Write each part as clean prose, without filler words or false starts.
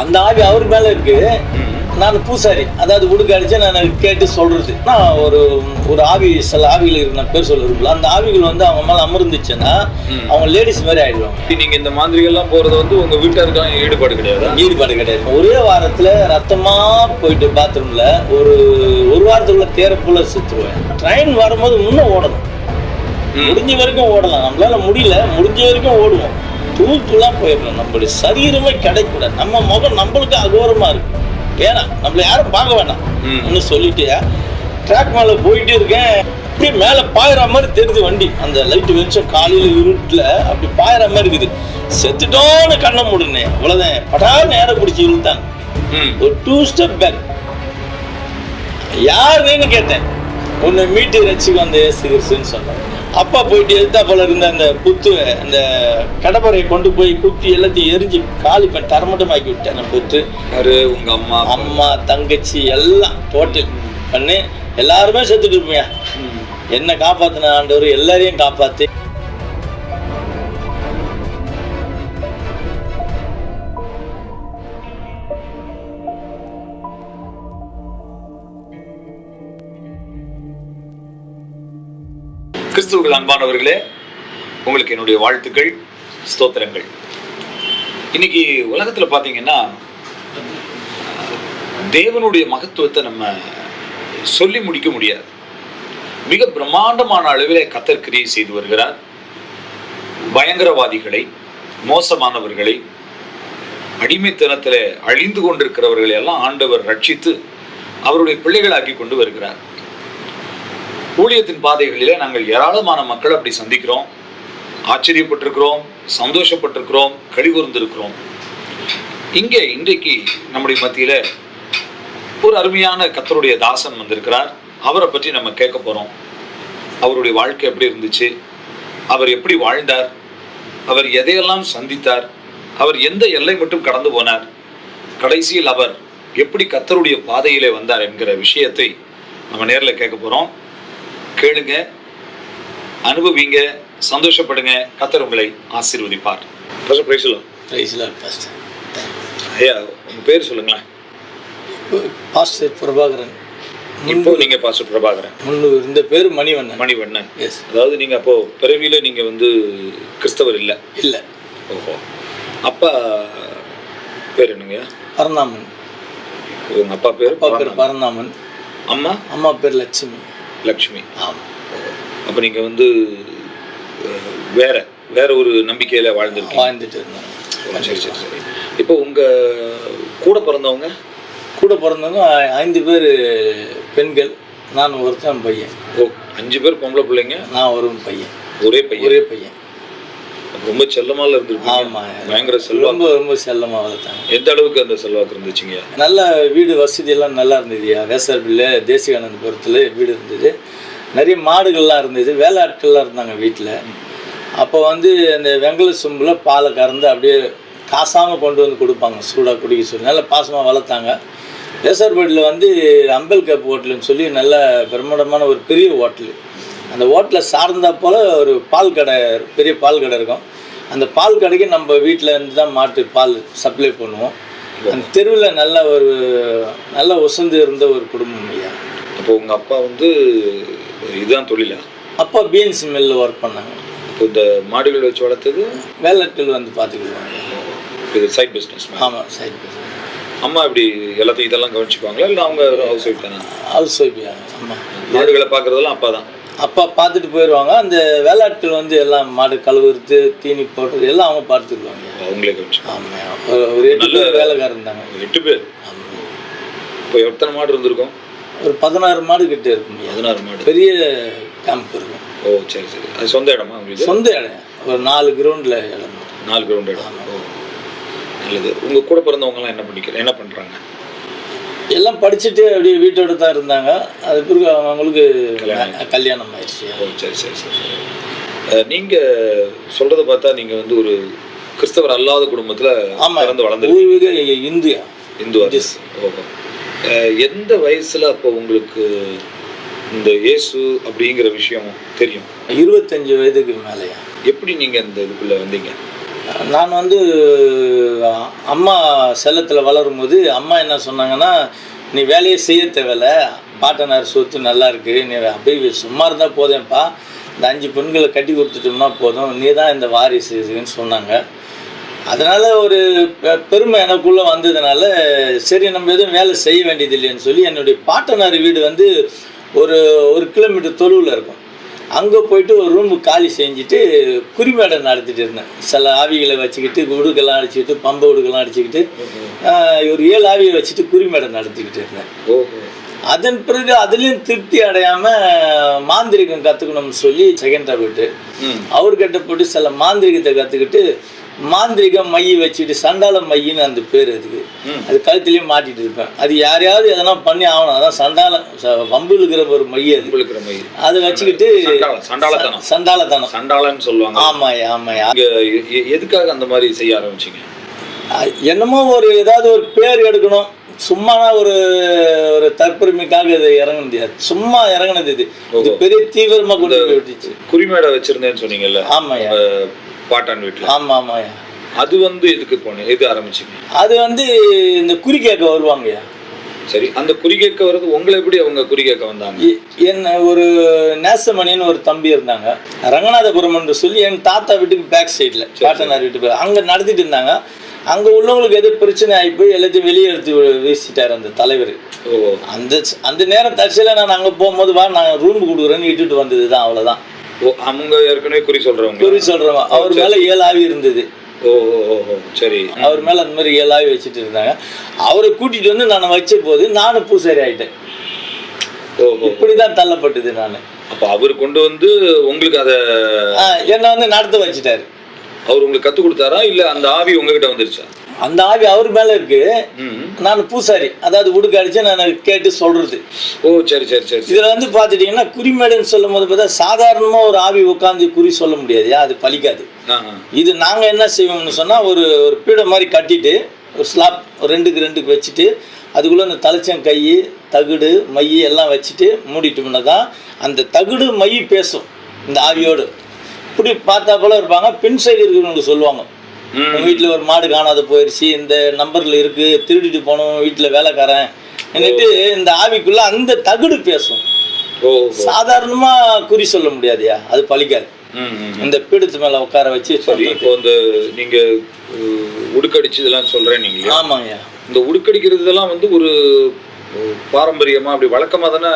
அந்த ஆவி அவர் மேல இருக்கு. நான் பூசாரி, அதாவது உடுக்க அடிச்சு நான் கேட்டு சொல்றது. நான் ஒரு ஆவி, சில ஆவிகள் இருக்கு, நான் பேர் சொல்ல, அந்த ஆவிகள் வந்து அவங்க மேல அமர்ந்துச்சுன்னா அவங்க லேடிஸ் மாதிரி ஆயிடுவாங்க. நீங்க இந்த மாதிரிகள்லாம் போறது வந்து உங்க வீட்டாருக்கெல்லாம் ஈடுபாடு கிடையாது? ஈடுபாடு கிடையாது. ஒரே வாரத்துல ரத்தமா போயிட்டு பாத்ரூம்ல ஒரு வாரத்துக்குள்ள தேரப்புல சுத்துருவேன். ட்ரெயின் வரும்போது முன்ன ஓடணும், முடிஞ்ச வரைக்கும் ஓடலாம். நம்மளால முடியல, முடிஞ்ச வரைக்கும் ஓடுவோம். தூளா போயிடணும். நம்மளுடைய சரீரமே கிடைக்கூடாது. நம்ம முகம் நம்மளுக்கு அகோரமா இருக்கு. ஏன்னா நம்மள யாரும் பார்க்க வேண்டாம் இன்னும் சொல்லிட்டு ட்ராக் மேல போயிட்டே இருக்கேன். அப்படியே மேல பாயிற மாதிரி தெரிஞ்சு வண்டி, அந்த லைட் வெளிச்சம் காலையில இருட்டுல அப்படி பாயிற மாதிரி இருக்குது. செத்துட்டோன்னு கண்ணை மூடுனேன், அவ்வளவுதான். படா நேரம் பிடிச்சி இழுத்தான். ஒரு 2 ஸ்டெப் பேக். யாருன்னு கேட்டேன். உன்னை மீட்டு ரசிக்கு அந்த ஏசுன்னு சொன்னாங்க. அப்பா போயிட்டு எழுத்தா போல இருந்த அந்த புத்து, அந்த கடப்பறையை கொண்டு போய் குத்தி எல்லாத்தையும் எரிஞ்சு காலி பண்ணி தரமட்டமாக்கி விட்டேன். நான் புத்து உங்க அம்மா தங்கச்சி எல்லாம் டோட்டல் பண்ணி எல்லாருமே செத்துட்டு இருப்பீங்க. என்ன காப்பாத்தின ஆண்டவர் எல்லாரையும் காப்பாத்தி. கிறிஸ்துவுக்குள் அன்பானவர்களே, உங்களுக்கு என்னுடைய வாழ்த்துக்கள், ஸ்தோத்திரங்கள். இன்னைக்கு உலகத்துல பாத்தீங்கன்னா தேவனுடைய மகத்துவத்தை நம்ம சொல்லி முடிக்க முடியாது. மிக பிரம்மாண்டமான அளவிலே கர்த்தர் கிரியை செய்து வருகிறார். பயங்கரவாதிகளை, மோசமானவர்களை, அடிமைத்தனத்திலே அழிந்து கொண்டிருக்கிறவர்களை எல்லாம் ஆண்டவர் ரட்சித்து அவருடைய பிள்ளைகளாக்கி கொண்டு வருகிறார். ஊழியத்தின் பாதைகளிலே நாங்கள் ஏராளமான மக்கள் அப்படி சந்திக்கிறோம், ஆச்சரியப்பட்டிருக்கிறோம், சந்தோஷப்பட்டிருக்கிறோம், கழிவுர்ந்திருக்கிறோம். இங்கே இன்றைக்கு நம்முடைய மத்தியில ஒரு அருமையான கர்த்தருடைய தாசன் வந்திருக்கிறார். அவரை பற்றி நம்ம கேட்க போறோம். அவருடைய வாழ்க்கை எப்படி இருந்துச்சு, அவர் எப்படி வாழ்ந்தார், அவர் எதையெல்லாம் சந்தித்தார், அவர் எந்த எல்லை மட்டும் கடந்து போனார், கடைசியில் அவர் எப்படி கர்த்தருடைய பாதையிலே வந்தார் என்கிற விஷயத்தை நம்ம நேரில் கேட்க போறோம். கேளுங்க, அனுபவிங்க, சந்தோஷப்படுங்க. கர்த்தர் உங்களை ஆசீர்வதிப்பார். ஐயா, உங்க பேர் சொல்லுங்களேன். பாஸ்டர் பிரபாகரன். இப்போ நீங்க பாஸ்டர் பிரபாகரன். இந்த பேர் மணிவண்ணன். மணிவண்ணன். அதாவது நீங்க அப்போ பிறவியில நீங்க வந்து கிறிஸ்தவர் இல்ல? இல்ல. ஓஹோ. அப்பா பேர் என்னங்க? பரந்தாமன். உங்க அப்பா பேர் பரந்தாமன். அம்மா பேர் லட்சுமி. லக்ஷ்மி. அப்ப நீங்க வந்து வேற ஒரு நம்பிக்கையில வாழ்ந்துட்டு இருந்தோம். சரி சரி சரி. இப்போ உங்க கூட பிறந்தவங்க 5 பேர் பெண்கள், நான் ஒருத்தன் பையன். ஓ, 5 பேர் பொம்பளை பிள்ளைங்க, நான் ஒரு பையன். ஒரே பையன். ரொம்ப செல்லமால இருந்திருப்பீங்க. ஆமா, பயங்கர செல்வம். ரொம்ப செல்லமா வளர்த்தாங்க. எந்த அளவுக்கு அந்த செல்வாக்கு இருந்துச்சுங்க? நல்ல வீடு வசதி எல்லாம் நல்லா இருந்ததுயா. வேசார்பில்ல தேசிகானந்தபுரத்தில் வீடு இருந்தது. நிறைய மாடுகள்லாம் இருந்தது. வேலையாட்கள்லாம் இருந்தாங்க வீட்டில். அப்போ வந்து அந்த வெங்கல சொம்பில் பாலை கறந்து அப்படியே காசாமல் கொண்டு வந்து கொடுப்பாங்க, சூடாக குடிக்க சொல்லி. நல்லா பாசமாக வளர்த்தாங்க. வேசார்பேட்டில் வந்து அம்பல் கேப் ஹோட்டலுன்னு சொல்லி நல்ல பிரம்மாண்டமான ஒரு பெரிய ஹோட்டலு. அந்த ஹோட்டலில் சார்ந்தா போல் ஒரு பால் கடை, பெரிய பால் கடை இருக்கும். அந்த பால் கடைக்கு நம்ம வீட்டில் இருந்து தான் மாட்டு பால் சப்ளை பண்ணுவோம். அந்த தெருவில் நல்ல உசந்து இருந்த ஒரு குடும்பம் ஐயா. அப்போ உங்கள் அப்பா வந்து இதுதான் தொழிலா? அப்பா பிஎன்சி மில்லில் ஒர்க் பண்ணாங்க. இப்போ இந்த மாடுகள் வச்சு வளர்த்தது வேலைகள் வந்து பார்த்துக்குவாங்க. இது சைட் பிஸ்னஸ்? ஆமாம், சைட் பிஸ்னஸ். அம்மா இப்படி எல்லாத்தையும் இதெல்லாம் கவனிச்சுக்குவாங்களா, இல்லை அவங்க ஹவுஸ் ஒய்ஃப் தானே? House wife. அம்மா மாடுகளை பார்க்குறதெல்லாம் அப்பா தான்? அப்பா பார்த்துட்டு போயிடுவாங்க. அந்த வேலையாட்கள் வந்து எல்லாம் மாடு கழுவுறது, தீனி போடுறது எல்லாம் அவங்க பார்த்துக்குவாங்க. அவங்களே கவனிச்சு? ஆமாம், ஒரு 8 பேர் வேலைக்காரர் இருந்தாங்க. 8 பேர்? இப்போ எத்தனை மாடு இருந்திருக்கும்? ஒரு 16 மாடு கிட்ட இருக்கும். 16 மாடு. பெரிய கேம்ப் இருக்கும். ஓ சரி சரி. அது சொந்த இடமா உங்களுக்கு? சொந்த இடம். ஒரு 4 கிரவுண்டில் இடம். 4 கிரவுண்ட் இடம். ஓ நல்லது. உங்கள் கூட பிறந்தவங்கலாம் என்ன பண்ணுறாங்க? எல்லாம் படிச்சுட்டு அப்படியே வீட்டோட தான் இருந்தாங்க. அது பிறகு அவங்களுக்கு கல்யாணம் ஆயிடுச்சு. ஓ சரி சரி சரி. நீங்கள் சொல்கிறத பார்த்தா நீங்கள் வந்து ஒரு கிறிஸ்தவர் அல்லாத குடும்பத்தில் பிறந்து வளர்ந்து இந்துவா? ஓஹோ. எந்த வயசில் அப்போ உங்களுக்கு இந்த இயேசு அப்படிங்கிற விஷயம் தெரியும்? 25 வயதுக்கு மேலேயா? எப்படி நீங்கள் இந்த இதுக்குள்ளே வந்தீங்க? நான் வந்து அம்மா செல்லத்தில் வளரும்போது அம்மா என்ன சொன்னாங்கன்னா, நீ வேலையே செய்ய தேவையில்ல, பாட்டனார் சொத்து நல்லா இருக்குது, நீ அப்படியே சும்மா இருந்தால் போதேன்ப்பா, இந்த 5 பெண்களை கட்டி கொடுத்துட்டோம்னா போதும், நீ தான் இந்த வாரிசுன்னு சொன்னாங்க. அதனால் ஒரு பெருமை எனக்குள்ளே வந்ததுனால, சரி நம்ம எதுவும் வேலை செய்ய வேண்டியது இல்லைன்னு சொல்லி என்னுடைய பாட்டனார் வீடு வந்து ஒரு 1 கிலோமீட்டர் தொலைவில் இருக்கும். அங்கே போயிட்டு ஒரு ரூமு காலி செஞ்சுட்டு குறிமேடை நடத்திட்டு இருந்தேன். சில ஆவிகளை வச்சுக்கிட்டு உடுக்கெல்லாம் அடிச்சுக்கிட்டு பம்பை உடுக்கெல்லாம் அடிச்சுக்கிட்டு ஒரு 7 ஆவியை வச்சுட்டு குறிமேடை நடத்திக்கிட்டு இருந்தேன். அதன் பிறகு அதுலேயும் திருப்தி அடையாமல் மாந்திரிகம் கற்றுக்கணும்னு சொல்லி செகண்டாக போயிட்டு அவர்கிட்ட போட்டு சில மாந்திரிகத்தை கற்றுக்கிட்டு மாந்திரிகம் மைய வச்சுட்டு சண்டால மையின்னு அந்த பேர் அதுக்கு, அது கழுத்துலேயும் மாட்டிட்டு இருப்பேன். அது யாரையாவது எதனா பண்ணி ஆகணும், அதான் சண்டால வம்பு இருக்கிற ஒரு மைய, அது அதை வச்சுக்கிட்டு சண்டாலத்தனம் சண்டாலன்னு சொல்லுவாங்க. ஆமாயா ஆமாயா. எதுக்காக அந்த மாதிரி செய்ய ஆரம்பிச்சிங்க? என்னமோ ஒரு ஏதாவது ஒரு பேர் எடுக்கணும், சும்மா ஒரு ஒரு தற்பெருமைக்காக இது இறங்க முடியாது, சும்மா இறங்கினது. இது பெரிய தீவிரமாக கொண்டு போய் விட்டுச்சு. குறிமேடை வச்சிருந்தேன்னு சொன்னீங்கல்ல? ஆமாயா, பாட்டான் வீட்டில். ஆமாம் ஆமாயா. அது வந்து எதுக்கு போனேன், எது ஆரம்பிச்சிங்க? அது வந்து இந்த குறி கேட்க வருவாங்கய்யா. சரி, அந்த குறி கேட்க வர்றது உங்களை எப்படி அவங்க குறி கேட்க வந்தாங்க? என்ன ஒரு நேசமணின்னு ஒரு தம்பி இருந்தாங்க, ரங்கநாதபுரம் என்று சொல்லி என் தாத்தா வீட்டுக்கு பேக் சைடில் பாட்டனார் வீட்டுக்கு அங்கே நடத்திட்டு இருந்தாங்க. அங்கே உள்ளவங்களுக்கு எது பிரச்சனை ஆகி போய் எல்லாத்தையும் வெளியே எடுத்து வீசிட்டார் அந்த தலைவர். அந்த நேரம் தற்செயலாக நான் அங்கே போகும்போது வா நான் ரூம் கொடுக்குறேன்னு இட்டுட்டு வந்தது தான், அவ்வளோதான். அவங்க ஏற்கனவே குறி சொல்கிறவங்க அவர் மேலே 7 ஆவி இருந்தது. சரி, அவர் மேலே அந்த மாதிரி 7 ஆவி வச்சுட்டு இருந்தாங்க. அவரை கூட்டிகிட்டு வந்து நான் வச்ச போது நானும் பூசாரி ஆகிட்டேன். இப்படிதான் தள்ளப்பட்டது நான். அப்போ அவர் கொண்டு வந்து உங்களுக்கு அதை என்னை வந்து நடத்த வச்சுட்டாரு. அவர் உங்களுக்கு கற்றுக் கொடுத்தாரா இல்லை அந்த ஆவி உங்ககிட்ட வந்துருச்சா? அந்த ஆவி அவர் மேலே இருக்கு, நான் பூசாரி, அதாவது உடுக்க அடிச்சு நான் கேட்டு சொல்றது. சரி சரி சரி. இதில் வந்து பார்த்துட்டிங்கன்னா குறிமேடுன்னு சொல்லும் போது பார்த்தா சாதாரணமாக ஒரு ஆவி உட்காந்து குறி சொல்ல முடியாதுயா, அது பலிக்காது. இது நாங்கள் என்ன செய்வோம்னு சொன்னால் ஒரு ஒரு பீடை மாதிரி கட்டிட்டு ஒரு ஸ்லாப் 2க்கு வச்சுட்டு அதுக்குள்ளே அந்த தலைச்சம் கை தகுடு மை எல்லாம் வச்சுட்டு மூடிட்டோம்னா தான் அந்த தகுடு மை பேசும் இந்த ஆவியோடு. இப்படி பார்த்தா போல இருப்பாங்க. பின் சைடு இருக்கிறவங்களுக்கு சொல்லுவாங்க, உங்கள் வீட்டில் ஒரு மாடு காணாத போயிடுச்சு, இந்த நம்பரில் இருக்குது, திருடிட்டு போனோம், வீட்டில் வேலைக்காரன் என்னட்டு இந்த ஆவிக்குள்ளே அந்த தகுடு பேசும். சாதாரணமாக குறி சொல்ல முடியாதுயா, அது பலிக்காது. இந்த பீடத்து மேலே உட்கார வச்சு இப்போ இந்த நீங்கள் உடுக்கடிச்சு இதெல்லாம் சொல்கிறேன் நீங்கள்? ஆமாங்கய்யா. இந்த உடுக்கடிக்கிறது இதெல்லாம் வந்து ஒரு பாரம்பரியமா அப்படி வழக்கமா தானே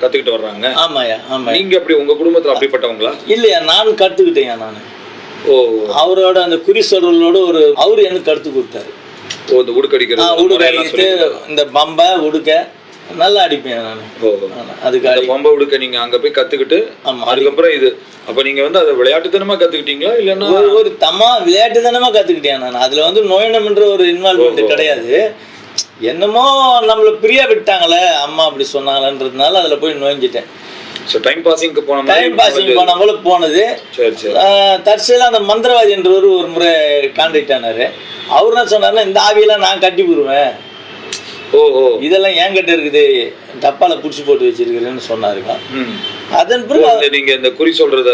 கத்துக்கிட்டு வர்றாங்க? ஆமாயா ஆமா. நீங்க அப்படி உங்க குடும்பத்துல அப்படிப்பட்டவங்களா? இல்லையா, நான் கத்துக்கிட்டேன். நான் அவரோட அந்த குறி சொல்றதோட ஒரு அவரு எனக்கு கற்றுக் கொடுத்தாரு. இந்த உடுக்கடிக்கிறது, உடுக்கடிக்கிட்டு இந்த பம்பை உடுக்க நல்லா அடிப்பேன் நான். அதுக்கு பம்பை உடுக்க நீங்க அங்க போய் கத்துக்கிட்டு அதுக்கப்புறம் இது அப்ப நீங்க வந்து அதை விளையாட்டுத்தனமா கத்துக்கிட்டீங்களா இல்லைன்னா? ஒரு விளையாட்டுத்தனமா கத்துக்கிட்டேன் நான். அதுல வந்து நோயினம்ன்ற ஒரு இன்வால்வ்மெண்ட் கிடையாது. என்னமோ நம்மளை பிரியா விட்டாங்களே அம்மா அப்படி சொன்னாங்களன்றதுனால அதில் போய் நோய்ஞ்சிட்டேன். டைம் பாசிங் போன போல போனது. தற்செயலாக அந்த மந்திரவாதி என்றவர் ஒரு முறை கான்டாக்ட் ஆனாரு. அவர் என்ன சொன்னாருன்னா, இந்த ஆவியெல்லாம் நான் கட்டி விடுவேன், இதெல்லாம் ஏன் கிட்ட இருக்குது, டப்பால புடிச்சு போட்டு வச்சிருக்கிறேன்னு சொன்னாருங்க. அதன் பிறகு நீங்க இந்த குறி சொல்றத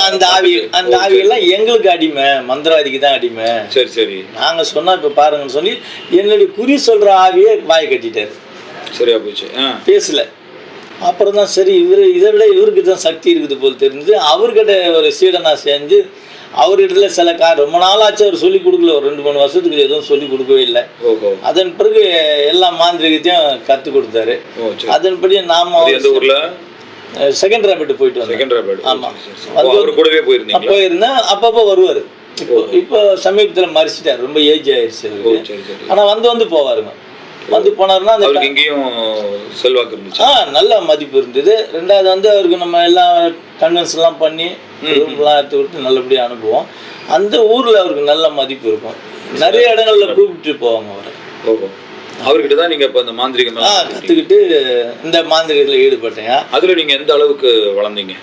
அந்த ஆவியெல்லாம் எங்களுக்கு அடிமை, மந்திரவாதிக்கு தான் அடிமை. சரி சரி. நாங்க சொன்னா இப்ப பாருங்கன்னு சொல்லி என்னுடைய குறி சொல்ற ஆவியை வாய் கட்டிட்டாரு. சரியா போச்சு, பேசல. அப்புறம் தான் சரி இதை விட இவருக்கு தான் சக்தி இருக்குது போல் தெரிஞ்சு அவர்கிட்ட ஒரு சீடனா சேர்ந்து அவர்கிட்ட சில ரொம்ப நாளாச்சு அவர் சொல்லி கொடுக்கல, ஒரு 2-3 வருஷத்துக்கு எதுவும் சொல்லி கொடுக்கவே இல்லை. அதன் பிறகு எல்லா மாந்திரிகத்தையும் கற்றுக் கொடுத்தாரு. அதன்படி நாம செகண்ட் ரேபிட் போயிட்டு வந்தோம். ஆமா, போயிருந்தேன். அப்பப்போ வருவாரு. இப்போ சமீபத்தில் மறிச்சிட்டாரு, ரொம்ப ஏஜ் ஆயிடுச்சு. ஆனா வந்து போவாருங்க. வந்து போனாருன்னா செல்வாக்கு இருந்துச்சு, நல்ல மதிப்பு இருந்தது. ரெண்டாவது வந்து அவருக்கு நம்ம எல்லாம் கன்வென்ஸ் எல்லாம் பண்ணி ரூம்லாம் எடுத்து விட்டு நல்லபடியாக அனுப்புவோம். அந்த ஊர்ல அவருக்கு நல்ல மதிப்பு இருக்கும். நிறைய இடங்கள்ல கூப்பிட்டு போவாங்க அவரை. அவர்கிட்ட தான் நீங்க இப்ப இந்த மாந்திரிகம் கத்துக்கிட்டு இந்த மாந்திரிகத்தில் ஈடுபட்டேன். அதுல நீங்க எந்த அளவுக்கு வளர்ந்தீங்க?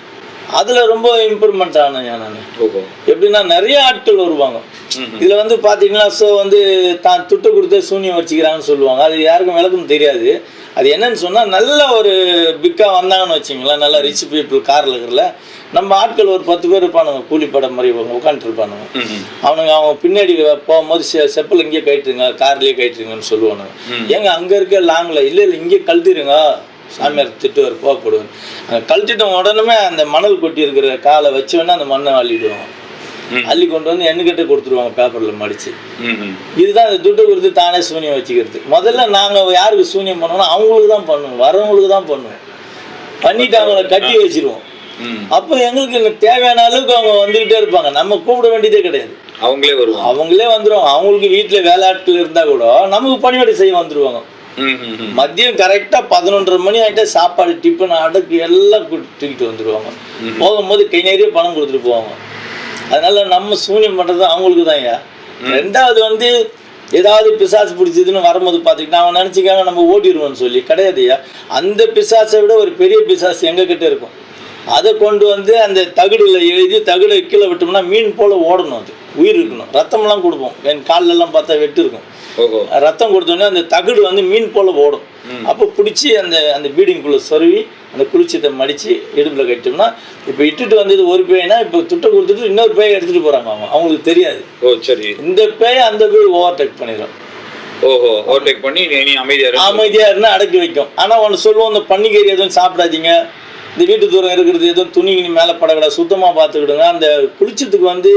அதில் ரொம்ப இம்ப்ரூவ்மெண்ட் ஆனேன் நான். ஓஹோ. எப்படின்னா நிறைய ஆட்கள் வருவாங்க. இதில் வந்து பார்த்தீங்கன்னா ஸோ வந்து தான் துட்டு கொடுத்து சூன்யம் வச்சுக்கிறாங்கன்னு சொல்லுவாங்க. அது யாருக்கும் விளக்கம் தெரியாது. அது என்னன்னு சொன்னால் நல்ல ஒரு பிக்காக வந்தாங்கன்னு வச்சிங்களேன், நல்லா ரிச் பீப்புள் காரில் இருக்கிறல நம்ம ஆட்கள் ஒரு 10 பேர் இருப்பானுங்க, கூலிப்படை மாதிரி உட்காந்துருப்பானுங்க. அவங்க பின்னாடி போகும்போது செப்பல் இங்கேயே கயிட்டுருங்க, கார்லேயே கயிட்டுருங்கன்னு சொல்லுவானுங்க. ஏங்க அங்கே இருக்க லாங்கில் இல்லை இங்கே கழட்டிடுங்க, சாமியார் திட்டுவார் போகப்படுவார். அங்கே கழட்டிட்ட உடனே அந்த மணல் கொட்டி இருக்கிற காலை வச்சோன்னா அந்த மண்ணை அள்ளிடுவாங்க. அள்ளி கொண்டு வந்து எண்ணுக்கிட்ட கொடுத்துருவாங்க பேப்பரில் மடித்து. இதுதான் அந்த துட்டு கொடுத்து தானே சூன்யம் வச்சுக்கிறது. முதல்ல நாங்கள் யாருக்கு சூன்யம் பண்ணுவோம்னா அவங்களுக்கு தான் பண்ணுவோம், வரவங்களுக்கு தான் பண்ணுவோம். பண்ணிவிட்டு அவங்கள கட்டி வச்சிருவோம். அப்போ எங்களுக்கு தேவையான அளவுக்கு அவங்க வந்துக்கிட்டே இருப்பாங்க, நம்ம கூப்பிட வேண்டியதே கிடையாது. அவங்களே வந்துடுவாங்க. அவங்களுக்கு வீட்டில் வேலையாட்கள் இருந்தால் கூட நமக்கு பணிவிடை செய்ய வந்துடுவாங்க. மதியம் கரெக்டாக 11:30 மணி ஆகிட்டா சாப்பாடு டிஃபன் அடக்கு எல்லாம் தூக்கிட்டு வந்துடுவாங்க. போகும்போது கை நிறைய பணம் கொடுத்துட்டு போவாங்க. அதனால நம்ம சூன்யம் பண்ணுறது அவங்களுக்கு தான். ஐயா ரெண்டாவது வந்து ஏதாவது பிசாசு பிடிச்சதுன்னு வரும்போது பார்த்துக்கிட்டா அவன் நினச்சிக்காங்க நம்ம ஓட்டிடுவோன்னு சொல்லி கிடையாதுயா. அந்த பிசாசை விட ஒரு பெரிய பிசாசு எங்ககிட்ட இருக்கும். அதை கொண்டு வந்து அந்த தகுடில் எழுதி தகுடை கீழே விட்டோம்னா மீன் போல் ஓடணும். அது உயிர் இருக்கணும். ரத்தம்லாம் கொடுப்போம். என் காலெல்லாம் பார்த்தா வெட்டு இருக்கும். ரத்தம் கொடுத்தோடனே அந்த தகுடு வந்து மீன் போல் ஓடும். அப்போ பிடிச்சி அந்த அந்த பீடிங்குள்ளே சொருவி அந்த குளிச்சத்தை மடித்து இடுப்பில் கட்டிட்டோம்னா இப்போ இட்டுட்டு வந்தது ஒரு பேய்னா இப்போ துட்டை கொடுத்துட்டு இன்னொரு பேயை எடுத்துகிட்டு போகிறாங்க. அவங்களுக்கு தெரியாது. சரி, இந்த பேயை அந்த பேய் ஓவர்டேக் பண்ணிடும். ஓவர்டேக் பண்ணி நீ அமைதியாக இருந்தால் அடக்கி வைக்கும். ஆனால் ஒன்று சொல்லுவோம், இந்த பன்னிக்கறி எதுவும் சாப்பிடாதீங்க, இந்த வீட்டு தூரம் இருக்கிறது எதுவும் துணி மேலே படக்கூடாது, சுத்தமாக பார்த்துக்கிடுங்க, அந்த குளிச்சத்துக்கு வந்து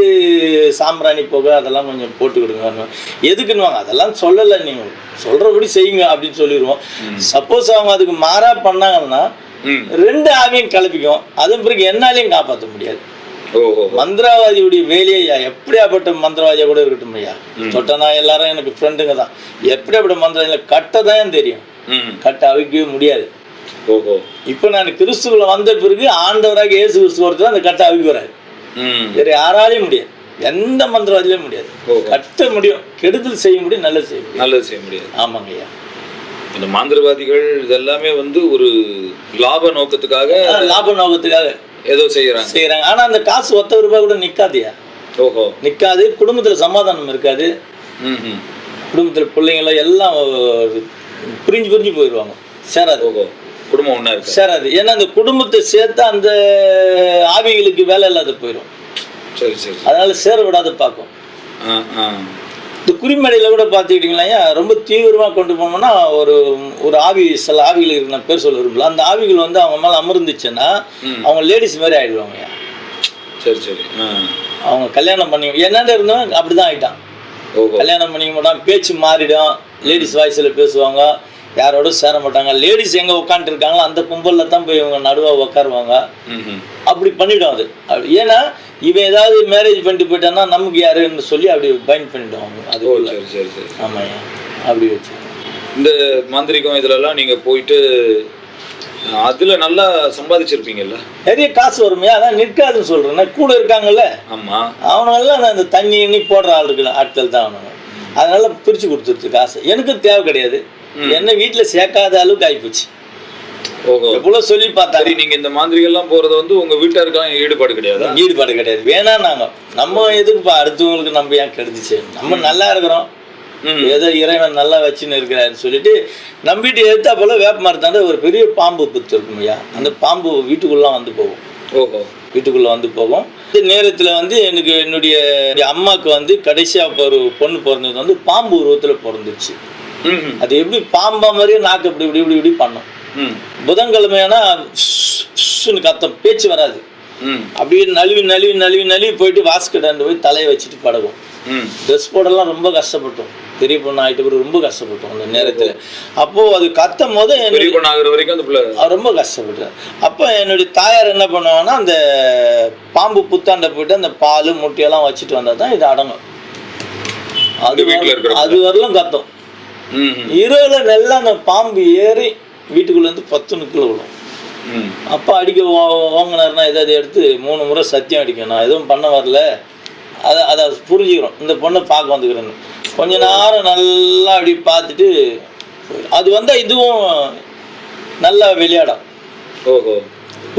சாம்பிராணி போக அதெல்லாம் கொஞ்சம் போட்டுக்கிடுங்க. எதுக்குன்னுவாங்க. அதெல்லாம் சொல்லலை, நீங்கள் சொல்கிறபடி செய்யுங்க அப்படின்னு சொல்லிடுவோம். சப்போஸ் அவங்க அதுக்கு மாறாக பண்ணாங்கன்னா 2 ஆவியும் கிளப்பிக்கும். அதன் பிறகு என்னாலையும் காப்பாற்ற முடியாது. மந்திரவாதியுடைய வேலையா எப்படியாப்பட்ட மந்திரவாதியா கூட இருக்கட்டும் ஐயா, தொட்டனா எல்லாரும் எனக்கு ஃப்ரெண்டுங்க தான். எப்படியாப்பட்ட மந்திரவாதியில கட்ட தான் தெரியும், கட்ட அவிக்கவே முடியாது. இப்போ நான் கிறிஸ்துக்குள்ள வந்த பிறகு ஆண்டவராக இயேசு கிறிஸ்து ஒருத்தர் அந்த கட்டை அவிக்க வராது. வேற யாராலையும் முடியாது, எந்த மந்திரவாதிலையும் முடியாது. கட்ட முடியும், கெடுதல் செய்ய முடியும், நல்லது செய்ய முடியாது. ஆமாங்க ஐயா. இந்த மந்திரவாதிகள் இதெல்லாமே வந்து ஒரு லாப நோக்கத்துக்காக ஏதோ செய்யறாங்க. ஆனா அந்த காசு ₹1 கூட நிக்காதியா. நிக்காது. குடும்பத்துல சமாதானம் இருக்காது. குடும்பத்துல பிள்ளைங்கள எல்லாம் பிரிஞ்சு போயிடுவாங்க. சேராது. குடும்பம் ஒண்ணா இருக்கு, சேராது. ஏன்னா அந்த குடும்பத்தை சேர்த்தா அந்த ஆவிகளுக்கு வேலை இல்லாத போயிடும். அதனால சேர விடாத பார்க்கும். இந்த குறிமடையில் கூட பார்த்துக்கிட்டிங்களா, ரொம்ப தீவிரமாக கொண்டு போனோம்னா ஒரு ஆவி, சில ஆவிகளுக்கு நான் பேர் சொல்ல விரும்பல, அந்த ஆவிகள் வந்து அவங்க மேலே அமர்ந்துச்சுன்னா அவங்க லேடிஸ் மாதிரி ஆகிடுவாங்க. அவங்க கல்யாணம் பண்ணி என்னென்ன இருந்தோம் அப்படி தான் ஆகிட்டான். கல்யாணம் பண்ணிக்க மாட்டான், பேச்சு மாறிடும், லேடிஸ் வாய்ஸில் பேசுவாங்க, யாரோட சேர மாட்டாங்க. லேடிஸ் எங்கே உட்காந்துருக்காங்களோ அந்த கும்பலில் தான் போய் இவங்க நடுவாக உட்காருவாங்க. அப்படி பண்ணிவிடும் அது. ஏன்னா இவன் ஏதாவது மேரேஜ் பண்ணிட்டு போயிட்டான்னா நமக்கு யாருன்னு சொல்லி அப்படி பைண்ட் பண்ணிவிடுவாங்க. அது ஆமாய்யா, அப்படி வச்சு. இந்த மாந்திரிகம் இதிலெல்லாம் நீங்கள் போயிட்டு அதில் நல்லா சம்பாதிச்சிருப்பீங்கல்ல, நிறைய காசு வருமே. அதான் நிற்காதுன்னு சொல்கிறேன். கூட இருக்காங்கல்ல, ஆமாம், அவனுங்கெல்லாம் அந்த தண்ணி எண்ணி போடுற ஆட்கள் தான் அவனுங்க. அதனால பிரித்து கொடுத்துருச்சு காசு. எனக்கு தேவை கிடையாது, என்ன வீட்டில் சேர்க்காத அளவுக்கு ஆகிப்போச்சு. எவ்வளோ சொல்லி பார்த்தா. நீங்க இந்த மாந்திரிகள்லாம் போறது வந்து உங்க வீட்டாருக்கெல்லாம் ஈடுபாடு கிடையாது. வேணாம், நாங்கள் நம்ம எதுக்குப்பா அடுத்தவங்களுக்கு நம்ம ஏன் கெடுத்துச்சு, நம்ம நல்லா இருக்கிறோம், ஏதோ இறைவன் நல்லா வச்சுன்னு இருக்கிறாருன்னு சொல்லிட்டு நம்பிட்டு எடுத்தா போல வேப்ப மரத்தாண்ட ஒரு பெரிய பாம்பு புத்து இருக்கும் ஐயா. அந்த பாம்பு வீட்டுக்குள்ள வந்து போகும். வீட்டுக்குள்ள வந்து போகும். இந்த நேரத்தில் வந்து எனக்கு என்னுடைய அம்மாவுக்கு வந்து கடைசியாக ஒரு பொண்ணு பிறந்தது வந்து பாம்பு உருவத்தில் பிறந்துச்சு. அது எப்படி பாம்பா மாதிரியே நாக்கு இப்படி இப்படி இப்படி இப்படி பண்ணோம். புதன்கிழமையானா கத்தம், பேச்சு வராது. அப்படியே நழுவி போயிட்டு வாஸ்கட்டாண்டு போய் தலையை வச்சுட்டு படகும். ட்ரெஸ் போடலாம் ரொம்ப கஷ்டப்பட்டோம். பெரிய பொண்ணு ஆகிட்டு கூட ரொம்ப கஷ்டப்பட்டோம் அந்த நேரத்தில். அப்போது அது கத்தும் போது ரொம்ப கஷ்டப்பட்டேன். அப்போ என்னுடைய தாயார் என்ன பண்ணுவாங்கன்னா அந்த பாம்பு புத்தாண்டை போயிட்டு அந்த பால் முட்டையெல்லாம் வச்சுட்டு வந்தால் தான் இது அடங்கும். அது வரலாம் கத்தும். இரவுல நல்லா அந்த பாம்பு ஏறி வீட்டுக்குள்ளேருந்து 10 நிற்கல விடும். அப்பா அடிக்க வாங்கினாருன்னா ஏதாவது எடுத்து 3 முறை சத்தியம் அடிக்கும், நான் எதுவும் பண்ண வரல, அதை புரிஞ்சுக்கிறோம். இந்த பொண்ணை பார்க்க வந்துக்கிறேன்னு கொஞ்ச நேரம் நல்லா அப்படி பார்த்துட்டு அது வந்தால் இதுவும் நல்லா விளையாடும்.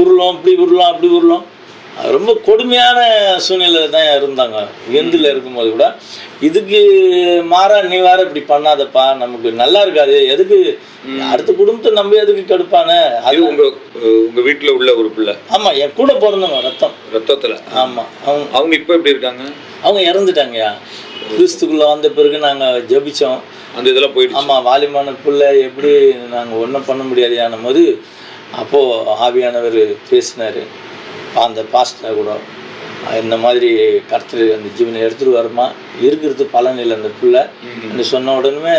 உருளும், இப்படி உருளும், அப்படி உருளும். ரொம்ப கொடுமையான சூழ்நிலை தான் இருந்தாங்க விருந்தில் இருக்கும்போது கூட. இதுக்கு மாறா நீ வேற இப்படி பண்ணாதப்பா, நமக்கு நல்லா இருக்காது, எதுக்கு அடுத்த குடும்பத்தை நம்ம எதுக்கு கெடுப்பானே. அது உங்க வீட்டுல உள்ள ஒரு பிள்ளை? ஆமா, என் கூட பிறந்தவங்க ரத்தத்துல. ஆமா. அவங்க இப்ப எப்படி இருக்காங்க? அவங்க இறந்துட்டாங்கய்யா. கிறிஸ்துக்குள்ள வந்த பிறகு நாங்க ஜபிச்சோம், அந்த இதெல்லாம் போயிடுச்சு. ஆமா, வாலிமான பிள்ளை எப்படி நாங்க ஒன்றும் பண்ண முடியாதுயானும் போது அப்போ ஆவியானவர் பேசினாரு. அந்த பாஸ்டர் கூட இந்த மாதிரி கர்த்தர் அந்த ஜீவனை எடுத்துட்டு வரமா, இருக்கிறது பலன் இல்லை அந்த பிள்ளை சொன்ன உடனே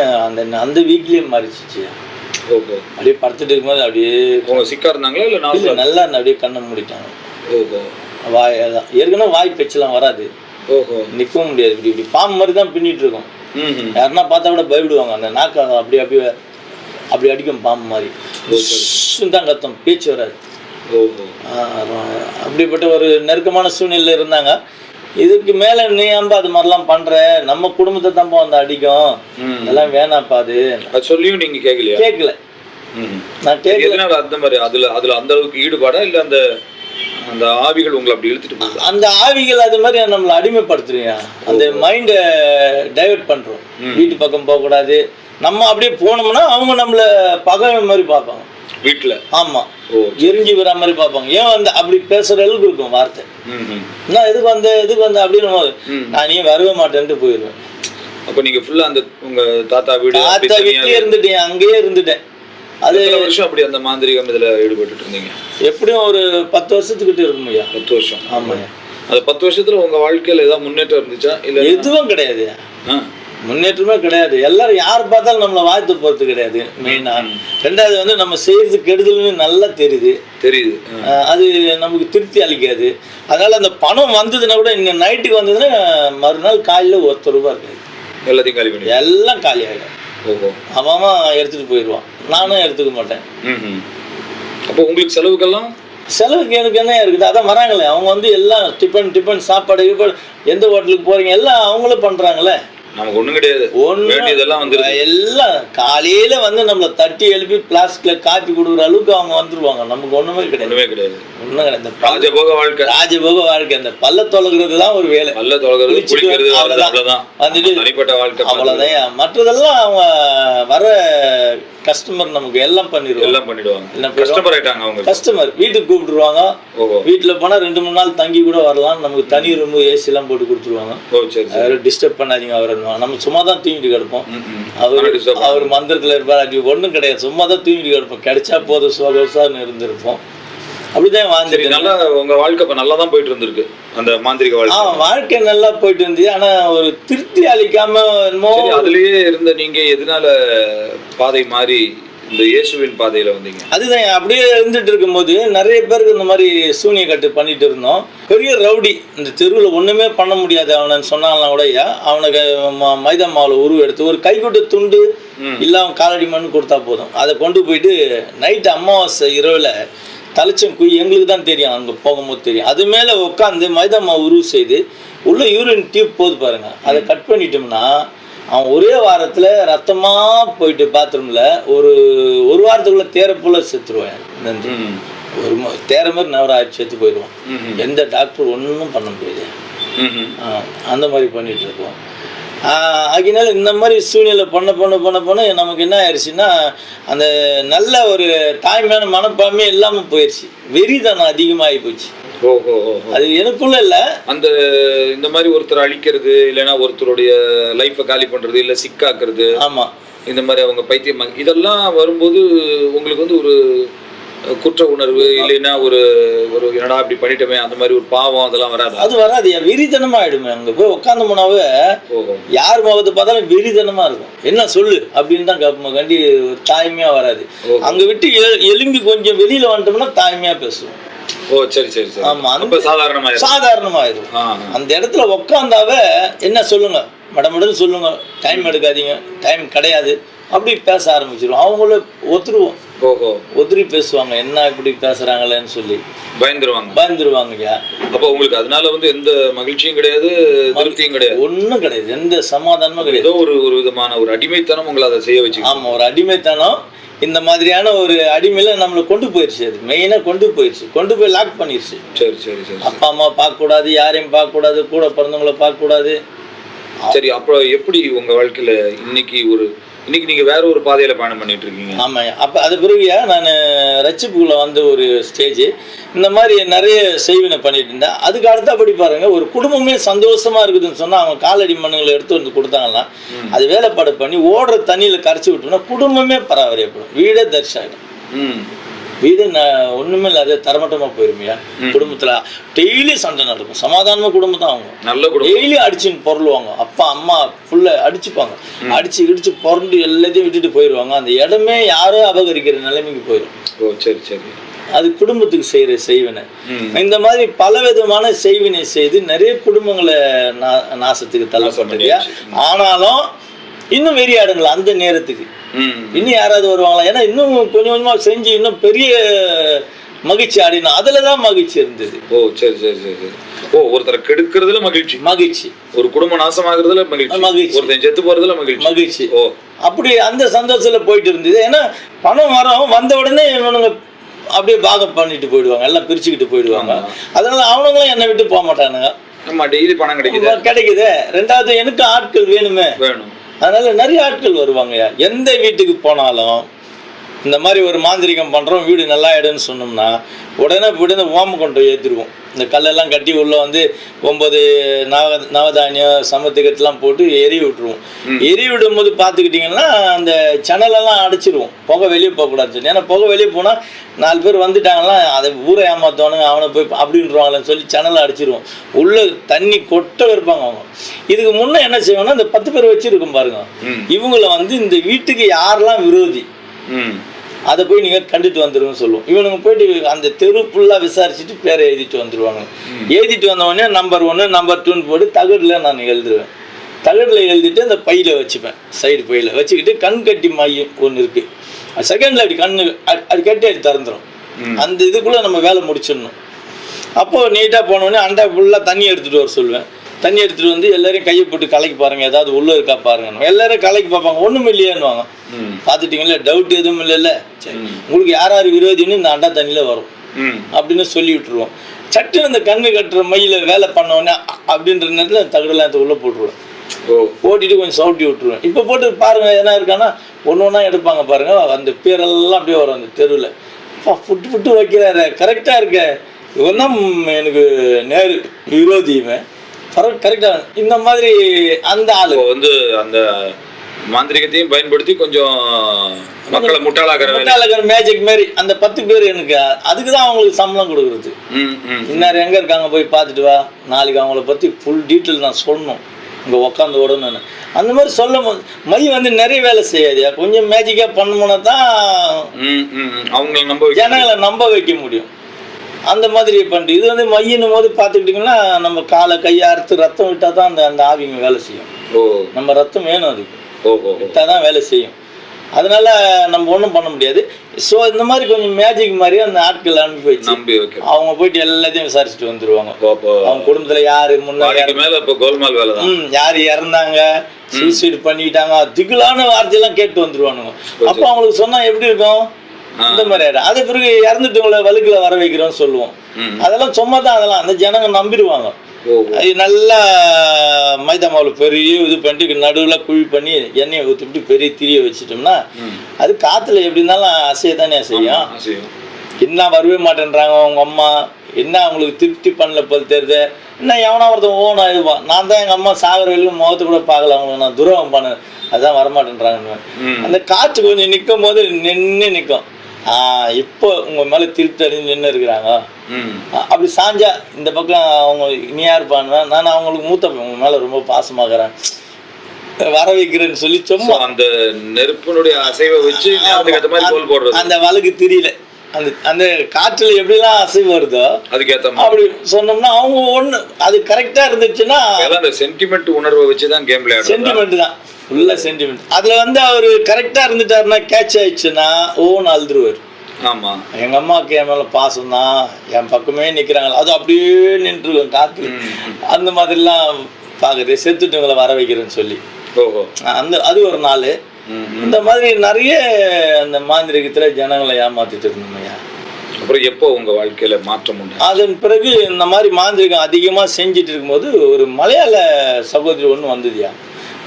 அந்த வீக்லேயே மாறிச்சிச்சு. அப்படியே படுத்துட்டு இருக்கும்போது அப்படியே சிக்கா இருந்தாங்களா இல்லை நல்லா இருந்த அப்படியே கண்ணை மூடிட்டாங்க. வாய் அதான் ஏற்கனவே வாய் பேச்செல்லாம் வராது, நிற்கவும் முடியாது, இப்படி இப்படி பாம்பு மாதிரி தான் பின்னிட்டு இருக்கும். யாருன்னா பார்த்தா கூட பயப்படுவாங்க. அந்த நாக்கு அப்படி அப்படியே அப்படி அடிக்கும் பாம்பு மாதிரி தான் கத்தம், பேச்சு வராது. அப்படிப்பட்ட ஒரு நெருக்கமான சூழ்நிலையில் இருந்தாங்க. இதுக்கு மேலே நீ ஏன்பா அது மாதிரிலாம் பண்ணுற, நம்ம குடும்பத்தை தான்ப்பா வந்து அடிக்கும், இதெல்லாம் வேணாப்பா. அது சொல்லியும் நீங்கள் கேட்கலையா? கேட்கல, நான் கேட்கல. அந்த மாதிரி அதில் அந்த அளவுக்கு ஈடுபாடா இல்லை அந்த அந்த ஆவிகள் உங்களை அப்படி இழுத்துட்டு போகுது? அந்த ஆவிகள் அது மாதிரி நம்மளை அடிமைப்படுத்துறீங்க, அந்த மைண்டை டைவர்ட் பண்ணுறோம். வீட்டு பக்கம் போகக்கூடாது, நம்ம அப்படியே போனோம்னா அவங்க நம்மளை பகவை மாதிரி பார்ப்பாங்க வீட்டில். ஆமா, எரிஞ்சு வர மாதிரி பார்ப்பாங்க. ஏன் வந்து அப்படி பேசுற அளவுக்கு இருக்கும் வார்த்தை. நான் எதுக்கு வந்த அப்படின்னு நான் நீ வரவே மாட்டேன்ட்டு போயிடுவேன். அப்போ நீங்க ஃபுல்லா அந்த உங்க தாத்தா வீட்டிலே இருந்துட்டேன், அங்கேயே இருந்துட்டேன். அது வருஷம் அப்படி அந்த மாந்திரிகம் இதுல ஈடுபட்டு இருந்தீங்க? எப்படியும் ஒரு 10 வருஷத்துக்கிட்ட இருக்கும் ஐயா. 10 வருஷம். ஆமாய்யா. அந்த 10 வருஷத்துல உங்க வாழ்க்கையில ஏதாவது முன்னேற்றம் இருந்துச்சா? இல்ல எதுவும் கிடையாது, முன்னேற்றமே கிடையாது. எல்லாரும் யார் பார்த்தாலும் நம்மளை வாழ்த்து போகிறது கிடையாது மெயினா. ரெண்டாவது வந்து நம்ம செய்யறது கெடுதல்னு நல்லா தெரியுது. அது நமக்கு திருப்தி அளிக்காது. அதனால அந்த பணம் வந்ததுன்னா கூட இங்க நைட்டுக்கு வந்ததுன்னா மறுநாள் காலையில் ₹1 இருக்காது, எல்லாத்தையும் காலி பண்ணி எல்லாம் காலி ஆகிடும். அவன் எடுத்துட்டு போயிடுவான், நானும் எடுத்துக்க மாட்டேன். அப்போ உங்களுக்கு செலவுக்கு எனக்கு என்ன இருக்குது? அதான் வராங்களே அவங்க வந்து எல்லாம் டிஃபன் சாப்பாடு எந்த ஹோட்டலுக்கு போறீங்க எல்லாம் அவங்களும் பண்றாங்களே. நமக்கு ஒண்ணும் கிடையாது, எல்லாம் காலையில வந்து நம்மளை தட்டி எழுப்பி பிளாஸ்டிக்ல காப்பி கொடுக்குற அளவுக்கு அவங்க வந்துருவாங்க. நமக்கு ஒண்ணுமே கிடையாது, ஒண்ணும் கிடையாது. ராஜபோக வாழ்க்கை. அந்த பல்ல தொலைகிறது தான் ஒரு வேலை, அவ்வளவுதான். மற்றதெல்லாம் அவங்க வர கஸ்டமர் நமக்கு எல்லாம் பண்ணிடுவாங்க. கஸ்டமர் வீட்டுக்கு கூப்பிட்டுருவாங்க, வீட்டுல போனா 2-3 நாள் தங்கி கூட வரலாம். நமக்கு தனி ரூம் ஏசி எல்லாம் போட்டு கொடுத்துருவாங்க. டிஸ்டர்ப் பண்ணாதீங்க அவரை, நம்ம சும்மா தான் தூங்கிட்டு கிடப்போம். அவர் மந்திரத்துல இருப்பார், அது ஒண்ணும் கிடையாது, சும்மா தான் தூங்கிட்டு கிடப்போம். கிடைச்சா போதும் சோகசான்னு இருந்திருப்போம். அப்படிதான் வாழ்ந்துட்டு. நல்லா உங்க வாழ்க்கை நல்லா தான் போயிட்டு இருந்திருக்கு அந்த மாந்திரிக வாழ்க்கை. வாழ்க்கை நல்லா போயிட்டு இருந்துச்சு. ஆனா ஒரு திருப்தி அளிக்காம அதுலயே இருந்த நீங்க எதனால பாதை மாறி இந்த இயேசுவின் பாதையில வந்தீங்க? அதுதான், அப்படியே இருந்துட்டு இருக்கும்போது நிறைய பேருக்கு இந்த மாதிரி சூனிய கட்டு பண்ணிட்டு இருந்தோம். பெரிய ரவுடி, இந்த தெருவில் ஒண்ணுமே பண்ண முடியாது அவனை சொன்னாலாம் கூட அவனுக்கு மைதா மாவுல உருவ எடுத்து ஒரு கைக்குட்ட துண்டு இல்ல அவன் காலடி மண்ணு கொடுத்தா போதும், அதை கொண்டு போயிட்டு நைட்டு அமாவாசை இரவுல தலைச்சம் குய் எங்களுக்கு தான் தெரியும், அங்கே போகும்போது தெரியும். அது மேலே உட்காந்து மைதா மாவு உருவு செய்து உள்ள யூரின் டியூப் போது பாருங்க, அதை கட் பண்ணிட்டோம்னா அவன் ஒரே வாரத்தில் ரத்தமாக போயிட்டு பாத்ரூமில் ஒரு வாரத்துக்குள்ளே தேர போல செத்துருவான். நன்றி ஒரு தேர மாதிரி நவராக செத்து போயிடுவான். எந்த டாக்டர் ஒன்றும் பண்ண முடியாது. அந்த மாதிரி பண்ணிட்டு இருக்கோம். அதனால இந்த மாதிரி சூழ்நிலை பண்ண நமக்கு என்ன ஆயிடுச்சுன்னா அந்த நல்ல ஒரு தாய்மையான மனப்பான்மை இல்லாமல் போயிடுச்சு. வெறிதனம் அதிகமாகி போச்சு. அது எனக்குள்ள இல்ல, அந்த இந்த மாதிரி ஒருத்தர் அழிக்கிறது இல்லைன்னா ஒருத்தருடைய லைஃபை காலி பண்றது இல்ல சிக்காக்குறது, ஆமா இந்த மாதிரி அவங்க பைத்தியம் இதெல்லாம் வரும்போது உங்களுக்கு வந்து ஒரு குற்ற உணர்வு இல்லைன்னா ஒரு என்னடா இப்படி பண்ணிட்டோமே அந்த மாதிரி ஒரு பாவம் அதெல்லாம் வராது? அது வராது, வெறித்தனமா ஆயிடுமே. அங்க போய் உட்காந்து போனாவே யார் முகத்தை பார்த்தாலும் வெறித்தனமா இருக்கும். என்ன சொல்லு அப்படின்னு தான் கேட்போம், கண்டி ஒரு தாய்மையா வராது. அங்க விட்டு எலும்பி கொஞ்சம் வெளியில வந்துட்டோம்னா தாய்மையா பேசுவோம். ஆமா, சாதாரணமாயிரும். அந்த இடத்துல உட்காந்தாவே என்ன சொல்லுங்க மடமடன்னு சொல்லுங்க, டைம் எடுக்காதீங்க, டைம் கிடையாது, அப்படி பேச ஆரம்பிச்சிருவோம். அவங்கள ஒத்துரி பேசுவாங்க, என்ன இப்படி பேசுறாங்களேன்னு சொல்லி பயந்துருவாங்க. அப்போ உங்களுக்கு அதனால வந்து எந்த மகிழ்ச்சியும் கிடையாது, திருப்தியும் கிடையாது, ஒன்றும் கிடையாது, எந்த சமாதானமும் கிடையாது. ஒரு விதமான ஒரு அடிமைத்தனம் உங்களை அதை செய்ய வச்சு. ஆமா, ஒரு அடிமைத்தனம். இந்த மாதிரியான ஒரு அடிமையில நம்மளை கொண்டு போயிடுச்சு. அது மெயினாக கொண்டு போய் லாக் பண்ணிடுச்சு. சரி சரி சரி. அப்பா அம்மா பார்க்கக்கூடாது, யாரையும் பார்க்கக்கூடாது, கூட பிறந்தவங்கள பார்க்கக்கூடாது. சரி, அப்புறம் எப்படி உங்க வாழ்க்கையில இன்னைக்கு நீங்க வேற ஒரு பாதையில பயணம் பண்ணிட்டு இருக்கீங்க? ஆமாம். அப்போ அது பிறகுயா நான் ரட்சிப்புக்குள்ளே வந்து ஒரு ஸ்டேஜ் இந்த மாதிரி நிறைய செய்வினை பண்ணிட்டு இருந்தேன். அதுக்கு அடுத்தபடி பாருங்க, ஒரு குடும்பமே சந்தோஷமா இருக்குதுன்னு சொன்னால் அவங்க காலடி மண்ணுங்களை எடுத்து வந்து கொடுத்தாங்கன்னா அது வேலைப்பாடு பண்ணி ஓடுற தண்ணியில் கரைச்சி விட்டோம்னா குடும்பமே பராமரிக்கப்படும், வீடே தரிசாயிடும். வீடு ஒன்றுமே இல்லாத தரமட்டமாக போயிருமையா. குடும்பத்தில் டெய்லி சண்டை நடக்கும், சமாதானமாக குடும்பம் தான் அவங்க. நல்ல டெய்லி அடிச்சுன்னு பொருளுவாங்க, அப்பா அம்மா ஃபுல்லாக அடிச்சுப்பாங்க, அடிச்சு இடிச்சு பொருண்டு எல்லாத்தையும் விட்டுட்டு போயிடுவாங்க. அந்த இடமே யாரோ அபகரிக்கிற நிலைமைக்கு போயிடும். ஓ சரி சரி. அது குடும்பத்துக்கு செய்கிற செய்வினை. இந்த மாதிரி பலவிதமான செய்வினை செய்து நிறைய குடும்பங்களை நாசத்துக்கு தள்ளப்பட்டது. ஆனாலும் இன்னும் வெறியாடுங்களா அந்த நேரத்துக்கு இன்னும் யாராவது வருவாங்களா, ஏன்னா இன்னும் கொஞ்சம் கொஞ்சமா செஞ்சு இன்னும் பெரிய மகிழ்ச்சி ஆடினா அதுல தான் மகிழ்ச்சி இருந்தது. ஓ சரி சரி சரி. ஓ, ஒருத்தரை கெடுக்கிறதுல மகிழ்ச்சி, ஒரு குடும்ப நாசமாகிறதுல மகிழ்ச்சி, ஒருத்தன் செத்து போறதுல மகிழ்ச்சி. ஓ, அப்படி அந்த சந்தோஷத்துல போயிட்டு இருந்தது. ஏன்னா பணம் வந்த உடனே இவனுங்க அப்படியே பாகம் பண்ணிட்டு போயிடுவாங்க, எல்லாம் பிரிச்சுக்கிட்டு போயிடுவாங்க. அதனால அவனுங்களும் என்னை விட்டு போக மாட்டானுங்க. ஆமா, டெய்லி பணம் கிடைக்குது. ரெண்டாவது எனக்கு ஆட்கள் வேணும். அதனால நிறைய ஆட்கள் வருவாங்க. எந்த வீட்டுக்கு போனாலும் இந்த மாதிரி ஒரு மாந்திரிகம் பண்ணுறோம், வீடு நல்லா ஆயிடுன்னு சொன்னோம்னா உடனே போய்ட்டு இந்த ஓம கொண்டு ஏற்றிடுவோம். இந்த கல்லெல்லாம் கட்டி உள்ளே வந்து 9 நவதானியம் சமத்துக்கெல்லாம் போட்டு எரிய விட்டுருவோம். எரிய விடும் போது பார்த்துக்கிட்டிங்கன்னா அந்த சணலெல்லாம் அடைச்சிடுவோம், புகை வெளியே போகக்கூடாதுன்னு சொல்லி. ஏன்னா புகை வெளியே போனால் 4 பேர் வந்துட்டாங்கன்னா அதை ஊரை ஏமாற்றவனுங்க, அவனை போய் அப்படின்றவாங்களேன்னு சொல்லி சணலை அடிச்சிடுவோம். உள்ளே தண்ணி கொட்ட வைப்பாங்க அவங்க. இதுக்கு முன்னே என்ன செய்வாங்கன்னா இந்த 10 பேர் வச்சுருக்கும் பாருங்க, இவங்கள வந்து இந்த வீட்டுக்கு யாரெல்லாம் விரோதி அதை போய் நீங்கள் கண்டுட்டு வந்துருன்னு சொல்லுவோம். இவனுங்க போயிட்டு அந்த தெரு ஃபுல்லாக விசாரிச்சுட்டு பேரை எழுதிட்டு வந்துடுவாங்க. எழுதிட்டு வந்தவொடனே நம்பர் 1 நம்பர் 2ன்னு போட்டு தகடில் நான் எழுதுவேன். தகடில் எழுதிட்டு அந்த பையில் வச்சுப்பேன், சைடு பையில் வச்சுக்கிட்டு கண் கட்டி மையம் ஒன்று இருக்குது, செகண்டில் அப்படி கண்ணு அது கட்டி அது திறந்துடும். அந்த இதுக்குள்ளே நம்ம வேலை முடிச்சிடணும். அப்போது நீட்டாக போனோடனே அண்டா ஃபுல்லாக தண்ணி எடுத்துகிட்டு வர சொல்லுவேன். தண்ணி எடுத்துகிட்டு வந்து எல்லாரையும் கையை போட்டு கலைக்கு பாருங்கள், ஏதாவது உள்ளே இருக்கா பாருங்க. எல்லாரும் கலைக்கு பார்ப்பாங்க, ஒன்றும் இல்லையேன்னுவாங்க. பார்த்துட்டிங்களா, டவுட் எதுவும் இல்லைல்ல, சரி உங்களுக்கு யார் விரோதின்னு இந்த அண்டா தண்ணியில் வரும் அப்படின்னு சொல்லி விட்டுருவோம். சட்டுன்னு இந்த கண்ணு கட்டுற மையில் வேலை பண்ணோடனே அப்படின்ற நேரத்தில் தகடெல்லாம் உள்ளே போட்டுருவேன். போட்டுட்டு கொஞ்சம் சவுட்டி விட்டுருவேன். இப்போ போட்டு பாருங்கள் என்ன இருக்கான்னா ஒன்று ஒன்றா எடுப்பாங்க பாருங்கள், அந்த பேரெல்லாம் அப்படியே வரும் அந்த தெருவில். புட்டு வைக்கிறாரு, கரெக்டாக இருக்க, இவன் தான் எனக்கு நேரு விரோதி, இவன் கரெக்டாக. இந்த மாதிரி அந்த ஆளு வந்து அந்த மாந்திரிகத்தையும் பயன்படுத்தி கொஞ்சம் மக்களை முட்டாளாக்குற மேஜிக் மாதிரி அந்த 10 பேர் எனக்கு அதுக்கு தான் அவங்களுக்கு சம்பளம் கொடுக்குறது. இன்னார் எங்கே இருக்காங்க போய் பார்த்துட்டு வா, நாளைக்கு அவங்கள பற்றி ஃபுல் டீட்டெயில் நான் சொல்லணும், இங்கே உட்காந்து உடனே அந்த மாதிரி சொல்லும் போது மை வந்து நிறைய வேலை செய்யாதியா, கொஞ்சம் மேஜிக்காக பண்ணோம்னா தான் அவங்களை ஜனங்களை நம்ப வைக்க முடியும். அந்த மாதிரி பண்ணிட்டு இது வந்து மையினும் போது பார்த்துக்கிட்டிங்கன்னா நம்ம காலை கையை அறுத்து ரத்தம் விட்டால் தான் அந்த ஆவிங்க வேலை செய்யும். நம்ம ரத்தம் வேணும், அதுக்கு விட்டால் தான் வேலை செய்யும். அதனால நம்ம ஒன்றும் பண்ண முடியாது. ஸோ இந்த மாதிரி கொஞ்சம் மேஜிக் மாதிரி அந்த ஆட்கள் அனுப்பி வச்சு அவங்க போயிட்டு எல்லாத்தையும் விசாரிச்சுட்டு வந்துடுவாங்க. அவங்க குடும்பத்தில் யார் யார் இறந்தாங்க, சூசைட் பண்ணிக்கிட்டாங்க, திகிலான வார்த்தையெல்லாம் கேட்டு வந்துடுவானுங்க. அப்போ அவங்களுக்கு சொன்னால் எப்படி இருக்கும், இந்த மாதிரி ஆயிடும். அது பிறகு இறந்துட்டவங்களை வழுக்கில் வர வைக்கிறோம்னு சொல்லுவோம். அதெல்லாம் சும்மா தான், அதெல்லாம் அந்த ஜனங்க நம்பிடுவாங்க. அது நல்லா மைதா மாவுல பெரிய இது பண்ணிட்டு நடுவில் குழி பண்ணி எண்ணெயை ஊற்றிட்டு பெரிய திரியை வச்சுட்டோம்னா அது காற்றுல எப்படி இருந்தாலும் அசையத்தானே செய்யும். என்ன வரவே மாட்டேன்றாங்க அவங்க அம்மா, என்ன அவங்களுக்கு திருப்தி பண்ணல போல் தெரியுது, என்ன எவனா ஒருத்தன் ஓனா இதுவான், நான் தான் எங்கள் அம்மா சாகர வரைக்கும் முகத்தை கூட பார்க்கல, அவங்களுக்கு நான் துரோகம் பண்ணேன், அதுதான் வரமாட்டேன்றாங்க. அந்த காற்று கொஞ்சம் நிற்கும் போது நின்று நிற்கும். இப்போ உங்க மேல திருப்தி அடைஞ்சு நின்று இருக்கிறாங்க. அப்படி சாஞ்சா இந்த பக்கம் அவங்க நீ யாருப்பான்னு, நான் அவங்களுக்கு மூத்த உங்க மேல ரொம்ப பாசமாகறேன் வர வைக்கிறேன்னு சொல்லி சும்மா அந்த நெருப்பினுடைய அசைவை வச்சு அந்த வழக்கு தெரியல, அந்த அந்த காற்றுல எப்படிலாம் அசைவு வருதோ அதுக்கேற்ற அப்படி சொன்னோம்னா அவங்க ஒண்ணு அது கரெக்டா இருந்துச்சுன்னா அந்த சென்டிமெண்ட் உணர்வை வச்சுதான் கேம் விளையாடுறது. சென்டிமெண்ட் தான், ஃபுல்லா சென்டிமெண்ட். அதுல வந்து அவரு கரெக்டா இருந்துட்டாருன்னா கேட்ச் ஆயிடுச்சுன்னா ஓன்னு அழுதுருவாரு. ஆமா, எங்க அம்மாவுக்கு என் மேல பாசம் தான், என் பக்கமே நிக்கிறாங்க, அது அப்படியே நின்றுடும் காத்து. அந்த மாதிரிலாம் பாக்குறது செத்துட்டவங்களை வர வைக்கிறேன்னு சொல்லி அந்த அது ஒரு நாள். இந்த மாதிரி நிறைய அந்த மாந்திரிகத்தில் ஜனங்களை ஏமாத்திட்டு இருந்தோம்யா. அப்புறம் எப்போ உங்க வாழ்க்கையில மாற்றம் உண்டு? அதன் பிறகு இந்த மாதிரி மாந்திரிகம் அதிகமாக செஞ்சுட்டு இருக்கும்போது ஒரு மலையாள சகோதரி ஒன்று வந்ததுயா.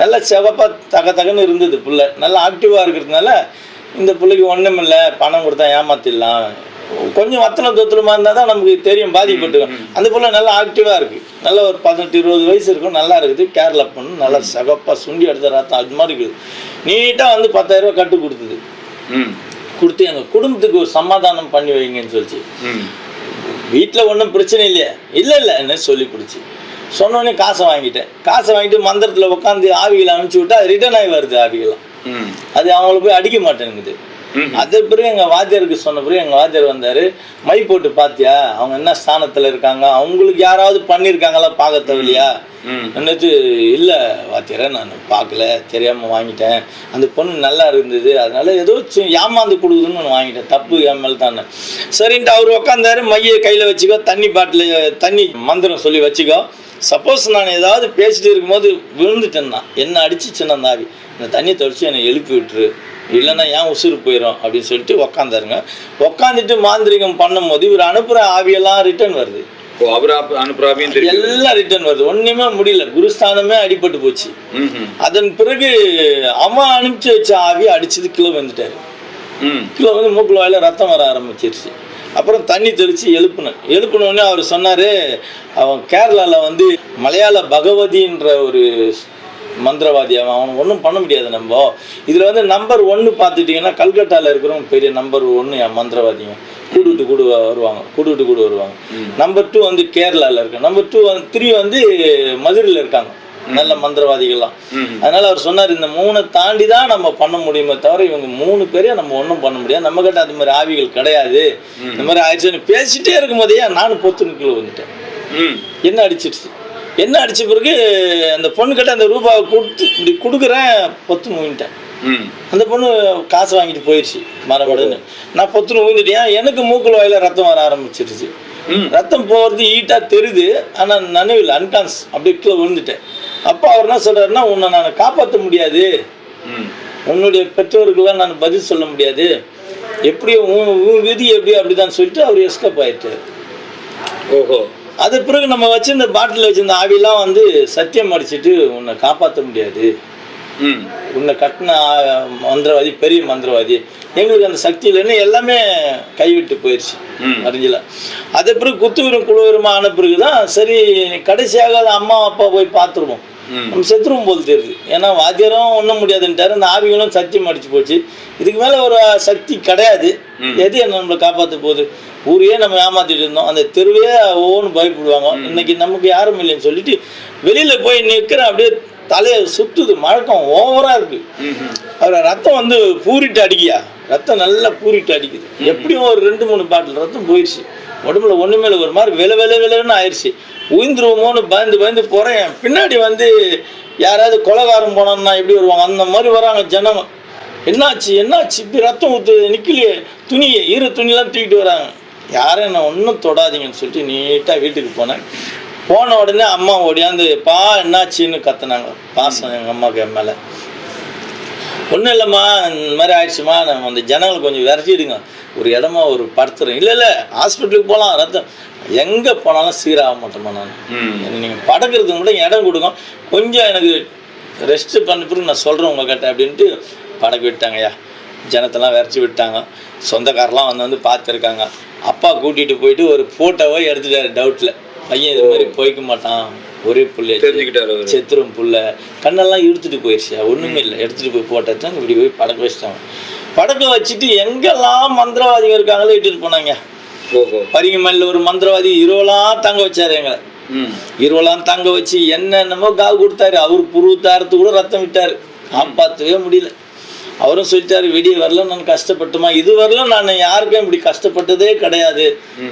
நல்லா செவப்பாக தகன்னு இருந்தது புள்ள, நல்லா ஆக்டிவாக இருக்கிறதுனால இந்த பிள்ளைக்கு ஒன்றும் இல்லை, பணம் கொடுத்தா ஏமாத்திடலாம், கொஞ்சம் வத்தனை தொத்தலமாக இருந்தால் தான் நமக்கு தெரியும் பாதிக்கப்பட்டுக்கும். அந்த பிள்ளை நல்லா ஆக்டிவாக இருக்குது, நல்லா ஒரு 18-20 வயசு இருக்கும், நல்லா இருக்குது, கேரளா பொண்ணு, நல்லா செகப்பாக சுண்டி எடுத்த ரத்தம் அது மாதிரி இருக்குது. நீட்டாக வந்து 10,000 ரூபா கட்டு கொடுத்தது. கொடுத்து எங்கள் குடும்பத்துக்கு ஒரு சமாதானம் பண்ணி வைங்கன்னு சொல்லிச்சு. வீட்டில் ஒன்றும் பிரச்சனை இல்லையா? இல்லை என்ன சொல்லி பிடிச்சி சொன்னோடனே காசை வாங்கிட்டு மந்திரத்தில் உட்காந்து ஆவிகளை அனுப்பிச்சி விட்டா அது ரிட்டர்ன் ஆகி வருது ஆவிகளாம். அது அவங்கள போய் அடிக்க மாட்டேங்குது. அது பிறகு எங்கள் வாத்தியாருக்கு சொன்ன பிறகு எங்கள் வாத்தியார் வந்தார். மை போட்டு பார்த்தியா அவங்க என்ன ஸ்தானத்தில் இருக்காங்க, அவங்களுக்கு யாராவது பண்ணியிருக்காங்களா பார்க்க தேவையில்லையா என்னது? இல்லை வாத்தியார நான் பார்க்கல, தெரியாமல் வாங்கிட்டேன், அந்த பொண்ணு நல்லா இருந்தது, அதனால ஏதோ ஏமாந்து கொடுக்குதுன்னு நான் வாங்கிட்டேன், தப்பு என் மேலே தானே. சரின்ட்டு அவர் உட்காந்தாரு. மையை கையில் வச்சுக்கோ, தண்ணி பாட்டில் தண்ணி மந்திரம் சொல்லி வச்சுக்கோ, சப்போஸ் நான் ஏதாவது பேசிட்டு இருக்கும்போது விழுந்துட்டேன்னா என்ன அடிச்சிச்சுன்னா அந்த ஆவி, இந்த தண்ணி தொலைச்சி என்னை எழுப்பி விட்டுரு, இல்லைன்னா ஏன் உசுறு போயிடும் அப்படின்னு சொல்லிட்டு உக்காந்தாருங்க. உக்காந்துட்டு மாந்திரிகம் பண்ணும் போது இவர் அனுப்புகிற ஆவியெல்லாம் ரிட்டர்ன் வருது. எல்லாம் ரிட்டர்ன் வருது, ஒன்றுமே முடியல, குருஸ்தானமே அடிபட்டு போச்சு. அதன் பிறகு அம்மா அனுப்பிச்சு வச்ச ஆவி அடிச்சது கிலோ வந்துட்டாரு. கிலோ வந்து மூக்குல வாயில ரத்தம் வர ஆரம்பிச்சிருச்சு. அப்புறம் தண்ணி தெளித்து எழுப்பினோடனே அவர் சொன்னார், அவன் கேரளாவில் வந்து மலையாள பகவதின்ற ஒரு மந்திரவாதி, அவன் ஒன்றும் பண்ண முடியாது. நம்ம இதில் வந்து நம்பர் 1 பார்த்துட்டிங்கன்னா கல்கட்டாவில் இருக்கிறவங்க பெரிய நம்பர் 1 என் மந்திரவாதிங்க கூடு வருவாங்க. நம்பர் 2 வந்து கேரளாவில் இருக்காங்க, நம்பர் 3 வந்து மதுரையில் இருக்காங்க, நல்ல மந்திரவாதிகள்லாம். அதனால அவர் சொன்னார், இந்த 3 தாண்டி தான் நம்ம பண்ண முடியுமே தவிர இவங்க 3 பேரையும் நம்ம ஒன்றும் பண்ண முடியாது, நம்ம கிட்ட அது மாதிரி ஆவிகள் கிடையாது. இந்த மாதிரி ஆயிடுச்சுன்னு பேசிட்டே இருக்கும் போதே நானும் 10 கிலோ வந்துட்டேன். என்ன அடிச்ச பிறகு அந்த பொண்ணு கிட்ட அந்த ரூபாவை கொடுத்து இப்படி கொடுக்குறேன், 10 ஊங்கிட்டேன். அந்த பொண்ணு காசு வாங்கிட்டு போயிடுச்சு மரபடுன்னு. நான் 10 ஊங்கிட்டேன். எனக்கு மூக்குல வாயில ரத்தம் வர ஆரம்பிச்சிருச்சு. ரத்தம் போகிறது ஈட்டாக தெரியுது, ஆனால் நினைவில் அன்கான்ஸ் அப்படியே கீழே விழுந்துட்டேன். அப்போ அவர் என்ன சொல்கிறாருன்னா, உன்னை நான் காப்பாற்ற முடியாது, உன்னுடைய பெற்றோருக்கெல்லாம் நான் பதில் சொல்ல முடியாது, எப்படி உன் விதி எப்படி அப்படிதான் சொல்லிட்டு அவர் எஸ்கேப் ஆயிட்டார். ஓஹோ. அது பிறகு நம்ம வச்சிருந்த பாட்டில் வச்சிருந்த ஆவிலாம் வந்து சத்தியம் அடிச்சுட்டு உன்னை காப்பாற்ற முடியாது, உன்னை கட்டின மந்திரவாதி பெரிய மந்திரவாதி, எங்களுக்கு அந்த சக்தி இல்லைன்னு எல்லாமே கைவிட்டு போயிடுச்சு அறிஞ்சல. அது பிறகு குத்துவிரும் குழுவிரமாக ஆன பிறகு தான் சரி கடைசியாக அது அம்மா அப்பா போய் பார்த்துருவோம், நம்ம செத்துருவோம் போல் தெரியுது. ஏன்னா வாத்தியாரும் ஒன்றும் முடியாதுன்ட்டாரு, அந்த ஆவிகளும் சத்தியம் அடிச்சு போச்சு, இதுக்கு மேலே ஒரு சக்தி கிடையாது, எது என்ன நம்மளை காப்பாற்ற போகுது, ஊரையே நம்ம ஏமாத்திட்டு இருந்தோம், அந்த தெருவே ஒவ்வொன்று பயப்படுவாங்க, இன்னைக்கு நமக்கு யாரும் இல்லைன்னு சொல்லிட்டு வெளியில் போய் நிற்கிறேன். அப்படியே தலையை சுற்றுது, மழக்கம் ஓவராக இருக்குது. அவர் ரத்தம் வந்து பூரிட்டு அடிக்கியா, ரத்தம் நல்லா பூரிட்டு அடிக்குது. எப்படியும் ஒரு 2-3 பாட்டில் ரத்தம் போயிடுச்சு. உடம்புல ஒன்றுமே இல்லை, ஒரு மாதிரி விலைன்னு ஆயிடுச்சு. உயிர்ந்துருவோமோன்னு பயந்து போகிறேன். பின்னாடி வந்து யாராவது கொலைகாரம் போனோம்னா எப்படி வருவாங்க அந்த மாதிரி வராங்க ஜனங்க. என்னாச்சு இப்படி ரத்தம் ஊற்று நிற்கலையே, ஈர துணியெல்லாம் தூக்கிட்டு வராங்க. யாரும் என்ன ஒன்றும் தொடாதீங்கன்னு சொல்லிட்டு நீட்டாக வீட்டுக்கு போன உடனே அம்மா ஓடியாந்து என்னாச்சின்னு கத்துனாங்க. பாசம் எங்கள் அம்மாவுக்கு என் மேலே. ஒன்றும் இல்லைம்மா இந்த மாதிரி ஆயிடுச்சுமா, நம்ம அந்த ஜனங்களை கொஞ்சம் விரட்டிடுங்க, ஒரு இடமா ஒரு படுத்துறேன். இல்லை ஹாஸ்பிட்டலுக்கு போகலாம், ரத்தம் எங்கே போனாலும் சீராக மாட்டோமா, நான் நீங்கள் படுக்கிறதுக்கு மட்டும் இடம் கொடுங்க, கொஞ்சம் எனக்கு ரெஸ்ட்டு பண்ண பிறகு நான் சொல்கிறேன் உங்ககிட்ட அப்படின்ட்டு படக்கு விட்டாங்கய்யா. ஜனத்தெல்லாம் விரைச்சி விட்டாங்க. சொந்தக்காரெலாம் வந்து பார்த்துருக்காங்க. அப்பா கூட்டிகிட்டு போயிட்டு ஒரு ஃபோட்டோவை எடுத்துட்டாரு டவுட்டில். பையன் இது மாதிரி போய்க்க மாட்டான், ஒரே புள்ள செத்துரும் புள்ள, கண்ணெல்லாம் இழுத்துட்டு போயிடுச்சு, ஒன்றுமே இல்லை, எடுத்துகிட்டு போய் போட்டாச்சு. இப்படி போய் படக்க வச்சுட்டாங்க. படக்க வச்சுட்டு எங்கெல்லாம் மந்திரவாதிகள் இருக்காங்களோ இட்டுட்டு போனாங்க. பரிங்கமல்ல ஒரு மந்திரவாதி இருவலாம் தங்க வச்சாரு, எங்களை இருவலாம் தங்க வச்சு என்னென்னமோ காவு கொடுத்தாரு. அவர் புருவத்தாரத்து கூட ரத்தம் விட்டார், காப்பாற்றவே முடியல. அவரும் சொல்லிட்டாரு, விடிய வரல நான் கஷ்டப்பட்டுமா, இது வரல நான் யாருக்கும் இப்படி கஷ்டப்பட்டதே கிடையாது,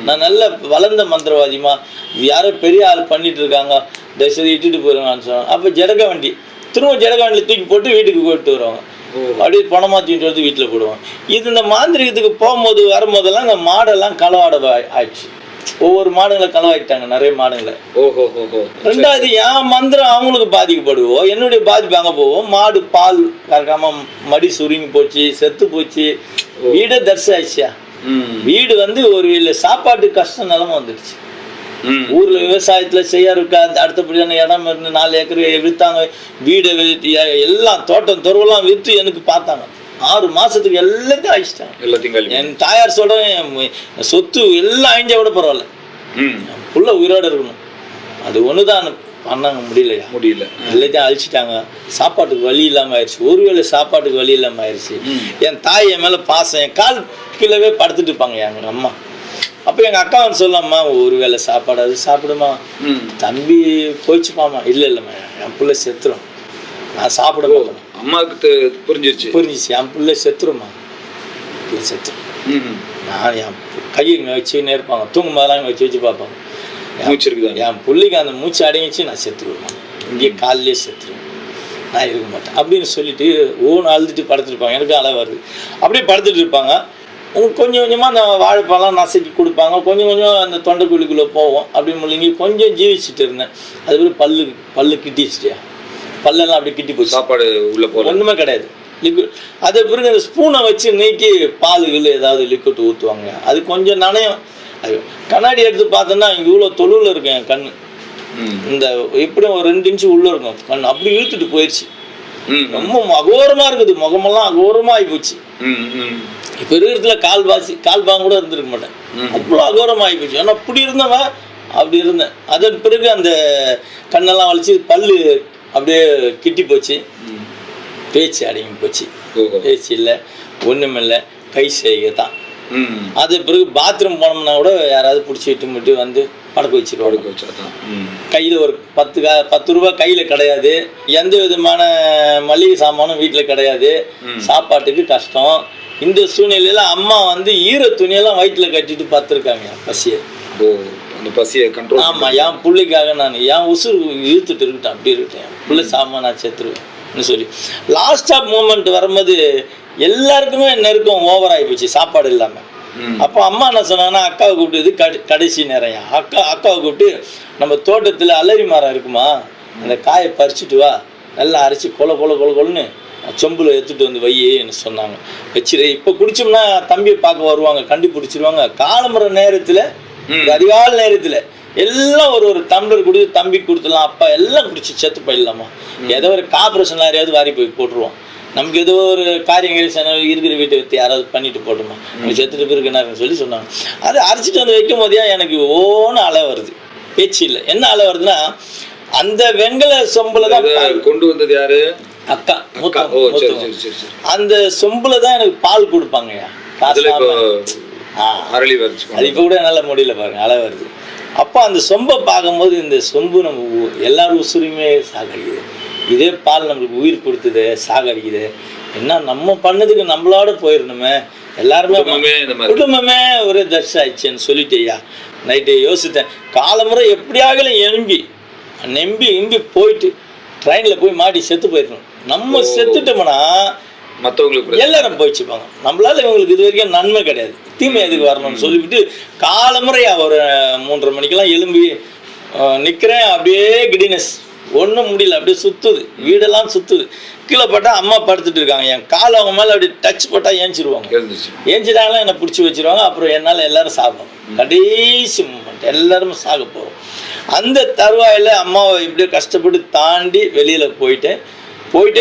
நான் நல்ல வளர்ந்த மந்திரவாதிமா, யாரோ பெரிய ஆள் பண்ணிட்டு இருக்காங்க, தயவுசெய்து இட்டுட்டு போயிருவான்னு சொன்னாங்க. அப்போ ஜடக வண்டி திரும்ப ஜடக வண்டியில் தூக்கி போட்டு வீட்டுக்கு போயிட்டு வருவாங்க. அப்படியே பணமாக தூக்கிட்டு வந்து வீட்டில் போடுவாங்க. இது இந்த மாந்திரிகத்துக்கு போகும்போது வரும்போதெல்லாம் இந்த மாடெல்லாம் களவாட ஆயிடுச்சு. ஒவ்வொரு மாடுங்களை களவாயிட்டாங்க, நிறைய மாடுங்களை. ஓஹோ. ரெண்டாவது என் மந்திரம் அவங்களுக்கு பாதிக்கப்படுவோம், என்னுடைய பாதிப்பு அங்கே போவோம். மாடு பால் கறக்காம மடி சுருங்கி போச்சு, செத்து போச்சு, வீடே தரிசாயிடுச்சியா. வீடு வந்து ஒரு சாப்பாட்டு கஷ்ட நிலைமை வந்துடுச்சு. ஊர்ல விவசாயத்துல செய்யறதுக்கு அடுத்தபடியான இடம் இருந்து 4 ஏக்கர் விற்றாங்க. வீடை எல்லாம் தோட்டம் துறவெல்லாம் விற்று எனக்கு பார்த்தாங்க. 6 மாசத்துக்கு எல்லாத்தையும் அழிச்சிட்டாங்க. என் தாயார் சொல்றேன், சொத்து எல்லாம் அழிஞ்ச விட பரவாயில்ல, புள்ள உயிரோட இருக்கணும். அது ஒண்ணுதான் பண்ணாங்க, முடியல. எல்லாத்தையும் அழிச்சிட்டாங்க. சாப்பாட்டுக்கு வழி இல்லாம ஆயிடுச்சு. ஒருவேளை சாப்பாட்டுக்கு வழி இல்லாம ஆயிடுச்சு. என் தாய் என் மேல பாசம், என் கால் கீழவே படுத்துட்டு இருப்பாங்க எங்க அம்மா. அப்போ எங்கள் அக்கா வந்து சொல்லம்மா, ஒரு வேளை சாப்பாடு அது சாப்பிடுமா, தம்பி போயிடுச்சுப்பாம்மா. இல்லைம்மா, என் பிள்ளை செத்துரும், நான் சாப்பிட மாட்டேன். அம்மாவுக்கு புரிஞ்சிச்சு, என் பிள்ளை செத்துருமா, பிள்ளை செத்துரும். நான் என் கையை இங்கே வச்சுன்னே இருப்பாங்க, தூங்கும் போதெல்லாம் இங்கே வச்சு பார்ப்பாங்க. என் பிள்ளைக்கு அந்த மூச்சு அடங்கிச்சு, நான் செத்துருவேன், இங்கே காலையிலே செத்துருவேன், நான் இருக்க மாட்டேன் அப்படின்னு சொல்லிட்டு ஓன்னு அழுதுட்டு படுத்துட்டு இருப்பாங்க. எனக்கு அலை வருது. அப்படியே படுத்துட்டு இருப்பாங்க. கொஞ்சம் கொஞ்சமாக அந்த வாழைப்பழம் நசுக்கி கொடுப்பாங்க. கொஞ்சம் கொஞ்சம் அந்த தொண்டைக்குழிக்குள்ளே போவோம். அப்படி முழுங்கி கொஞ்சம் ஜீவிச்சுட்டு இருந்தேன். அதுக்கப்புறம் பல்லு கிட்டிச்சிட்டியா, பல்லெல்லாம் அப்படி கிட்டி போச்சு. சாப்பாடு உள்ளே போக ஒன்றுமே கிடையாது, லிக்விட். அது பிறகு அந்த ஸ்பூனை வச்சு நீக்கி பாலுகள் ஏதாவது லிக்விட் ஊற்றுவாங்க. அது கொஞ்சம் நனையும். அது கண்ணாடி எடுத்து பார்த்தோன்னா இங்கே இவ்வளோ தொழுவில் இருக்கும் என் கண். இந்த எப்படியும் ஒரு 2 இன்ச்சு உள்ளே இருக்கும் கண். அப்படி இழுத்துட்டு போயிடுச்சு. ரொம்ப அகோரமாக இருக்குது, முகமெல்லாம் அகோரமாக ஆகி போச்சு. இப்போ இருக்கிறதுல கால்பாங்க கூட இருந்திருக்க மாட்டேன், அவ்வளோ அகோரமாக ஆகி போச்சு. ஆனால் அப்படி இருந்தவன் அப்படி இருந்தேன். அதன் பிறகு அந்த கண்ணெல்லாம் வலிச்சு பல்லு அப்படியே கிட்டி போச்சு, பேச்சு அடங்கி போச்சு. பேச்சு இல்லை, ஒன்றுமில்லை, கை செய்கை தான். அது பிறகு பாத்ரூம் போனோம்னா கூட யாராவது பிடிச்சிட்டு மட்டும் வந்து படக்க வச்சிருவாங்க. கையில் ஒரு 10 ரூபா கையில் கிடையாது. எந்த விதமான மளிகை சாமானும் வீட்டில் கிடையாது. சாப்பாட்டுக்கு கஷ்டம். இந்த சூழ்நிலையில் அம்மா வந்து ஈர துணியெல்லாம் வயிற்றில் கட்டிட்டு பார்த்துருக்காங்க பசியை கண்ட்ரோல். ஆமாம், என் பிள்ளைக்காக நான் என் உசுறு இழுத்துட்டு இருக்கட்டும், அப்படி இருக்கட்டேன், பிள்ளை சாமான் நான் செத்துருவேன் சொல்லி லாஸ்ட் ஆஃப் மூமெண்ட் வரும்போது எல்லாருக்குமே நெருக்கம் ஓவர் ஆகி போச்சு, சாப்பாடு இல்லாமல். அப்போ அம்மா என்ன சொன்னாங்கன்னா, அக்காவை கூப்பிட்டு, இது கடைசி நேரம், அக்காவை கூப்பிட்டு, நம்ம தோட்டத்தில் அலரி மரம் இருக்குமா, அந்த காயை பறிச்சுட்டு வா, நல்லா அரைச்சி கொலன்னு சொம்பில் எடுத்துகிட்டு வந்து வையேன்னு சொன்னாங்க. வச்சிரு, இப்போ குடிச்சோம்னா தம்பியை பார்க்க வருவாங்க, கண்டுபிடிச்சிருவாங்க. காலம்புற நேரத்தில், அதிகால நேரத்தில் எல்லாம் ஒரு டம்ளர் கொடுத்து தம்பி கொடுத்துலாம். அப்பா எல்லாம் குடிச்சு செத்து போயிடலாமா, ஏதோ ஒரு கார்பரேஷன் யாரையாவது வாரி போய் போட்டுருவோம். நமக்கு ஏதோ ஒரு காரியங்கள் இருக்கிற வீட்டை வைத்து யாராவது பண்ணிட்டு போட்டோமா, நம்ம செத்துட்டு பிறகுன்னு சொல்லி சொன்னாங்க. அதை அரைச்சிட்டு வந்து வைக்கும் போதே எனக்கு ஓன்னு அலை வருது, பேச்சு இல்லை. என்ன அலை வருதுன்னா, அந்த வெங்கல சொம்புல தான் கொண்டு வந்தது யாரு, அக்கா. அந்த சொம்புல தான் எனக்கு பால் கொடுப்பாங்க. அது இப்போ கூட நல்ல முடியல பாருங்க, அலை வருது. அப்போ அந்த சொம்பை பார்க்கும்போது, இந்த சொம்பு நம்ம எல்லாரும் உசுரியுமே சாகடிக்குது, இதே பால் நம்மளுக்கு உயிர் கொடுத்தது சாகடிக்குது. என்ன நம்ம பண்ணதுக்கு நம்மளோட போயிடணுமே, எல்லாருமே குடும்பமே ஒரே தர்ஷம் ஆயிடுச்சுன்னு சொல்லிட்டேயா. நைட்டு யோசித்தேன், காலமுறை எப்படியாகலும் நம்பி போயிட்டு ட்ரெயினில் போய் மாட்டி செத்து போயிடணும். நம்ம செத்துட்டோம்னா மற்றவங்களுக்கு எல்லாரும் போயிடுச்சுப்பாங்க. நம்மளால இவங்களுக்கு இது வரைக்கும் நன்மை கிடையாது, தீமை எதுக்கு வரணும்னு சொல்லிவிட்டு காலமுறையா ஒரு 3:30 மணிக்கெல்லாம் எழும்பி நிற்கிறேன். அப்படியே கிடினஸ், ஒன்றும் முடியல, அப்படியே சுற்றுது, வீடெல்லாம் சுற்றுது. கீழே போட்டால் அம்மா படுத்துட்டு இருக்காங்க, என் காலை அவங்க மேலே அப்படி டச் போட்டால் ஏஞ்சிருவாங்க. ஏஞ்சிட்டாங்களா என்னை பிடிச்சி வச்சிருவாங்க. அப்புறம் என்னால் எல்லாரும் சாப்பிடும், கடைசி மூமெண்ட் எல்லாருமே சாக போகிறோம். அந்த தருவாயில் அம்மாவை இப்படியே கஷ்டப்பட்டு தாண்டி வெளியில் போயிட்டே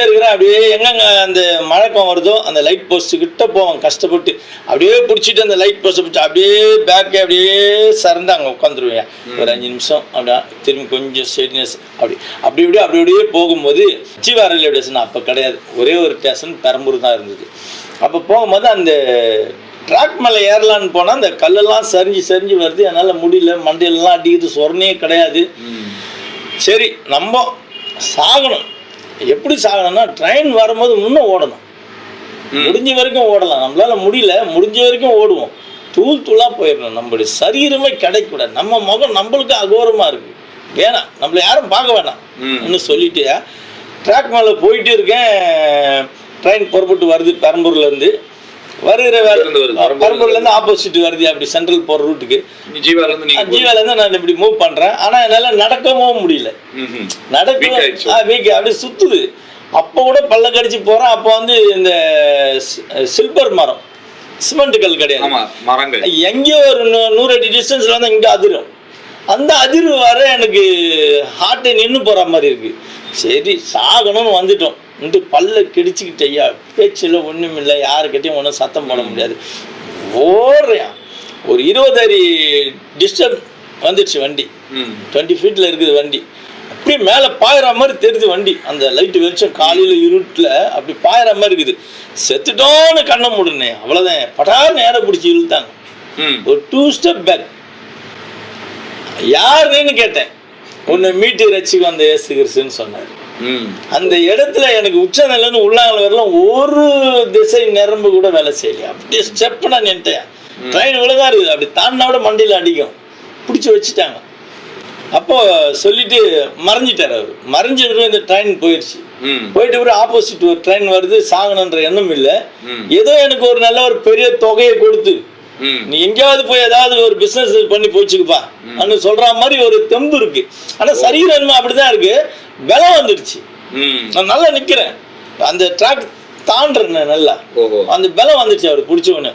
இருக்கிறேன். அப்படியே எங்கெங்க அந்த மழக்கம் வருதோ அந்த லைட் போஸ்ட்டு கிட்ட போவாங்க கஷ்டப்பட்டு. அப்படியே பிடிச்சிட்டு அந்த லைட் போஸ்ட்டை பிடிச்சி அப்படியே பேக்கே அப்படியே சறந்து அங்கே உட்காந்துருவேன். ஒரு 5 நிமிஷம் அப்படியே திரும்பி கொஞ்சம் ஸ்டேட்னஸ் அப்படியே போகும்போது ஜீவா ரயில்வே ஸ்டேஷன் அப்போ கிடையாது, ஒரே ஒரு ஸ்டேஷன் பெரம்பூர் தான் இருந்தது. அப்போ போகும்போது அந்த ட்ராக் மேலே ஏறலான்னு போனால் அந்த கல்லெல்லாம் சரிஞ்சு வருது, என்னால் முடியல, மண்டையிலலாம் அடிக்குது, சொரணையே கிடையாது. சரி, நம்ம சாகணும். எப்படி சாகணும்னா, ட்ரெயின் வரும்போது முன்னும் ஓடணும், முடிஞ்ச வரைக்கும் ஓடலாம். நம்மளால முடியல, முடிஞ்ச வரைக்கும் ஓடுவோம், தூளாக போயிடணும். நம்மளுடைய சரீரமே கிடைக்கூடாது, நம்ம முகம் நம்மளுக்கு அகோரமாக இருக்குது, வேணாம், நம்மளை யாரும் பார்க்க வேணாம் இன்னும் சொல்லிட்டு ட்ராக் மேலே போயிட்டு இருக்கேன். ட்ரெயின் புறப்பட்டு வருது பெரம்பூர்லேருந்து. வருகிற வேலை இருந்து வருது. பரம்பூர்லேருந்து ஆப்போசிட் வருது அப்படி சென்ட்ரல் போகிற ரூட்டுக்கு. ஜீவாலேருந்து நீங்கள் ஜீவாலேருந்து நான் இப்படி மூவ் பண்ணுறேன். ஆனால் என்னால் நடக்கவும் முடியல. வீக் அப்படியே சுற்றுது. அப்போ கூட பல்ல கடிச்சு போகிறேன். அப்போ வந்து இந்த சில்வர் மரம், சிமெண்ட் கல் கிடையாது, மரங்கள் எங்கேயோ ஒரு 100 அடி டிஸ்டன்ஸில் வந்து இங்கே அதிரும். அந்த அதிர்வு வர எனக்கு ஹார்ட்டை நின்று போகிற மாதிரி இருக்குது. சரி சாகணும்னு வந்துட்டோம். பல்ல கிடிச்சிக்கிட்டு ஐயா பேச்சில் ஒன்றும் இல்லை, யாருக்கிட்டையும் ஒன்றும் சத்தம் போட முடியாது. ஓடுறேன். ஒரு 20 அடி டிஸ்டன்ஸ் வந்துடுச்சு வண்டி. 20 ஃபீட்டில் இருக்குது வண்டி. அப்படியே மேலே பாயிற மாதிரி தெரியுது வண்டி. அந்த லைட்டு வெளிச்சம் காலையில் இருட்டில் அப்படி பாயிற மாதிரி இருக்குது. செத்துட்டோன்னு கண்ணை மூடுனேன். அவ்வளோதான். படார் நேரம் பிடிச்சி இழுத்தாங்க. ஒரு 2 ஸ்டெப் பேக். யாருன்னு கேட்டேன். உன்னை மீட்டு ரசிக்கு வந்த இயேசு கிறிஸ்துன்னு சொன்னார். அந்த இடத்துல எனக்கு உச்சநிலைன்னு உள்ளாங்கல வரலாம் ஒரு திசை நரம்பு கூட வேலை செய்யலையா. அப்படியே ஸ்டெப் நான் நின்ட்டேன். ட்ரெயின் இவ்வளோதான் இருக்குது. அப்படி தாண்டினா கூட மண்டியில் அடிக்கும். பிடிச்சி வச்சுட்டாங்க. அப்போ சொல்லிட்டு மறைஞ்சிட்டார் அவர். மறைஞ்சிட்டு இந்த ட்ரெயின் போயிடுச்சு. போயிட்டு ஒரு ஆப்போசிட் ஒரு ட்ரெயின் வருது. சாகணுன்ற எண்ணம் இல்லை. ஏதோ எனக்கு ஒரு நல்ல ஒரு பெரிய தொகையை கொடுத்து நீ எங்கேயாவது போய் ஏதாவது ஒரு பிசினஸ் பண்ணி போச்சுக்குப்பா அப்படின்னு சொல்ற மாதிரி ஒரு தெம்பு இருக்கு. ஆனா சரீரம் அப்படிதான் இருக்கு. பலம் வந்துடுச்சு. நான் நல்லா நிக்கிறேன். அந்த ட்ராக் தாண்டுறேன் நல்லா. அந்த பலம் வந்துடுச்சு. அவர் பிடிச்சவனு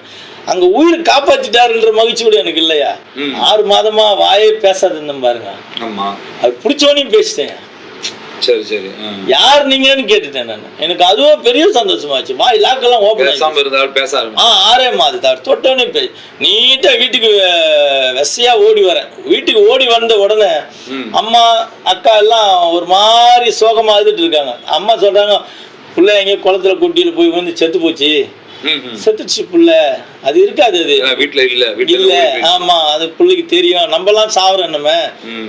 அங்க உயிர் காப்பாத்திட்டாருன்ற மகிழ்ச்சி கூட எனக்கு இல்லையா. 6 மாதமா வாயே பேசாதுன்னு பாருங்க. அவர் பிடிச்சவனையும் பேசிட்டேன். சரி சரி. யார் நீங்கன்னு கேட்டுட்டேன் நான். எனக்கு அதுவும் பெரிய சந்தோஷமாச்சு. வாய் லாக்கெல்லாம் ஓப்பன் பேசாம 6 மாதத்தார் தொட்டோன்னே போய் நீட்டா வீட்டுக்கு வெசையா ஓடி வரேன். வீட்டுக்கு ஓடி வந்த உடனே அம்மா அக்கா எல்லாம் ஒரு மாதிரி சோகமா அழுதுட்டு இருக்காங்க. அம்மா சொல்றாங்க, புள்ள எங்கேயோ குளத்துல குட்டியில போய் வந்து செத்து போச்சு. செத்துச்சு புள்ள, அது இருக்காது, அது வீட்டுல இல்ல. ஆமா, அது புள்ளைக்கு தெரியும். நம்ம எல்லாம் சாவறோம். நம்ம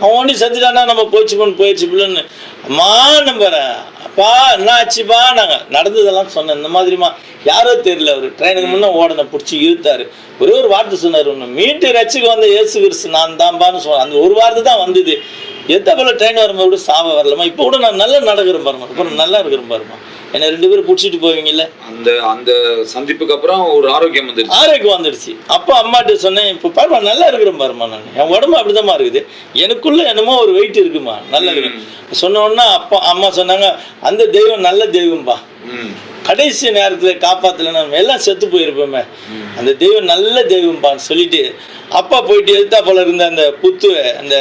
அவன் ஒண்டி செத்துட்டானா நம்ம போயிடுச்சு புள்ளன்னு அம்மா நம்புறேன். அப்பா என்ன ஆச்சுப்பா நாங்க நடந்ததெல்லாம் சொன்னேன். இந்த மாதிரிமா யாரோ தெரியல. அவரு ட்ரெயினுக்கு முன்ன ஓடனை பிடிச்சி இழுத்தாரு. ஒரே ஒரு வார்த்தை சொன்னார், ஒண்ணு மீட்டு ரசிக்கு வந்த இயேசு கிறிஸ்து நான் தான்பான்னு சொன்னேன். அந்த ஒரு வார்த்தை தான் வந்தது. எத்த போல ட்ரெயின் வரும்போது கூட சாவ வரலாமா. இப்போ கூட நான் நல்லா நடக்கிறேன் பாருமா. அப்புறம் நல்லா இருக்கிறேன் பாருமா. என்ன 2 பேரும் பிடிச்சிட்டு போவீங்கல்ல. அந்த சந்திப்புக்கு அப்புறம் ஒரு ஆரோக்கியம் வந்துடுச்சு. அப்போ அம்மாட்ட சொன்னேன், இப்போ பாருமா நல்லா இருக்கிறேன் பாருமா. நான் என் உடம்பு அப்படிதாம்மா இருக்குது. எனக்குள்ள என்னமோ ஒரு வெயிட் இருக்குமா, நல்லா இருக்கு சொன்ன உடனே அப்பா அம்மா சொன்னாங்க, அந்த தெய்வம் நல்ல தெய்வம்பா. கடைசி நேரத்தில் காப்பாற்றலைன்னா நம்ம எல்லாம் செத்து போயிருப்போமே. அந்த தெய்வம் நல்ல தெய்வம்பான்னு சொல்லிட்டு அப்பா போயிட்டு எழுத்தா போல இருந்த அந்த குத்து அந்த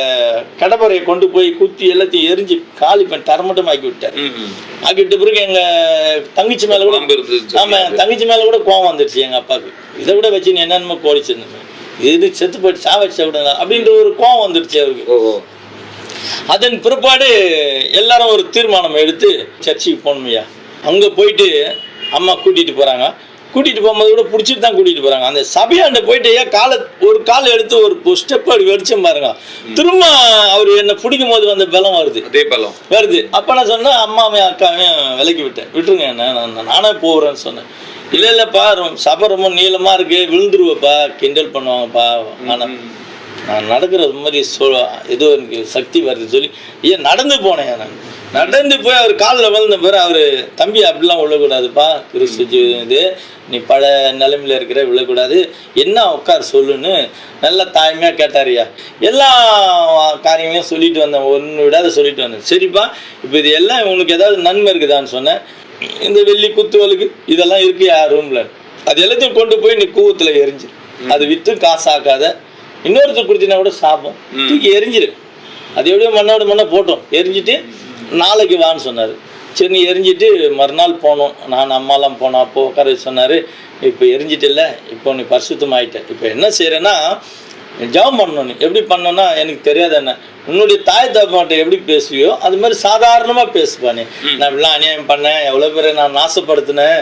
கடப்பறையை கொண்டு போய் குத்தி எல்லாத்தையும் எரிஞ்சு காலி பண்ணி தரமட்டம் ஆக்கி விட்டார். ஆக்கிவிட்ட பிறகு எங்க தங்கச்சி மேல கூட தங்கச்சி மேல கூட கோவம் வந்துடுச்சு எங்க அப்பாவுக்கு. இதை விட வச்சு நீ என்னென்னமோ கோடிச்சிருந்தேன், இது செத்து போயிட்டு சாவடிச்ச விட அப்படின்ற ஒரு கோவம் வந்துடுச்சு அவருக்கு. அதன் பிற்பாடு எல்லாரும் ஒரு தீர்மானம் எடுத்து சர்ச்சுக்கு போகணுமையா. அங்கே போயிட்டு அம்மா கூட்டிகிட்டு போகிறாங்க. கூட்டிகிட்டு போகும்போது கூட பிடிச்சிட்டு தான் கூட்டிகிட்டு போகிறாங்க. அந்த சபையாண்ட போயிட்டு ஒரு கால் எடுத்து ஒரு ஸ்டெப் அப்படி வெடிச்சோம் பாருங்க. திரும்ப அவர் என்னை பிடிக்கும் போது அந்த பலம் வருது. அதே பலம் வருது. அப்போ நான் சொன்னேன், அம்மாவையும் அக்காவையும் விலக்கி விட்டுருங்க என்ன, நானே போகிறேன்னு சொன்னேன். இல்லைப்பா சபை ரொம்ப நீளமாக இருக்கு, விழுந்துருவேப்பா, கிண்டல் பண்ணுவாங்கப்பா. ஆனால் நான் நடக்கிறது மாதிரி ஏதோ எனக்கு சக்தி வருது சொல்லி நடந்து போனேன். நான் நடந்து போய் அவர் காலில் விழுந்த பிறகு அவர், தம்பி அப்படிலாம் விழக்கூடாதுப்பா, கிறிஸ்து இது நீ பல நிலைமையில் இருக்கிற விழக்கூடாது, என்ன உட்கார் சொல்லுன்னு நல்லா தாய்மையாக கேட்டாரியா. எல்லா காரியங்களையும் சொல்லிட்டு வந்தேன், ஒன்று விடாத சொல்லிட்டு வந்தேன். சரிப்பா, இப்போ இது எல்லாம் உங்களுக்கு ஏதாவது நன்மை இருக்குதான்னு சொன்னேன். இந்த வெள்ளி குத்துவலுக்கு இதெல்லாம் இருக்கு ரூமில், அது எல்லாத்தையும் கொண்டு போய் நீ கூவத்தில் எரிஞ்சு அது விற்று காசாக்காத, இன்னொருத்தர் கொடுத்தீங்கன்னா கூட சாப்பிடும், தூக்கி எரிஞ்சிரு. அது எப்படியோ மண்ணோட போட்டோம், எரிஞ்சிட்டு நாளைக்கு வான்னு சொன்னார். சரி நீ எரிஞ்சிட்டு மறுநாள் போனோம். நான் அம்மாலாம் போனோம். அப்போ உட்கார சொன்னார், இப்போ எரிஞ்சிட்டு இல்லை, இப்போ நீ பரிசுத்தமாயிட்ட, இப்போ என்ன செய்கிறேன்னா ஜெபம் பண்ணணும். நீ எப்படி பண்ணோன்னா எனக்கு தெரியாது, என்ன உன்னுடைய தாய் தகப்பன்கிட்ட எப்படி பேசுவியோ அது மாதிரி சாதாரணமாக பேசுப்பா. நீ நான் இப்படிலாம் அநியாயம் பண்ணேன், எவ்வளோ பேரை நான் நாசப்படுத்தினேன்,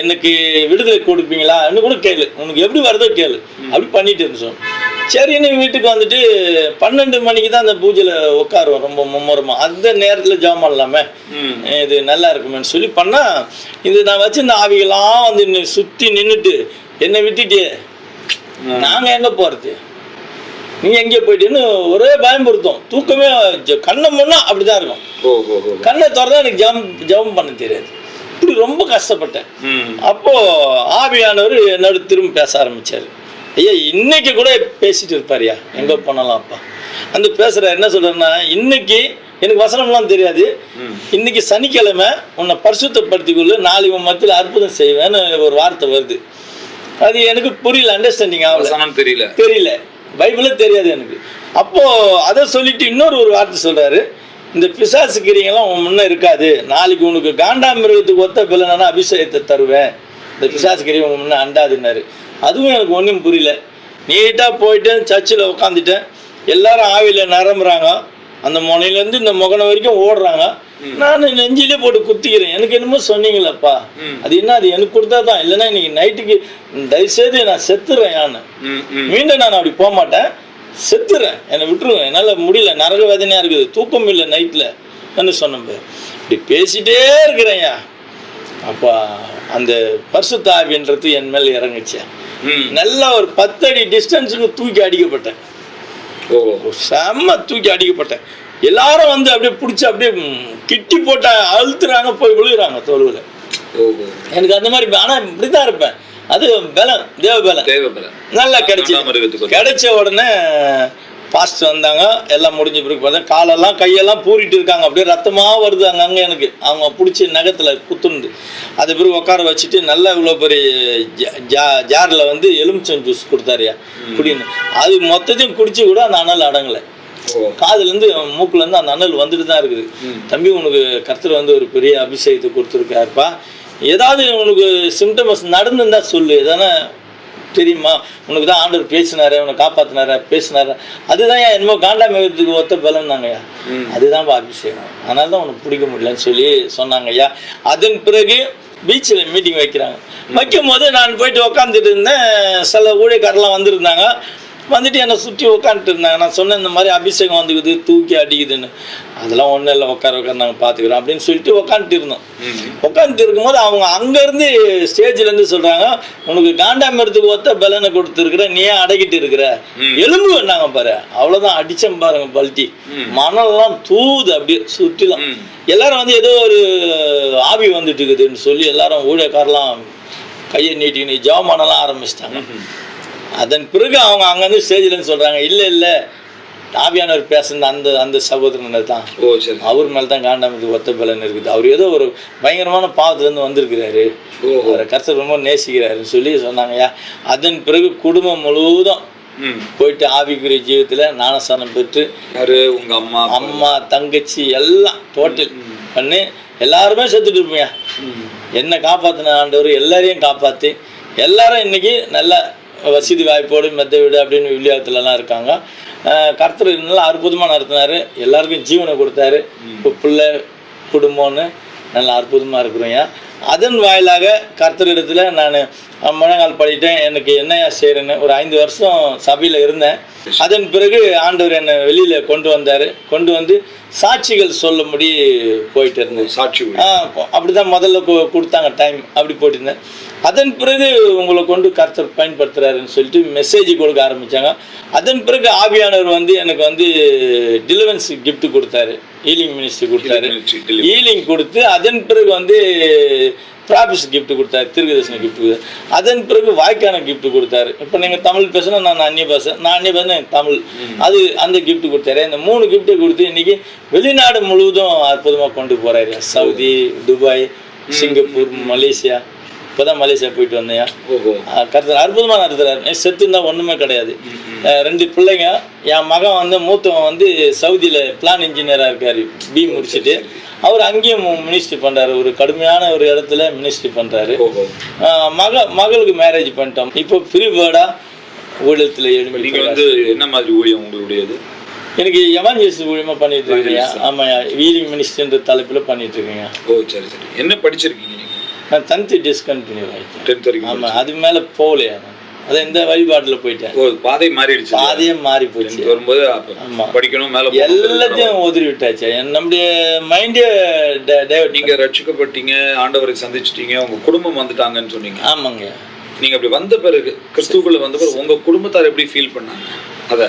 எனக்கு விடுதலை கொடுப்பீங்களா இன்னும் கூட கேளு, உனக்கு எப்படி வருதோ கேளு, அப்படி பண்ணிட்டு இருந்தோம். சரின்னு வீட்டுக்கு வந்துட்டு 12 மணிக்கு தான் அந்த பூஜையில் உட்காருவோம் ரொம்ப மும்முரமாக. அந்த நேரத்தில் ஜெபம் பண்ணலாமே, இது நல்லா இருக்குமேன்னு சொல்லி பண்ணால், இது நான் வச்சு இந்த ஆவிகளாம் வந்து சுற்றி நின்றுட்டு என்னை விட்டுட்டு நாங்கள் எங்கே போகிறது, நீங்க எங்கே போயிட்டேன்னு ஒரே பயம்படுத்தும். தூக்கமே கண்ணை முன்னா அப்படிதான் இருக்கும். கண்ணை திறந்தா எனக்கு ஜெபம் பண்ண தெரியாது. அப்படி ரொம்ப கஷ்டப்பட்டேன். ம். அப்போது ஆவியானவர் என்னோட திரும்ப பேச ஆரம்பித்தார். ஐயா இன்னைக்கு கூட பேசிட்டு இருப்பாருயா, எங்கே போனாலும் அப்பா அந்த பேசுகிறார். என்ன சொல்கிறேன்னா, இன்னைக்கு எனக்கு வசனம்லாம் தெரியாது, இன்னைக்கு சனிக்கிழமை உன்னை பரிசுத்தப்படுத்திக்கொள்ள, நாளைக்கு உன் மத்தியில் அற்புதம் செய்வேன்னு ஒரு வார்த்தை வருது. அது எனக்கு புரியல, அண்டர்ஸ்டாண்டிங் ஆகல, தெரியல, பைபிளே தெரியாது எனக்கு. அப்போது அதை சொல்லிட்டு இன்னொரு வார்த்தை சொல்கிறாரு, இந்த பிசாசு கிரியெல்லாம் உன் முன்னே இருக்காது, நாளைக்கு உனக்கு காண்டாமிருகத்துக்கு ஒத்த பிள்ளைனா அபிஷேகத்தை தருவேன், இந்த பிசாசு கிரியை உன் முன்னே அண்டாதுன்னாரு. அதுவும் எனக்கு ஒன்றும் புரியல. நீட்டாக போயிட்டேன், சர்ச்சில் உட்காந்துட்டேன், எல்லாரும் ஆவியில் நிரம்புறாங்க, அந்த முனையிலேருந்து இந்த முகனை வரைக்கும் ஓடுறாங்க, நான் நெஞ்சிலே போட்டு குத்திக்கிறேன். எனக்கு என்னமோ சொன்னீங்களப்பா, அது என்ன, அது எனக்கு கொடுத்தா தான், இல்லைன்னா இன்னைக்கு நைட்டுக்கு தயவுசெய்து நான் செத்துறேன், மீண்டும் நான் அப்படி போக மாட்டேன், செத்துறேன், என்னை விட்டுருவேன், என்னால் முடியல, நரக வேதனையாக இருக்குது, தூக்கம் இல்லை நைட்டில் என்ன சொன்னேன். இப்படி பேசிகிட்டே இருக்கிறேன்யா. அப்போ அந்த பரிசுத்த ஆவின்றது என் மேலே இறங்குச்சேன். நல்லா ஒரு 10 அடி டிஸ்டன்ஸுக்கு தூக்கி அடிக்கப்பட்டேன். செம்ம தூக்கி அடிக்கப்பட்டேன். எல்லாரும் வந்து அப்படியே பிடிச்சி அப்படியே கிட்டி போட்ட அழுத்துறாங்க, போய் விழுகிறாங்க தோல்வில். எனக்கு அந்த மாதிரி, ஆனால் இப்படி தான் இருப்பேன். அது பலம், தேவ பலம் நல்லா கிடைச்ச உடனே பாஸ்ட் வந்தாங்க, எல்லாம் முடிஞ்ச பிறகு பார்த்தா காலெல்லாம் கையெல்லாம் பூரிட்டு இருக்காங்க, அப்படியே ரத்தமாக வருது அங்கங்கே. எனக்கு அவங்க பிடிச்சி நகத்தில் குத்துண்டு அது பிறகு உட்கார வச்சுட்டு நல்லா இவ்வளோ பெரிய ஜாரில் வந்து எலுமிச்சம் ஜூஸ் கொடுத்தாருயா குடின்னு. அது மொத்தத்தையும் குடிச்சு கூட அந்த அனல் அடங்கலை. காதுலேருந்து மூக்குலேருந்து அந்த அனல் வந்துட்டு தான் இருக்குது. தம்பி உனக்கு கர்த்தர் வந்து ஒரு பெரிய அபிஷேகத்தை கொடுத்துருக்காருப்பா, ஏதாவது உனக்கு சிம்டம்ஸ் நடந்துருந்தா சொல்லு, எதானே தெரியுமா, உனக்கு தான் ஆண்டவர் பேசினாரு, உன்னை காப்பாற்றினாரா பேசினாரா, அதுதான் ஏன் என்னமோ காண்டாமிருகத்துக்கு ஒத்த பலன்னாங்கய்யா, அதுதான் அபிஷேகம், அதனால தான் உனக்கு பிடிக்க முடியலன்னு சொல்லி சொன்னாங்கய்யா. அதன் பிறகு பீச்சில் மீட்டிங் வைக்கும் போது நான் போயிட்டு உக்காந்துட்டு இருந்தேன். சில ஊழியக்காரெல்லாம் வந்திருந்தாங்க, வந்துட்டு என்னை சுற்றி உட்காந்துட்டு இருந்தாங்க. நான் சொன்னேன் இந்த மாதிரி அபிஷேகம் வந்துக்குது, தூக்கி அடிக்குதுன்னு. அதெல்லாம் ஒன்றும் இல்லை, உட்கார நாங்கள் பார்த்துக்கிறோம் அப்படின்னு சொல்லிட்டு உட்காந்துட்டு இருந்தோம். உட்காந்துட்டு இருக்கும்போது அவங்க அங்கேருந்து ஸ்டேஜ்லேருந்து சொல்கிறாங்க, உனக்கு காண்டாமிருகத்துக்கு ஒத்த பலனை கொடுத்துருக்குற, நீ ஏன் அடக்கிட்டு இருக்கிற, எலும்பு வேணாங்க பாரு. அவ்வளோதான், அடித்தம் பாருங்க பல்ட்டி, மணல்லாம் தூது அப்படியே சுற்றிலாம். எல்லாரும் வந்து ஏதோ ஒரு ஆவி வந்துட்டு இருக்குதுன்னு சொல்லி எல்லாரும் ஊழியக்காரெல்லாம் கையை நீட்டிக்கின்னு ஜெபமானலாம் ஆரம்பிச்சிட்டாங்க. அதன் பிறகு அவங்க அங்கேருந்து ஸ்டேஜ்லேருந்து சொல்கிறாங்க, இல்லை ஆவியானவர் பேசுன அந்த சகோதரனர் தான், அவர் மேலே தான் காண்டாமிருகத்துக்கு ஒத்த பலன் இருக்குது, அவர் ஏதோ ஒரு பயங்கரமான பாவத்துலேருந்து வந்திருக்கிறாரு, அவரை கர்த்தர் ரொம்ப நேசிக்கிறாருன்னு சொல்லி சொன்னாங்கய்யா. அதன் பிறகு குடும்பம் முழுவதும் போயிட்டு ஆவிக்குரிய ஜீவத்தில் ஞானஸ்தானம் பெற்று, உங்கள் அம்மா தங்கச்சி எல்லாம் டோட்டல் பண்ணி எல்லாருமே செத்துட்டு இருப்பீங்க. என்னை காப்பாற்றின ஆண்டவர் எல்லாரையும் காப்பாற்றி எல்லாரும் இன்னைக்கு நல்ல வசதி வாய்ப்போடு மெத்த வீடு அப்படின்னு வில்லியாத்துலலாம் இருக்காங்க. கர்த்தர் நல்லா அற்புதமாக நடத்தினார், எல்லாருக்கும் ஜீவனை கொடுத்தாரு, இப்போ பிள்ளை குடும்பம்னு நல்லா அற்புதமாக இருக்கிறோங்க. அதன் வாயிலாக கர்த்தரிடத்தில் நான் முழங்கால் படிட்டேன். எனக்கு என்னையா செய்கிறேன்னு ஒரு 5 வருஷம் சபையில் இருந்தேன். அதன் பிறகு ஆண்டவர் என்னை வெளியில் கொண்டு வந்து சாட்சிகள் சொல்லும்படி போயிட்டு இருந்தேன். அப்படி தான் முதல்ல கொடுத்தாங்க டைம், அப்படி போயிட்டு இருந்தேன். அதன் பிறகு உங்களை கொண்டு கர்த்தர் பயன்படுத்துகிறாருன்னு சொல்லிட்டு மெசேஜ் கொடுக்க ஆரம்பித்தாங்க. அதன் பிறகு ஆவியானவர் வந்து எனக்கு வந்து டெலிவரன்ஸ் கிஃப்ட் கொடுத்தாரு, ஹீலிங் மினிஸ்ட்ரி கொடுத்தாரு, ஹீலிங் கொடுத்து அதன் பிறகு வந்து ப்ராபிஸ் கிஃப்ட் கொடுத்தாரு, தீர்க்கதரிசன கிஃப்ட் கொடுத்தாரு. அதன் பிறகு வாய்க்கான கிஃப்ட் கொடுத்தாரு. இப்போ நீங்கள் தமிழ் பேசுனா நான் அந்நிய பேசுகிறேன், நான் அந்நிய பேசுனா எனக்கு தமிழ், அது அந்த கிஃப்ட் கொடுத்தாரு. இந்த 3 கிஃப்ட்டை கொடுத்து இன்றைக்கி வெளிநாடு முழுவதும் அற்புதமாக கொண்டு போகிறாரு. Saudi, Dubai, Singapore, Malaysia. இப்போ தான் மலேசியா போயிட்டு வந்தேன். கர்த்தர் அற்புதமாக நடத்துகிறாரு. செத்து இருந்தால் ஒன்றுமே கிடையாது. 2 பிள்ளைங்க, என் மகன் வந்து மூத்தவன் வந்து சவுதியில் பிளான் இன்ஜினியராக இருக்கார், பி முடிச்சுட்டு. அவர் அங்கேயும் மினிஸ்ட்ரி பண்ணுறாரு, ஒரு கடுமையான ஒரு இடத்துல மினிஸ்ட்ரி பண்ணுறாரு. மகளுக்கு மேரேஜ் பண்ணிட்டோம். இப்போ ஃப்ரீ பேர்டாக ஊழியத்தில் என்ன மாதிரி ஊழியம் உங்களுடையது? எனக்கு எவாஞ்சலிஸ்ட் ஊழியமாக பண்ணிட்டு இருக்கீங்க. ஆமாம், ஹீலிங் மினிஸ்ட்ரின்ற தலைப்பில் பண்ணிட்டு இருக்கீங்க. சரி. என்ன படிச்சிருக்கீங்க? நான் 10th டிஸ்கண்டினியூ ஆகிட்டேன். ஆமாம், அது மேலே போகலையா, அது இந்த வழிபாட்டில் போயிட்டேன். பாதை மாறிடுச்சு, பாதையே மாறி போச்சு வரும்போது. ஆமாம், படிக்கணும், மேலே எல்லாத்தையும் உதறி விட்டாச்சு. நம்முடைய மைண்டே டைவர்ட். நீங்கள் ரட்சிக்கப்பட்டீங்க, ஆண்டவரை சந்திச்சிட்டீங்க, உங்கள் குடும்பம் வந்துட்டாங்கன்னு சொன்னீங்க. ஆமாங்க. நீங்கள் அப்படி வந்த பிறகு, கிறிஸ்துவுக்குள்ள வந்த பிறகு உங்கள் குடும்பத்தார் எப்படி ஃபீல் பண்ணாங்க? அதை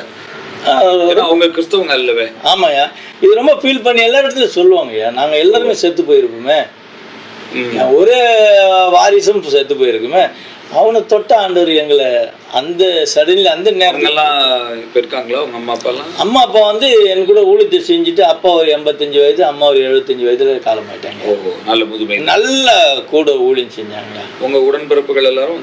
அவங்க கிறிஸ்தவங்க அல்லவே. ஆமாய்யா, இது ரொம்ப ஃபீல் பண்ணி எல்லா இடத்துலையும் சொல்லுவாங்கய்யா, நாங்கள் எல்லாருமே செத்து போயிருப்போமே, என் ஒரே வாரிசும் செத்து போயிருக்குமே, அவனை தொட்ட ஆண்டவர் எங்களை அந்த சடன்ல அந்த நேரங்கள்லாம் இப்போ இருக்காங்களா உங்க அம்மா அப்பாலாம்? அம்மா அப்பா வந்து என் கூட ஊழியத்தை செஞ்சுட்டு அப்பா ஒரு 85 வயது, அம்மா ஒரு 75 வயதுல காலமாயிட்டாங்க. ஓஹோ, நல்ல முதுமை. நல்ல கூட ஊழியம் செஞ்சாங்க. உங்க உடன்பிறப்புகள் எல்லாரும்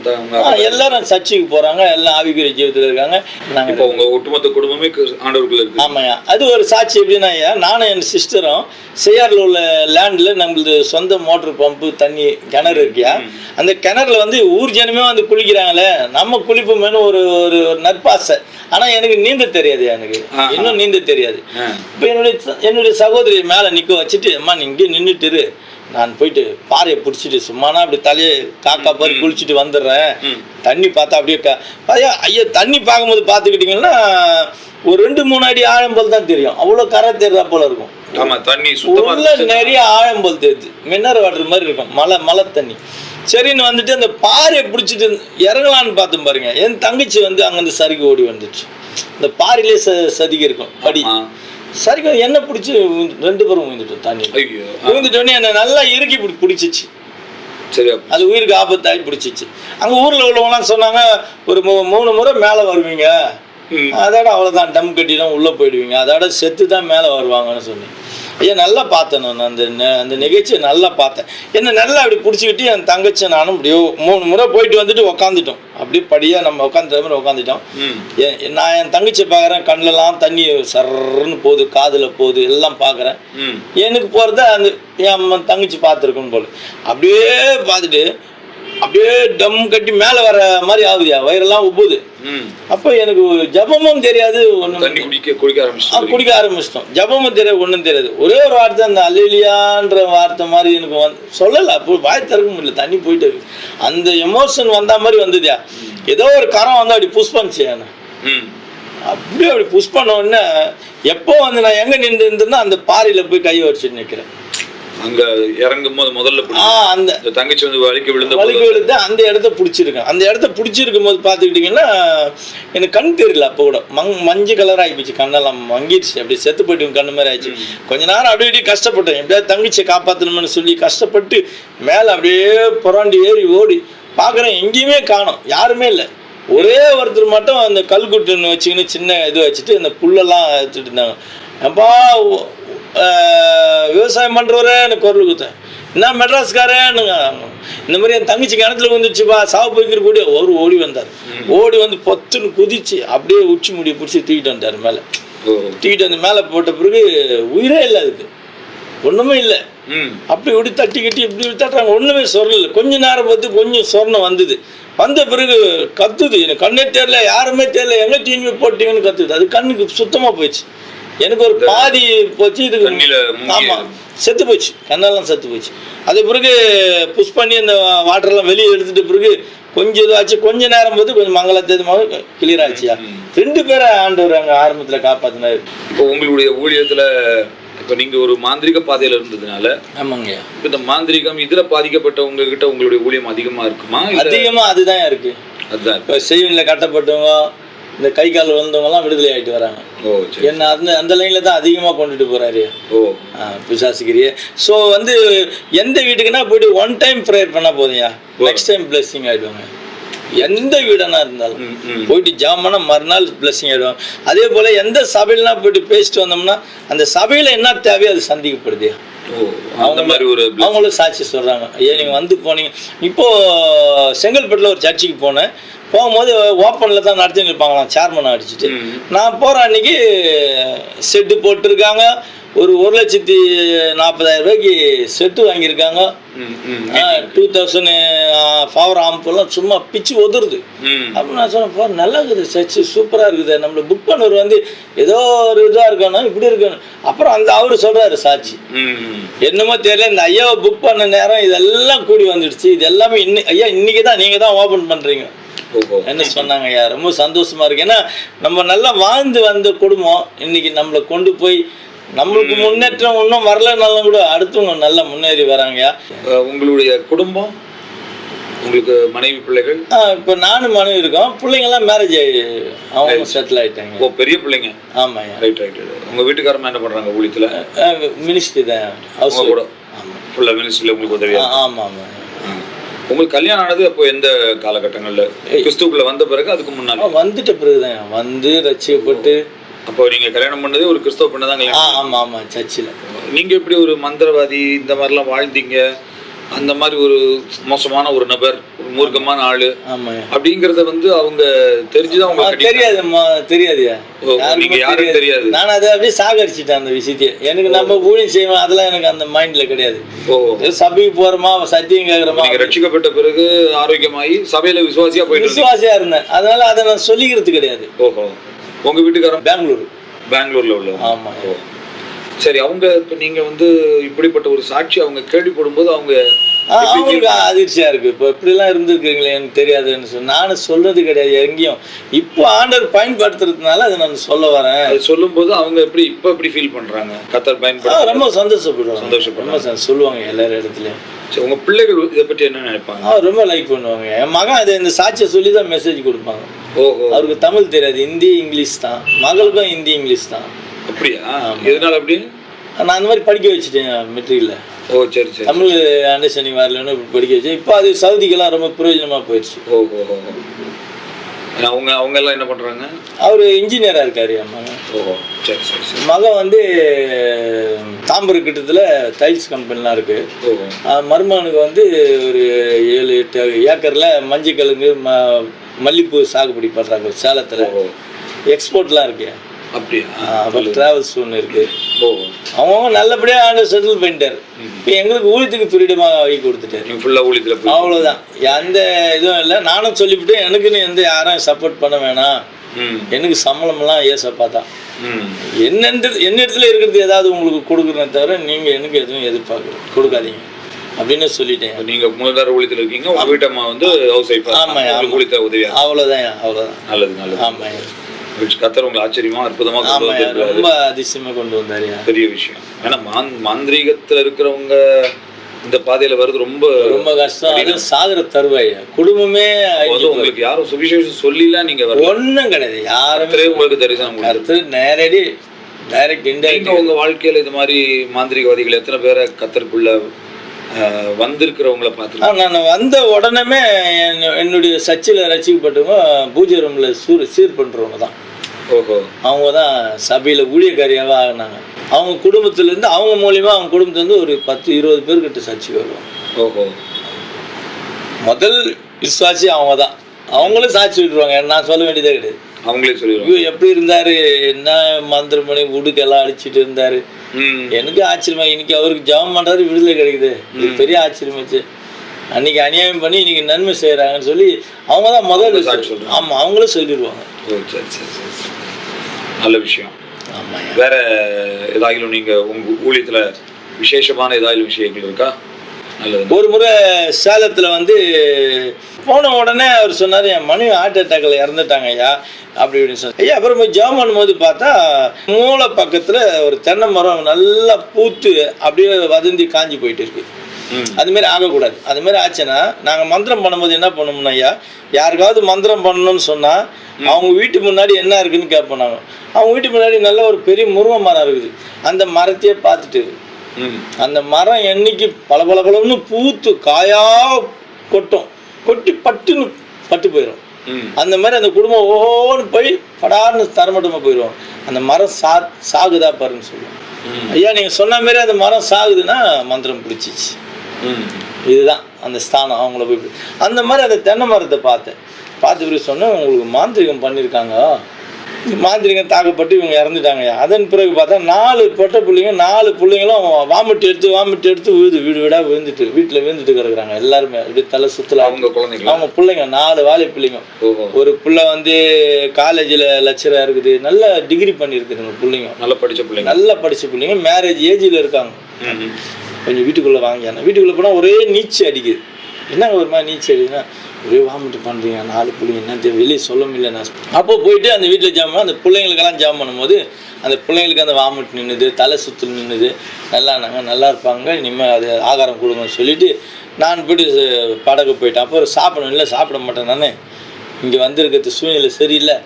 எல்லாரும் சர்ச்சுக்கு போறாங்க, எல்லாம் ஆவிக்குரிய ஜீவிதத்தில் இருக்காங்க. நாங்கள் இப்போ உங்க ஒட்டுமொத்த குடும்பமே ஆண்டவர்கள் இருக்கு. ஆமாய்யா, அது ஒரு சாட்சி. எப்படின்னா நானும் என் சிஸ்டரும் செய்யாறில் உள்ள லேண்டில் நம்மளது சொந்த மோட்டர் பம்பு தண்ணி கிணறு இருக்கியா, அந்த கிணறுல வந்து ஊர் ஜனமே வந்து குளிக்கிறாங்களே, நம்ம குளிப்போமேனு ஒரு ஒரு நற்பாசை. ஆனால் எனக்கு நீந்த தெரியாது, எனக்கு இன்னும் நீந்த தெரியாது. இப்போ என்னுடைய சகோதரி மேலே நிற்க வச்சுட்டு, அம்மா நீ இங்கே நின்றுட்டுரு, நான் போயிட்டு பாறையை பிடிச்சிட்டு சும்மானா அப்படி தலையை காக்கா பாரு குளிச்சுட்டு வந்துடுறேன். தண்ணி பார்த்தா அப்படியே ஐயா தண்ணி பார்க்கும்போது பார்த்துக்கிட்டிங்கன்னா ஒரு 2-3 அடி ஆழம்போல் தான் தெரியும், அவ்வளோ கரை தெரியா போல இருக்கும். உள்ள நிறைய ஆழம்போல் தெரியுது, மினரல் வாட்டர் மாதிரி இருக்கும், மழை தண்ணி. சரின்னு வந்துட்டு அந்த பாறையை பிடிச்சிட்டு இறங்கலான்னு பார்த்தோம் பாருங்க, என் தங்கச்சி வந்து அங்கேருந்து சறுக்கு ஓடி வந்துச்சு. இந்த பாறையிலே சதிக்க இருக்கும் படி, சரிக்கும் என்ன பிடிச்சி 2 பேரும் விழுந்துட்டோம். தண்ணி விழுந்துட்டோடனே என்னை நல்லா இறுக்கி பிடிச்சிச்சு. சரி, அது உயிருக்கு ஆபத்தாகி பிடிச்சிச்சு. அங்கே ஊரில் உள்ளவங்களாம் சொன்னாங்க, ஒரு 3 முறை மேலே வருவீங்க, அதோட அவ்வளோதான் டம் கட்டிடும் உள்ளே போயிடுவீங்க, அதோட செத்து தான் மேலே வருவாங்கன்னு சொன்னேன். ஐயா நல்லா பார்த்தேன், நான் அந்த நிகழ்ச்சியை நல்லா பார்த்தேன். என்ன நல்லா அப்படி பிடிச்சிக்கிட்டு என் தங்கச்சி நானும் அப்படியோ 3 முறை போயிட்டு வந்துட்டு உக்காந்துட்டோம். அப்படியே படியாக நம்ம உட்காந்துற மாதிரி உட்காந்துட்டோம். நான் என் தங்கச்சியை பார்க்குறேன், கண்ணிலலாம் தண்ணி சர்ன்னு போகுது, காதில் போகுது, எல்லாம் பார்க்குறேன். எனக்கு போகிறத அந்த என் தங்கச்சி பார்த்துருக்கணும் போல. அப்படியே பார்த்துட்டு அப்படியே டம் கட்டி மேலே வர மாதிரி ஆகுதியா, வயிறெல்லாம் உப்புது. அப்போ எனக்கு ஜபமும் தெரியாது, குடிக்க ஆரம்பிச்சிட்டோம். ஜபமும் தெரியாது, ஒன்றும் தெரியாது. ஒரே ஒரு வார்த்தை, அந்த அல்லேலியான்ற வார்த்தை மாதிரி எனக்கு சொல்லலை. அப்போ வாய் திறக்க முடியல, தண்ணி போயிட்டு இருக்கு. அந்த எமோஷன் வந்த மாதிரி வந்ததுயா, ஏதோ ஒரு கரம் வந்து அப்படி புஷ் பண்ணிச்சு என்ன, அப்படியே அப்படி புஷ் பண்ண உடனே எப்போ வந்து நான் எங்கே நின்று இருந்தேன்னா அந்த பாறையில் போய் கையை வச்சுட்டு நிற்கிறேன். அங்க இறங்கும் போது முதல்ல அந்த தங்கச்சி வந்து வலிக்கு விழுந்து அந்த இடத்த பிடிச்சிருக்கேன். அந்த இடத்த பிடிச்சிருக்கும் போது பார்த்துக்கிட்டிங்கன்னா எனக்கு கண் தெரியல. அப்போ கூட மஞ்சள் கலர் ஆகிப்போச்சு, கண்ணெல்லாம் மங்கிடுச்சு, அப்படி செத்து போயிட்டு கண்ணு மாதிரி ஆயிடுச்சு. கொஞ்ச நேரம் அப்படியே கஷ்டப்பட்டேன், எப்படியாவது தங்கச்சியை காப்பாற்றணும்னு சொல்லி கஷ்டப்பட்டு மேலே அப்படியே புறாண்டி ஏறி ஓடி பார்க்குறேன், எங்கேயுமே காணோம், யாருமே இல்லை. ஒரே ஒருத்தர் மட்டும் அந்த கல்குட்டுன்னு வச்சுக்கின்னு சின்ன இது வச்சுட்டு அந்த புல்லெல்லாம் வச்சுட்டு இருந்தாங்க. அப்பா விவசாயம் பண்ணுறவரே எனக்கு குரல் கொடுத்தேன், என்ன மெட்ராஸ்காரேனுங்க, இந்த மாதிரி என் தங்கச்சி கிணத்துல வந்துச்சுப்பா சாவு போய்க்கிற கூட ஒரு ஓடி வந்தார். ஓடி வந்து பொத்துன்னு குதிச்சு அப்படியே உச்சி முடியை பிடிச்சி தூக்கிட்டு வந்தார் மேலே. தூக்கிட்டு வந்து மேலே போட்ட பிறகு உயிரே இல்லை, அதுக்கு ஒன்றுமே இல்லை. அப்படி இப்படி தட்டி கட்டி இப்படி தட்டுறாங்க, ஒன்றுமே சொரணம் இல்லை. கொஞ்ச நேரம் பார்த்து கொஞ்சம் சொரணம் வந்தது. வந்த பிறகு கத்துது, எனக்கு கண்ணே தெரியல, யாருமே தெரியல, எங்கே தீனி போட்டீங்கன்னு கத்துது. அது கண்ணுக்கு சுத்தமாக போயிடுச்சு, எனக்கு ஒரு பாதி போச்சு. இதுக்கு ஆமாம் செத்து போச்சு, கண்ணெல்லாம் செத்து போச்சு. அது பிறகு புஷ் பண்ணி அந்த வாட்டரெல்லாம் வெளியே எடுத்துட்டு பிறகு கொஞ்சம் இதுவாச்சு. கொஞ்ச நேரம் போது கொஞ்சம் மங்களத்தேதமாக கிளியர் ஆச்சுயா. 2 பேரை ஆண்டவர் அங்கே ஆரம்பத்தில் காப்பாற்றினார். இப்போ உங்களுடைய ஊழியத்தில் இப்போ நீங்கள் ஒரு மாந்திரிக பாதையில் இருந்ததுனால, ஆமாங்கய்யா, இப்போ இந்த மாந்திரிகம் இதில் பாதிக்கப்பட்டவங்க கிட்ட உங்களுடைய ஊழியம் அதிகமாக இருக்குமா? அதிகமாக அதுதான் இருக்குது. அதுதான் இப்போ செய்வனில் கட்டப்பட்டவங்க, இந்த கை கால் வந்தவங்கலாம் விடுதலை ஆகிட்டு வராங்க. என்ன அந்த லைனில் தான் அதிகமாக கொண்டுட்டு போகிறாரு பிசாசுகிரியே. ஸோ வந்து எந்த வீட்டுக்குன்னா போய்ட்டு 1 டைம் ப்ரேயர் பண்ணால் போதும்யா, நெக்ஸ்ட் டைம் பிளெஸ்ஸிங் ஆகிடுவாங்க. எந்த வீடனா இருந்தாலும் போயிட்டு ஜாமான மறுநாள் பிளெஸ்ஸிங் ஆகிடுவாங்க. அதே போல் எந்த சபையிலனா போயிட்டு பேசிட்டு வந்தோம்னா அந்த சபையில் என்ன தேவையோ அது சந்திக்கப்படுது. அவங்களும் சாட்சி சொல்கிறாங்க, ஐயா நீங்கள் வந்து போனீங்க. இப்போது செங்கல்பட்டில் ஒரு சர்ச்சுக்கு போனேன், போகும்போது ஓப்பனில் தான் நடத்தின்னு இருப்பாங்களாம், சேர்மனை அடிச்சுட்டு. நான் போகிற அன்றைக்கி செட்டு போட்டிருக்காங்க, ஒரு 1,40,000 செட்டு வாங்கியிருக்காங்க. 2000 பவர் ஆம்பெல்லாம் சும்மா பிச்சு ஒதுருது. அப்போ நான் சொன்னேன், நல்லா இருக்குது சர்ச்சு, சூப்பராக இருக்குது, நம்மளை புக் பண்ணவர் வந்து ஏதோ ஒரு இதாக இருக்கணும், இப்படி இருக்கணும். அப்புறம் அந்த அவர் சொல்கிறாரு சாட்சி, என்னமோ தெரியல, இந்த ஐயாவை புக் பண்ண நேரம் இதெல்லாம் கூடி வந்துடுச்சு, இது எல்லாமே ஐயா இன்னைக்கு தான் நீங்கள் தான் ஓப்பன் பண்ணுறீங்க என்ன சொன்னாங்க. ஐயா ரொம்ப சந்தோஷமா இருக்கு. ஏன்னா நம்ம நல்லா வாழ்ந்து வந்த குடும்பம் இன்னைக்கு நம்மளை கொண்டு போய் நம்மளுக்கு முன்னேற்றம் இன்னும் வரலனாலும் கூட அடுத்தவங்க நல்லா முன்னேறி வராங்கயா. உங்களுடைய குடும்பம், உங்களுக்கு மனைவி பிள்ளைகள்? இப்போ நானும் மனைவி இருக்கோம், பிள்ளைங்கெல்லாம் மேரேஜ் ஆகி அவங்க செட்டில் ஆகிட்டாங்க. ஓ, பெரிய பிள்ளைங்க. ஆமாம், ரைட் ரைட். உங்கள் வீட்டுக்காரமா என்ன பண்ணுறாங்க ஊழியத்தில்? மினிஸ்ட்ரி தான், ஹவுஸ் கூட. ஆமாம். ஃபுல்லாக மினிஸ்ட்ரியில் உங்களுக்கு உதவியா? ஆமாம் ஆமாம். உங்களுக்கு கல்யாணம் ஆனது அப்போ எந்த காலகட்டங்களில்? கிறிஸ்துக்குள்ள வந்த பிறகு, அதுக்கு முன்னாடி? வந்துட்ட பிறகுதான் வந்து ரட்சிக்கப்பட்டு. அப்போ நீங்க கல்யாணம் பண்ணதே ஒரு கிறிஸ்தவ பெண்ணை தான் கல்யாணம்? ஆமாம் ஆமாம், சர்ச்சில். நீங்க எப்படி ஒரு மந்திரவாதி இந்த மாதிரிலாம் வாழ்ந்தீங்க, அந்த மாதிரி ஒரு மோசமான ஒரு நபர், ஒரு மூர்க்கமான ஆளு அப்படிங்கறத வந்து அவங்க தெரிஞ்சுதான் உங்களுக்கு தெரியாதுயா. நீங்க யாரும் தெரியாது. நான் அதை அப்படியே சாகடிச்சிட்டேன் அந்த விஷயத்தையே. எனக்கு நம்ம ஊழியம் செய்வோம் அதெல்லாம் எனக்கு அந்த மைண்ட்ல கிடையாது. சபைக்கு போறோமா, சத்தியம் கேட்கறோமா. நீங்க ரட்சிக்கப்பட்ட பிறகு ஆரோக்கியமாயி சபையில விசுவாசியா இருந்தேன். அதனால அதை நான் சொல்லிக்கிறது கிடையாது. ஓஹோ. உங்க வீட்டுக்காரன் பெங்களூர்ல உள்ள? ஆமா. சரி, அவங்க இப்ப நீங்க வந்து இப்படிப்பட்ட ஒரு சாட்சி அவங்க கேள்விப்படும் போது அவங்களுக்கு அதிர்ச்சியா இருக்கு. இப்போ இப்படிலாம் இருந்திருக்கீங்களே எனக்கு தெரியாதுன்னு சொல்லி நானும் சொல்றது கிடையாது எங்கேயும். இப்போ ஆண்டவர் பயன்படுத்துறதுனால அதை நான் சொல்ல வரேன். அது சொல்லும் போது அவங்க எப்படி ஃபீல் பண்றாங்க? கர்த்தர் பயன்படுத்த ரொம்ப சந்தோஷப்படுவாங்க, சொல்லுவாங்க எல்லாரும் இடத்துலயும். சரி, உங்க பிள்ளைகள் இதை பற்றி என்ன நினைப்பாங்க? ரொம்ப லைக் பண்ணுவாங்க. என் மகன் அதை இந்த சாட்சியை சொல்லி தான் மெசேஜ் கொடுப்பாங்க. ஓஹோ. அவருக்கு தமிழ் தெரியாது, ஹிந்தி இங்கிலீஷ் தான். மகளுக்கும் ஹிந்தி இங்கிலீஷ் தான். அப்படியா? எதனால அப்படி? நான் அந்த மாதிரி படிக்க வச்சுட்டேன் மெட்ரிக்ல. ஓ சரி சரி. தமிழ் அண்டர்ஸ்டாண்டிங் வரலன்னு படிக்க வச்சேன். இப்போ அது சவுதிக்கெல்லாம் ரொம்ப பிரயோஜனமா போயிடுச்சு. ஓஹோ. அவங்க எல்லாம் என்ன பண்றாங்க? அவர் இன்ஜினியரா இருக்காரு என் மகன். ஓஹோ சரி சரி சரி. மகன் வந்து தாம்பரம் கிட்டத்தில் டைல்ஸ் கம்பெனிலாம் இருக்கு. மருமகனுக்கு வந்து ஒரு 7-8 ஏக்கர்ல மஞ்சள் கிழங்கு மல்லிப்பூ சாகுபடி பண்றாங்க சேலத்துல. எக்ஸ்போர்ட்லாம் இருக்கு. அப்படியா? அப்புறம் டிராவல்ஸ் ஒன்று இருக்கு. அவங்க நல்லபடியாக ஆண்டு செட்டில் பண்ணிட்டார். இப்போ எங்களுக்கு ஊழியத்துக்கு ஃப்ரீடமாக வாங்கி கொடுத்துட்டாரு. அவ்வளோதான், எந்த இதுவும் இல்லை. நானும் சொல்லிவிட்டு எனக்குன்னு யாரும் சப்போர்ட் பண்ண வேணாம், எனக்கு சம்பளம்லாம் ஏசப்பா தான், என்னிடத்துல இருக்கிறது ஏதாவது உங்களுக்கு கொடுக்குறேன் தவிர நீங்கள் எனக்கு எதுவும் கொடுக்காதீங்க அப்படின்னு சொல்லிட்டேன். நீங்க மூலதார ஊழியத்தில் இருக்கீங்க, உங்க வீட்டம்மா வந்து ஹவுஸ் ஒய்ஃப். ஆமாம், ஊழியத்தை உதவி. அவ்வளோதான். நல்லது நல்லது. ஆமாம். கர்த்தர் உங்களை ஆச்சரியமா அற்புதமா ரொம்ப அதிசயமா கொண்டு வந்தாரு. பெரிய விஷயம். ஏன்னா மாந்திரீகத்துல இருக்கிறவங்க இந்த பாதையில வருது ரொம்ப ரொம்ப கஷ்டம். சாகர தருவாய் குடும்பமே. உங்களுக்கு யாரும் சுவிசேஷம் சொல்லலாம் நீங்க ஒன்றும் கிடையாது. யாருமே உங்களுக்கு தரிசனம் நேரடி டைரக்ட் இன்டைரக்ட். உங்க வாழ்க்கையில இது மாதிரி மாந்திரிகவாதிகள் எத்தனை பேரை கர்த்தருக்குள்ள வந்திருக்கிறவங்கள பார்த்துருக்கேன். நான் வந்த உடனே என்னுடைய சர்ச்சில் ரசிக்கப்பட்டவங்க பூஜை ரூம்ல சீர் பண்றவங்க தான். ஓஹோ. அவங்க தான் சபையில ஊழியக்காரியாவே ஆகினாங்க. அவங்க குடும்பத்திலேருந்து, அவங்க மூலியமா அவங்க குடும்பத்துலேருந்து ஒரு 10-20 பேர்கிட்ட சர்ச்சைக்கு வருவாங்க. ஓஹோ. முதல் விசுவாசி அவங்க தான். அவங்களும் சாட்சி விட்டுருவாங்க, நான் சொல்ல வேண்டியதே கிடையாது. அவங்களே சொல்லிடுவாங்க எப்படி இருந்தாரு, என்ன மந்திரம் பண்ணி உடுக்கெல்லாம் அடிச்சுட்டு இருந்தாரு. எனக்கு ஆச்சரியமா, இன்னைக்கு அவருக்கு ஜபம் பண்றாரு, விடுதலை கிடைக்குது. இது பெரிய ஆச்சரியமாச்சு. அன்னைக்கு அநியாயம் பண்ணி இன்னைக்கு நன்மை செய்யறாங்கன்னு சொல்லி அவங்க தான் முதல். ஆமா, அவங்களும் சொல்லிடுவாங்க. நல்ல விஷயம். வேற ஏதாயிலும் நீங்க உங்க ஊழியத்துல விசேஷமான ஏதாயிலும் விஷயங்கள் இருக்கா? ஒரு முறை சேலத்துல வந்து போன உடனே அவர் சொன்னார், என் மனைவி ஹார்ட் அட்டாக்ல இறந்துட்டாங்க ஐயா அப்படி இப்படின்னு சொன்னார். ஐயா அப்புறம் போய் ஜாம் பண்ணும்போது பார்த்தா மூளை பக்கத்துல ஒரு தென்னை மரம் நல்லா பூத்து அப்படியே வதந்தி காஞ்சி போயிட்டு இருக்கு. அதுமாரி ஆகக்கூடாது. அதுமாரி ஆச்சுன்னா நாங்கள் மந்திரம் பண்ணும்போது என்ன பண்ணோம்னா, ஐயா யாருக்காவது மந்திரம் பண்ணணும்னு சொன்னா அவங்க வீட்டு முன்னாடி என்ன இருக்குன்னு கேட்போம். நாங்கள் அவங்க வீட்டு முன்னாடி நல்ல ஒரு பெரிய முருங்கை மரம் இருக்குது. அந்த மரத்தையே பார்த்துட்டு அந்த மரம் என்னைக்கு பளபளன்னு பூத்து காயா கொட்டி பட்டு போயிடும். அந்த மாதிரி அந்த குடும்பம் ஓஹோன்னு போய் படார்னு தரமட்டமா போயிடுவோம். அந்த மரம் சாகுதா பாருன்னு சொல்லுவோம். ஐயா நீங்க சொன்ன மாதிரி அந்த மரம் சாகுதுன்னா மந்திரம் பிடிச்சிச்சு. இதுதான் அந்த ஸ்தானம். அவங்கள போய் அந்த மாதிரி அந்த தென்னை மரத்தை பார்த்து சொன்னேன், உங்களுக்கு மாந்திரிகம் பண்ணியிருக்காங்க, மாந்திரிகம் தாக்கப்பட்டு இவங்க இறந்துட்டாங்க. அதன் பிறகு பார்த்தா 4 பொட்டை பிள்ளைங்க, 4 பிள்ளைங்களும் வாமிட்டு எடுத்து வீடு வீடாக வீட்டில் விழுந்துட்டு கிடக்குறாங்க. எல்லாருமே அப்படி தலை சுற்றல. அவங்க பிள்ளைங்க 4 வாலி பிள்ளைங்க. ஒரு பிள்ளை வந்து காலேஜில் லெக்சராக இருக்குது, நல்ல டிகிரி பண்ணியிருக்குதுங்க பிள்ளைங்க, நல்லா படித்த பிள்ளைங்க, மேரேஜ் ஏஜில் இருக்காங்க. கொஞ்சம் வீட்டுக்குள்ளே வாங்கியானா, வீட்டுக்குள்ளே போனால் ஒரே நீச்சு அடிக்குது. என்னங்க ஒரு மாதிரி நீச்சு அடிக்குதுன்னா, ஒரே வாமிட்டு பண்ணுறீங்க 4 பிள்ளைங்க, என்ன வெளியே சொல்ல முடியல. நான் அப்போ போயிட்டு அந்த வீட்டில் ஜாம் பண்ண அந்த பிள்ளைங்களுக்கெல்லாம் ஜாம் பண்ணும்போது அந்த பிள்ளைங்களுக்கு அந்த வாமிட்டு நின்றுது, தலை சுற்றல் நின்றுது. நல்லா இருப்பாங்க, இனிமேல் அது ஆகாரம் கொடுங்கன்னு சொல்லிவிட்டு நான் போய்ட்டு படகு போயிட்டேன். அப்போ சாப்பிடணும், இல்லை சாப்பிட மாட்டேன், நான் இங்கே வந்திருக்கிறது சூழ்நிலை சரியில்லை,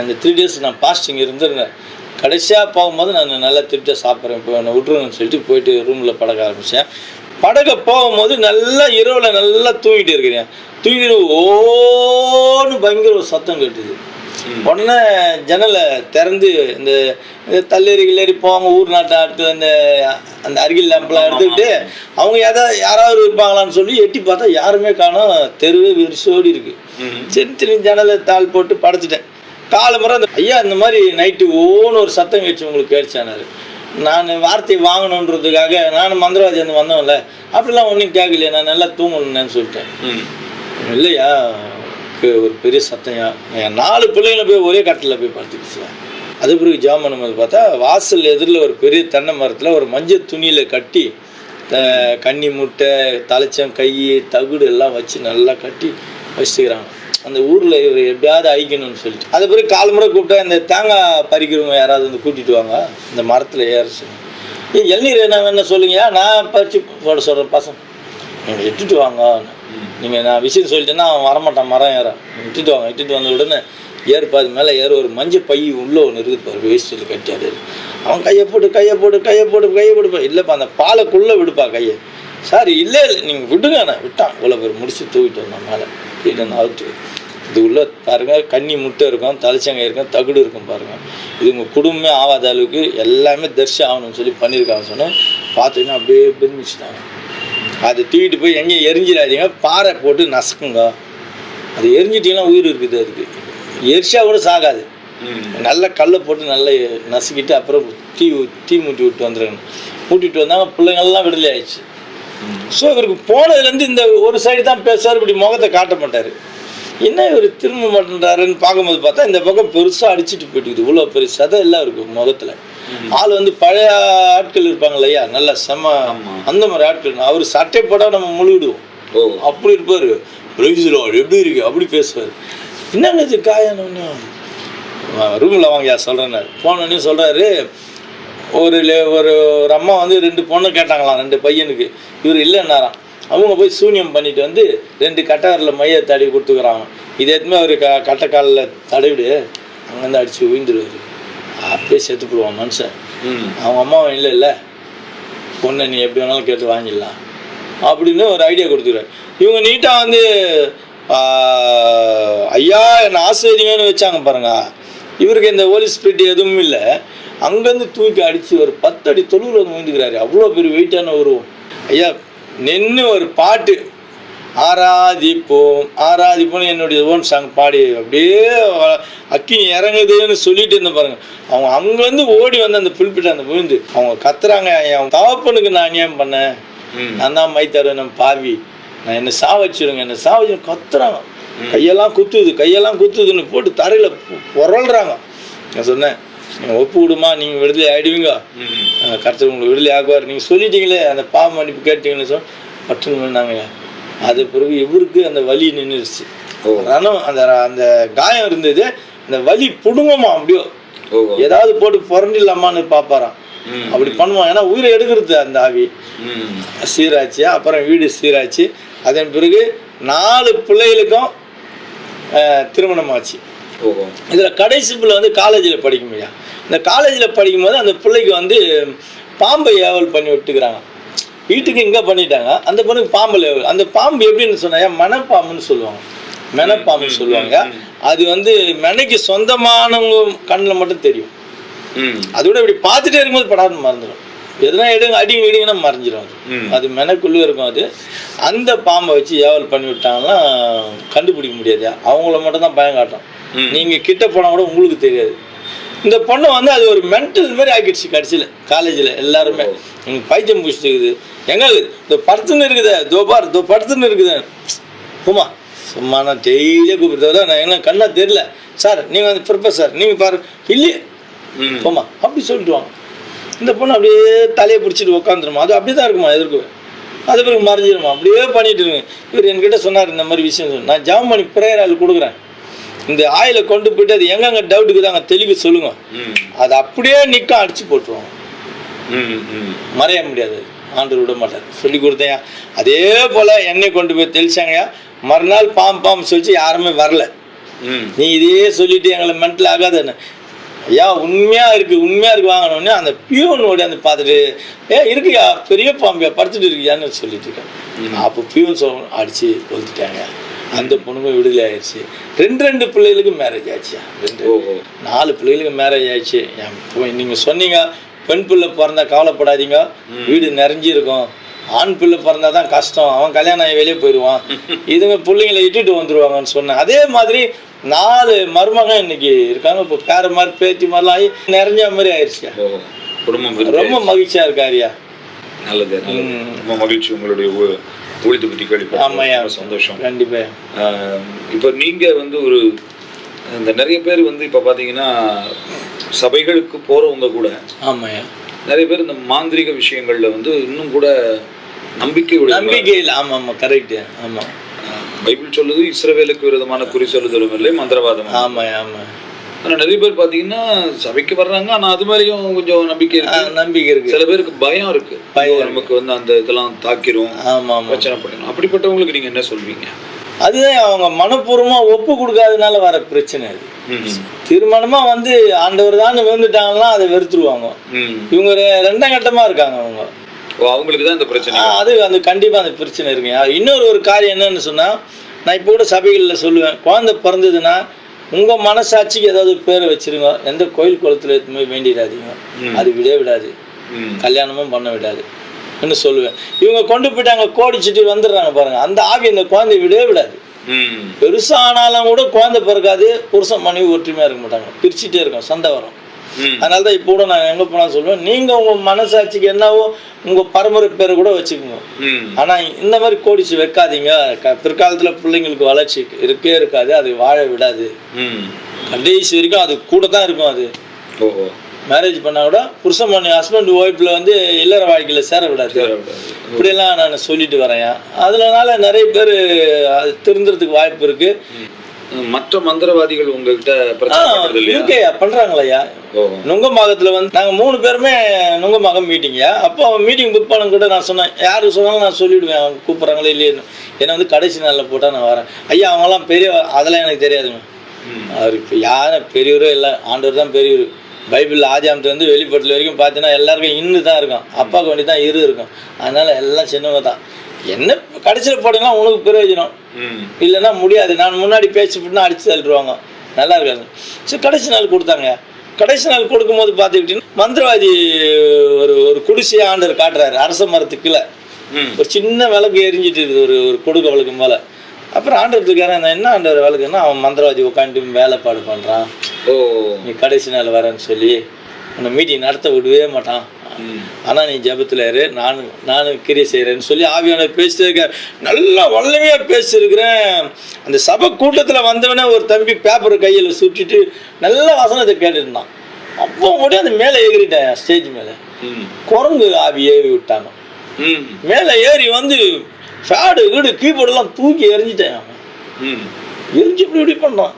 அந்த 3 days நான் பாஸ்டிங் இருந்திருந்தேன். கடைசியாக போகும்போது நான் நல்லா திருப்தியாக சாப்பிட்றேன், இப்போ என்னை விட்டுருங்கன்னு சொல்லிட்டு போயிட்டு ரூமில் படக்க ஆரம்பித்தேன். படகை போகும்போது நல்லா இரவில் நல்லா தூங்கிட்டு இருக்கிறேன். தூங்கிட்டு ஓன்னு பயங்கர ஒரு சத்தம் கேட்டுது. உடனே ஜன்னலை திறந்து இந்த தள்ளேறி கிள்ளேறி போவாங்க ஊர் நாட்டு ஆட்கள், அந்த அருகில் லேம்பெலாம் எடுத்துக்கிட்டு அவங்க யாராவது இருப்பாங்களான்னு சொல்லி எட்டி பார்த்தா யாருமே காணோம். தெருவே விரிசோடி இருக்கு. சரி ஜன்னலை தாள் போட்டு படைச்சிட்டேன். காலமுறை அந்த ஐயா இந்த மாதிரி நைட்டு ஓன்னு ஒரு சத்தம் கேட்டுச்சு உங்களுக்கு கேட்டுச்சானாரு. நான் வார்த்தையை வாங்கணுன்றதுக்காக நான் மந்திரவாதி வந்து வந்தோம்ல, அப்படிலாம் ஒன்றும் கேட்கலையா, நான் நல்லா தூங்கணுன்னு சொல்லிட்டேன். இல்லையா ஒரு பெரிய சத்தம்யா, என் 4 பிள்ளைங்களை போய் ஒரே கட்டில் போய் படுத்துக்கிச்சு. அது பிறகு ஜாம் பண்ணும்போது பார்த்தா வாசல் எதிரில் ஒரு பெரிய தென்னை மரத்தில் ஒரு மஞ்சள் துணியில் கட்டி கன்னி முட்டை தலைச்சம் கை தகுடு எல்லாம் வச்சு நல்லா கட்டி வச்சுக்கிறாங்க. அந்த ஊரில் இவர் எப்படியாவது அழிக்கணும்னு சொல்லிட்டு அது பிறகு 4 முறை கூப்பிட்டா இந்த தேங்காய் பறிக்கிறவங்க யாராவது வந்து கூட்டிகிட்டு வாங்க, இந்த மரத்தில் ஏற சொல்லுங்க. இளநீர் என்ன வேணும் சொல்லுங்கயா, நான் பறித்து போட சொல்கிறேன் பசங்க, இட்டுட்டு வாங்க. நீங்கள் நான் விஷயம் சொல்லிட்டேன்னா அவன் வரமாட்டான், மரம் ஏற இட்டுட்டு வாங்க. இட்டுட்டு வந்த உடனே ஏறுப்பாது மேலே ஏற ஒரு மஞ்சள் பை உள்ளே ஒன்று இருக்குது பாரு, வேஸ்ட்டில் கட்டியாடு. அவன் கையை போட்டு இல்லைப்பா அந்த பாலைக்குள்ளே விடுப்பா கையை. சார் இல்லை நீங்கள் விடுங்க, நான் விட்டான் இவ்வளோ பேர் முடிச்சு தூக்கிட்டு வந்தான் மேலே வீட்டு அவுட்டு. இது உள்ள பாருங்கள் கன்னி முட்டை இருக்கும், தலைச்சங்காய் இருக்கும், தகுடு இருக்கும் பாருங்கள். இது உங்கள் குடும்பமே ஆகாத அளவுக்கு எல்லாமே தரிசனம் ஆகணும்னு சொல்லி பண்ணியிருக்காங்க. சொன்னேன் பார்த்தீங்கன்னா அப்படியே பெருமிச்சிட்டாங்க. அதை தூக்கிட்டு போய் எங்கேயும் எரிஞ்சிடாதீங்க, பாறை போட்டு நசுக்குங்க. அது எரிஞ்சிட்டிங்கன்னா உயிர் இருக்குது, அதுக்கு எரிச்சா கூட சாகாது. நல்ல கல்லை போட்டு நல்லா நசுக்கிட்டு அப்புறம் தீ மூட்டி விட்டு வந்துடுங்க. மூட்டிட்டு வந்தாங்க, பிள்ளைங்கள்லாம் விடுதலை ஆயிடுச்சு. ஸோ இவருக்கு போனதுலேருந்து இந்த ஒரு சைடு தான் பேசுவார், இப்படி முகத்தை காட்ட மாட்டார். என்ன இவர் திரும்ப மாட்டேன்றாருன்னு பார்க்கும்போது பார்த்தா இந்த பக்கம் பெருசாக அடிச்சுட்டு போயிட்டுக்குது. இவ்வளோ பெரிய சதை எல்லாம் இருக்குது முகத்தில். ஆள் வந்து பழைய ஆட்கள் இருப்பாங்க இல்லையா, நல்லா செம்ம அந்த மாதிரி ஆட்கள். அவர் சட்டை போட்டால் நம்ம முழுவிடுவோம், அப்படி இருப்பார். எப்படி இருக்கு அப்படி பேசுவார். என்னங்க இது காயணுன்னு ரூமில் வாங்கயா சொல்கிறேன்னாரு. போனோன்னு சொல்கிறாரு, ஒரு அம்மா வந்து 2 பொண்ணு கேட்டாங்களாம், 2 பையனுக்கு. இவர் இல்லைன்னாராம். அவங்க போய் சூன்யம் பண்ணிட்டு வந்து 2 கட்டைக்காலில் மையை தடவி கொடுத்துக்கிறாங்க. இது எதுவுமே அவர் கட்டைக்காலில் தடவிடு அங்கேருந்து அடித்து உயிர்ந்துருவார். அப்படியே செத்து போடுவான் மனுஷன். அவங்க அம்மாவும் இல்லை பொண்ணை நீ எப்படி வேணாலும் கேட்டு வாங்கிடலாம் அப்படின்னு ஒரு ஐடியா கொடுத்துக்கிறார். இவங்க நீட்டாக வந்து ஐயா என்னை ஆசிரியங்கன்னு வச்சாங்க பாருங்க. இவருக்கு இந்த ஹோலி ஸ்பிரிட் எதுவும் இல்லை. அங்கேருந்து தூக்கி அடித்து ஒரு 10 அடி தொழுவில் வந்து விழுந்துக்கிறாரு. அவ்வளோ பெரிய வெயிட்டான உருவம். ஐயா நின்று ஒரு பாட்டு ஆராதிப்போம் என்னுடைய ஓன் சாங் பாடி அப்படியே அக்கினி இறங்குதுன்னு சொல்லிட்டு இருந்தேன் பாருங்க. அவங்க அங்கேருந்து ஓடி வந்து அந்த புல்பிட்ட அந்த விழுந்து அவங்க கத்துறாங்க, அவன் தவப்பனுக்கு நான் அநியாயம் பண்ணேன், நான் தான் மைத்தருவேன், நம்ம பாவி, நான் என்னை சாவச்சிடுங்க, என்னை சாவச்சு கத்துறாங்க. கையெல்லாம் குத்துதுன்னு போட்டு தரையில் புரள்றாங்க. நான் சொன்னேன், நீங்கள் ஒப்பு விடுமா, நீங்கள் விடுதலை ஆகிடுவீங்க, கர்த்தர் உங்களுக்கு விடுதலை ஆகுவார், நீங்கள் சொல்லிட்டீங்களே அந்த பாவ மன்னிப்பு கேட்டீங்கன்னு சொன்னால் பட்டுன்னு பண்ணாங்க. அது பிறகு இவருக்கு அந்த வலி நின்றுச்சு. ரணம் அந்த காயம் இருந்தது, அந்த வலி புடுங்கம்மா அப்படியோ ஏதாவது போட்டு புரண்டிடலாமான்னு பார்ப்பாராம். அப்படி பண்ணுவான். ஏன்னா உயிரை எடுக்கிறது அந்த ஆவி. சீராச்சு, அப்புறம் வீடு சீராச்சு. அதன் பிறகு 4 பிள்ளைகளுக்கும் திருமணம் ஆச்சு. இதில் கடைசி பிள்ளை வந்து காலேஜில் படிக்குமையா. இந்த காலேஜில் படிக்கும்போது அந்த பிள்ளைக்கு வந்து பாம்பை ஏவல் பண்ணி விட்டுக்கிறாங்க. வீட்டுக்கு இங்கே பண்ணிட்டாங்க, அந்த பொண்ணுக்கு பாம்பில் ஏவல். அந்த பாம்பு எப்படின்னு சொன்னாயா, மனப்பாம்புன்னு சொல்லுவாங்க, மெனப்பாம்புன்னு சொல்லுவாங்க. அது வந்து மெனைக்கு சொந்தமானவங்க கண்ணில் மட்டும் தெரியும். அதோட இப்படி பார்த்துட்டே இருக்கும்போது படாதுன்னு மறந்துடும். எதுனா அடிங்கன்னா மறைஞ்சிடும். அது மெனக்குள்ளே இருக்கும். அது அந்த பாம்பை வச்சு ஏவல் பண்ணி விட்டாங்கன்னா கண்டுபிடிக்க முடியாது. அவங்கள மட்டும் தான் பயம் காட்டும். நீங்கள் கிட்ட போனால் கூட உங்களுக்கு தெரியாது. இந்த பொண்ணை வந்து அது ஒரு மென்டல் மாதிரி ஆக்கிடுச்சு. கடைசியில் காலேஜில் எல்லாருமே எனக்கு பைத்தியம் பிடிச்சிருக்குது, எங்க இந்த படுத்துன்னு இருக்குதே, தோ படுத்துன்னு இருக்குதே. சும்மா நான் டெய்லியே கூப்பிடுறத நான் என்ன கண்ணா தெரியல சார், நீங்கள் வந்து ப்ரொஃபஸர் நீங்கள் பாரு இல்லையே அப்படி சொல்லிட்டுவாங்க. இந்த பொண்ணு அப்படியே தலையை பிடிச்சிட்டு உட்காந்துருமா, அது அப்படி தான் இருக்குமா எதிர்க்குவேன். அது பிறகு மறைஞ்சிருமா, அப்படியே பண்ணிட்டு இருக்கேன். இவர் என்கிட்ட சொன்னார் இந்த மாதிரி விஷயம். நான் ஜாம் பண்ணி ப்ரேயர் ஆயில் கொடுக்குறேன், இந்த ஆயிலை கொண்டு போயிட்டு அது எங்கெங்க டவுட்டுக்கு தாங்க தெளிவு சொல்லுங்க, அது அப்படியே நிற்க அடிச்சு போட்டுருவாங்க, மறைய முடியாது, ஆண்டவர் விட மாட்டார். சொல்லி கொடுத்தேன். அதே போல் எண்ணெய் கொண்டு போய் தெளிச்சாங்கயா. மறுநாள் பாம்பு சொல்லிச்சு, யாருமே வரல. நீ இதே சொல்லிட்டு எங்களை மென்டல் ஆகாதுன்னு ஐயா உண்மையாக இருக்குது வாங்கினோடனே அந்த பியூன் ஓடி பார்த்துட்டு இருக்குயா பெரிய பாம்பியா படுத்துட்டு இருக்கியான்னு சொல்லிட்டு இருக்கேன். அப்போ பியூன் அடித்து கொளுத்துட்டாங்க. அந்த பொண்ணுங்க விடுதலை ஆயிடுச்சு. 2 பிள்ளைகளுக்கு மேரேஜ் ஆச்சுயா. 4 பிள்ளைகளுக்கு மேரேஜ் ஆயிடுச்சு. நீங்கள் சொன்னீங்க பெண் பிள்ளை பிறந்தா கவலைப்படாதீங்க, வீடு நிறைஞ்சிருக்கும். ஆண் பிள்ளை பிறந்தா தான் கஷ்டம், அவன் கல்யாணம் ஆகி வெளியே போயிடுவான், இதுங்க பிள்ளைங்களை இட்டுட்டு வந்துடுவாங்கன்னு சொன்னேன். அதே மாதிரி 4 மருமகன் இன்னைக்கு இருக்காங்க. இப்போ பேர மாதிரி பேத்தி மாதிரிலாம் ஆகி நிறைஞ்ச மாதிரி ஆயிடுச்சு. ரொம்ப மகிழ்ச்சியா இருக்காருயா. நல்லது, ரொம்ப மகிழ்ச்சி. உங்களுடைய ஊழியத்தை பற்றி கேள்விப்பட்டேன். ஆமாய்யா, சந்தோஷம். கண்டிப்பா. இப்போ நீங்க ஒரு இந்த நிறைய பேர் இப்போ பார்த்தீங்கன்னா சபைகளுக்கு போறவங்க கூட ஆமாய்யா நிறைய பேர் இந்த மாந்திரிக விஷயங்கள்ல இன்னும் கூட நம்பிக்கை இல்லை. ஆமா கரெக்ட். ஆமா, பைபிள் சொல்லுது இஸ்ரவேலுக்கு விரோதமான குறி சொல்லுதலும் இல்லை மந்திரவாதம். ஆமா. ஆனால் நிறைய பேர் பார்த்தீங்கன்னா சபைக்கு வர்றாங்க, ஆனால் அது மாதிரியும் கொஞ்சம் நம்பிக்கை இருக்கு. சில பேருக்கு பயம் இருக்கு, நமக்கு அந்த இதெல்லாம் தாக்கிரும், பிரச்சனை பண்ணிடும். அப்படிப்பட்டவங்களுக்கு நீங்க என்ன சொல்வீங்க? அதுதான் அவங்க மனப்பூர்வமா ஒப்பு கொடுக்காதனால வர பிரச்சனை. அது தீர்மானமா ஆண்டவர் தான் வந்துட்டாங்கன்னா அதை வெறுத்துருவாங்க. இவங்க 2ஆம் கட்டமா இருக்காங்க. அவங்களுக்கு தான் இந்த பிரச்சனை. அது கண்டிப்பா அந்த பிரச்சனை இருக்குங்க. இன்னொரு காரியம் என்னன்னு சொன்னா, நான் இப்போ கூட சபைகளில் சொல்லுவேன், குழந்தை பிறந்ததுன்னா உங்க மனசாட்சிக்கு ஏதாவது பேரை வச்சிருங்க, எந்த கோயில் குளத்துல எடுத்துமே வேண்டிடாதீங்க, அது விடாது, கல்யாணமும் பண்ண விடாது என்று சொல்லுவேன். இவங்க கொண்டு போயிட்டு அங்கே கோடிச்சுட்டு வந்துடுறாங்க பாருங்க, அந்த ஆவி அந்த குழந்தைய விடாது. பெருசா ஆனாலும் கூட குழந்தை பிறக்காது, புருஷன் மனைவி ஒற்றுமையா இருக்க மாட்டாங்க, பிரிச்சுட்டே இருக்கும், சண்டை வரும். அதனாலதான் இப்போ கூட நான் எங்க போனாலும் சொல்லுவேன், நீங்க உங்க மனசாட்சிக்கு என்னவோ உங்க பரம்பரை பேரை கூட வச்சுக்கோங்க, ஆனா இந்த மாதிரி கோடிச்சு வைக்காதீங்க. பிற்காலத்துல பிள்ளைங்களுக்கு வளர்ச்சி இருக்காது, அது வாழ விடாது. கடைசி வரைக்கும் அது கூட தான் இருக்கும். அது மேரேஜ் பண்ணா கூட புருஷன் மனைவி ஹஸ்பண்ட் ஒய்ஃப்ல இல்லற வாழ்க்கையில சேர விடாது. இப்படியெல்லாம் நான் சொல்லிட்டு வரேன். அதனால நிறைய பேர் திருந்துறதுக்கு வாய்ப்பு இருக்கு. மற்ற மந்திரவாதிகள் உங்ககிட்ட இருக்கையா பண்றாங்களையா? நுங்கம்பாக்கத்துல நாங்க 3 பேருமே நுங்கம்பாக்கம் மீட்டிங்கயா. அப்போ மீட்டிங் புக் பண்ண கூட நான் சொன்னேன், யாருக்கு சொன்னாலும் நான் சொல்லிவிடுவேன், அவங்க கூப்பிட்றாங்களே இல்லையேன்னு. என்னை கடைசி நாளில் போட்டால் நான் வரேன். ஐயா அவங்களாம் பெரிய, அதெல்லாம் எனக்கு தெரியாதுங்க. அவர் இப்போ யாரும் பெரியவரோ இல்லை, ஆண்டவர் தான் பெரியவர். பைபிளில் ஆதியாமத்துலேருந்து வெளிப்படல வரைக்கும் பார்த்தீங்கன்னா எல்லாருக்கும் இன்னும் தான் இருக்கும், அப்பாவுக்கு வேண்டி தான் இருக்கும். அதனால எல்லாம் சின்னவங்க தான். என்ன கடைசியில் போட்டீங்கன்னா உனக்கு பிரயோஜனம், இல்லைன்னா முடியாது. நான் முன்னாடி பேசிவிட்டுனா அடிச்சு தள்ளிடுவாங்க, நல்லா இருக்காது. சரி கடைசி நாள் கொடுத்தாங்க. கடைசி நாள் கொடுக்கும்போது பார்த்துக்கிட்டீங்கன்னா மந்திரவாதி ஒரு குடிசையை ஆண்டவர் காட்டுறாரு. அரச மரத்துக்குள்ள ஒரு சின்ன விளக்கு எரிஞ்சிட்டு இருக்குது, ஒரு கொடுக்க விளக்கு மேலே. அப்புறம் ஆண்டவர் இருக்காரு, என்ன ஆண்டவர் விளக்குன்னா அவன் மந்திரவாதி உட்காந்து வேலைப்பாடு பண்ணுறான், நீ கடைசி நாள் வரேன்னு சொல்லி உன்னை மீட்டிங் நடத்த விடவே மாட்டான், ஆனால் நீ ஜபத்தில் இரு, நானும் கிரியை செய்கிறேன்னு சொல்லி ஆவியானவர் பேசிட்டு இருக்கார். நல்லா வல்லமையாக பேசியிருக்கிறேன். அந்த சபை கூட்டத்தில் வந்தவனே ஒரு தம்பி பேப்பரை கையில் சுட்டிட்டு நல்ல வசனத்தை கேட்டுருந்தான். அப்போ கூட அந்த மேலே ஏறிட்டேன், ஸ்டேஜ் மேலே குரங்கு ஆவி ஏறி விட்டாங்க. மேலே ஏறி ஃபேடு வீடு கீபோர்டெல்லாம் தூக்கி எரிஞ்சிட்டேன். எரிஞ்சு இப்படி பண்ணுறான்.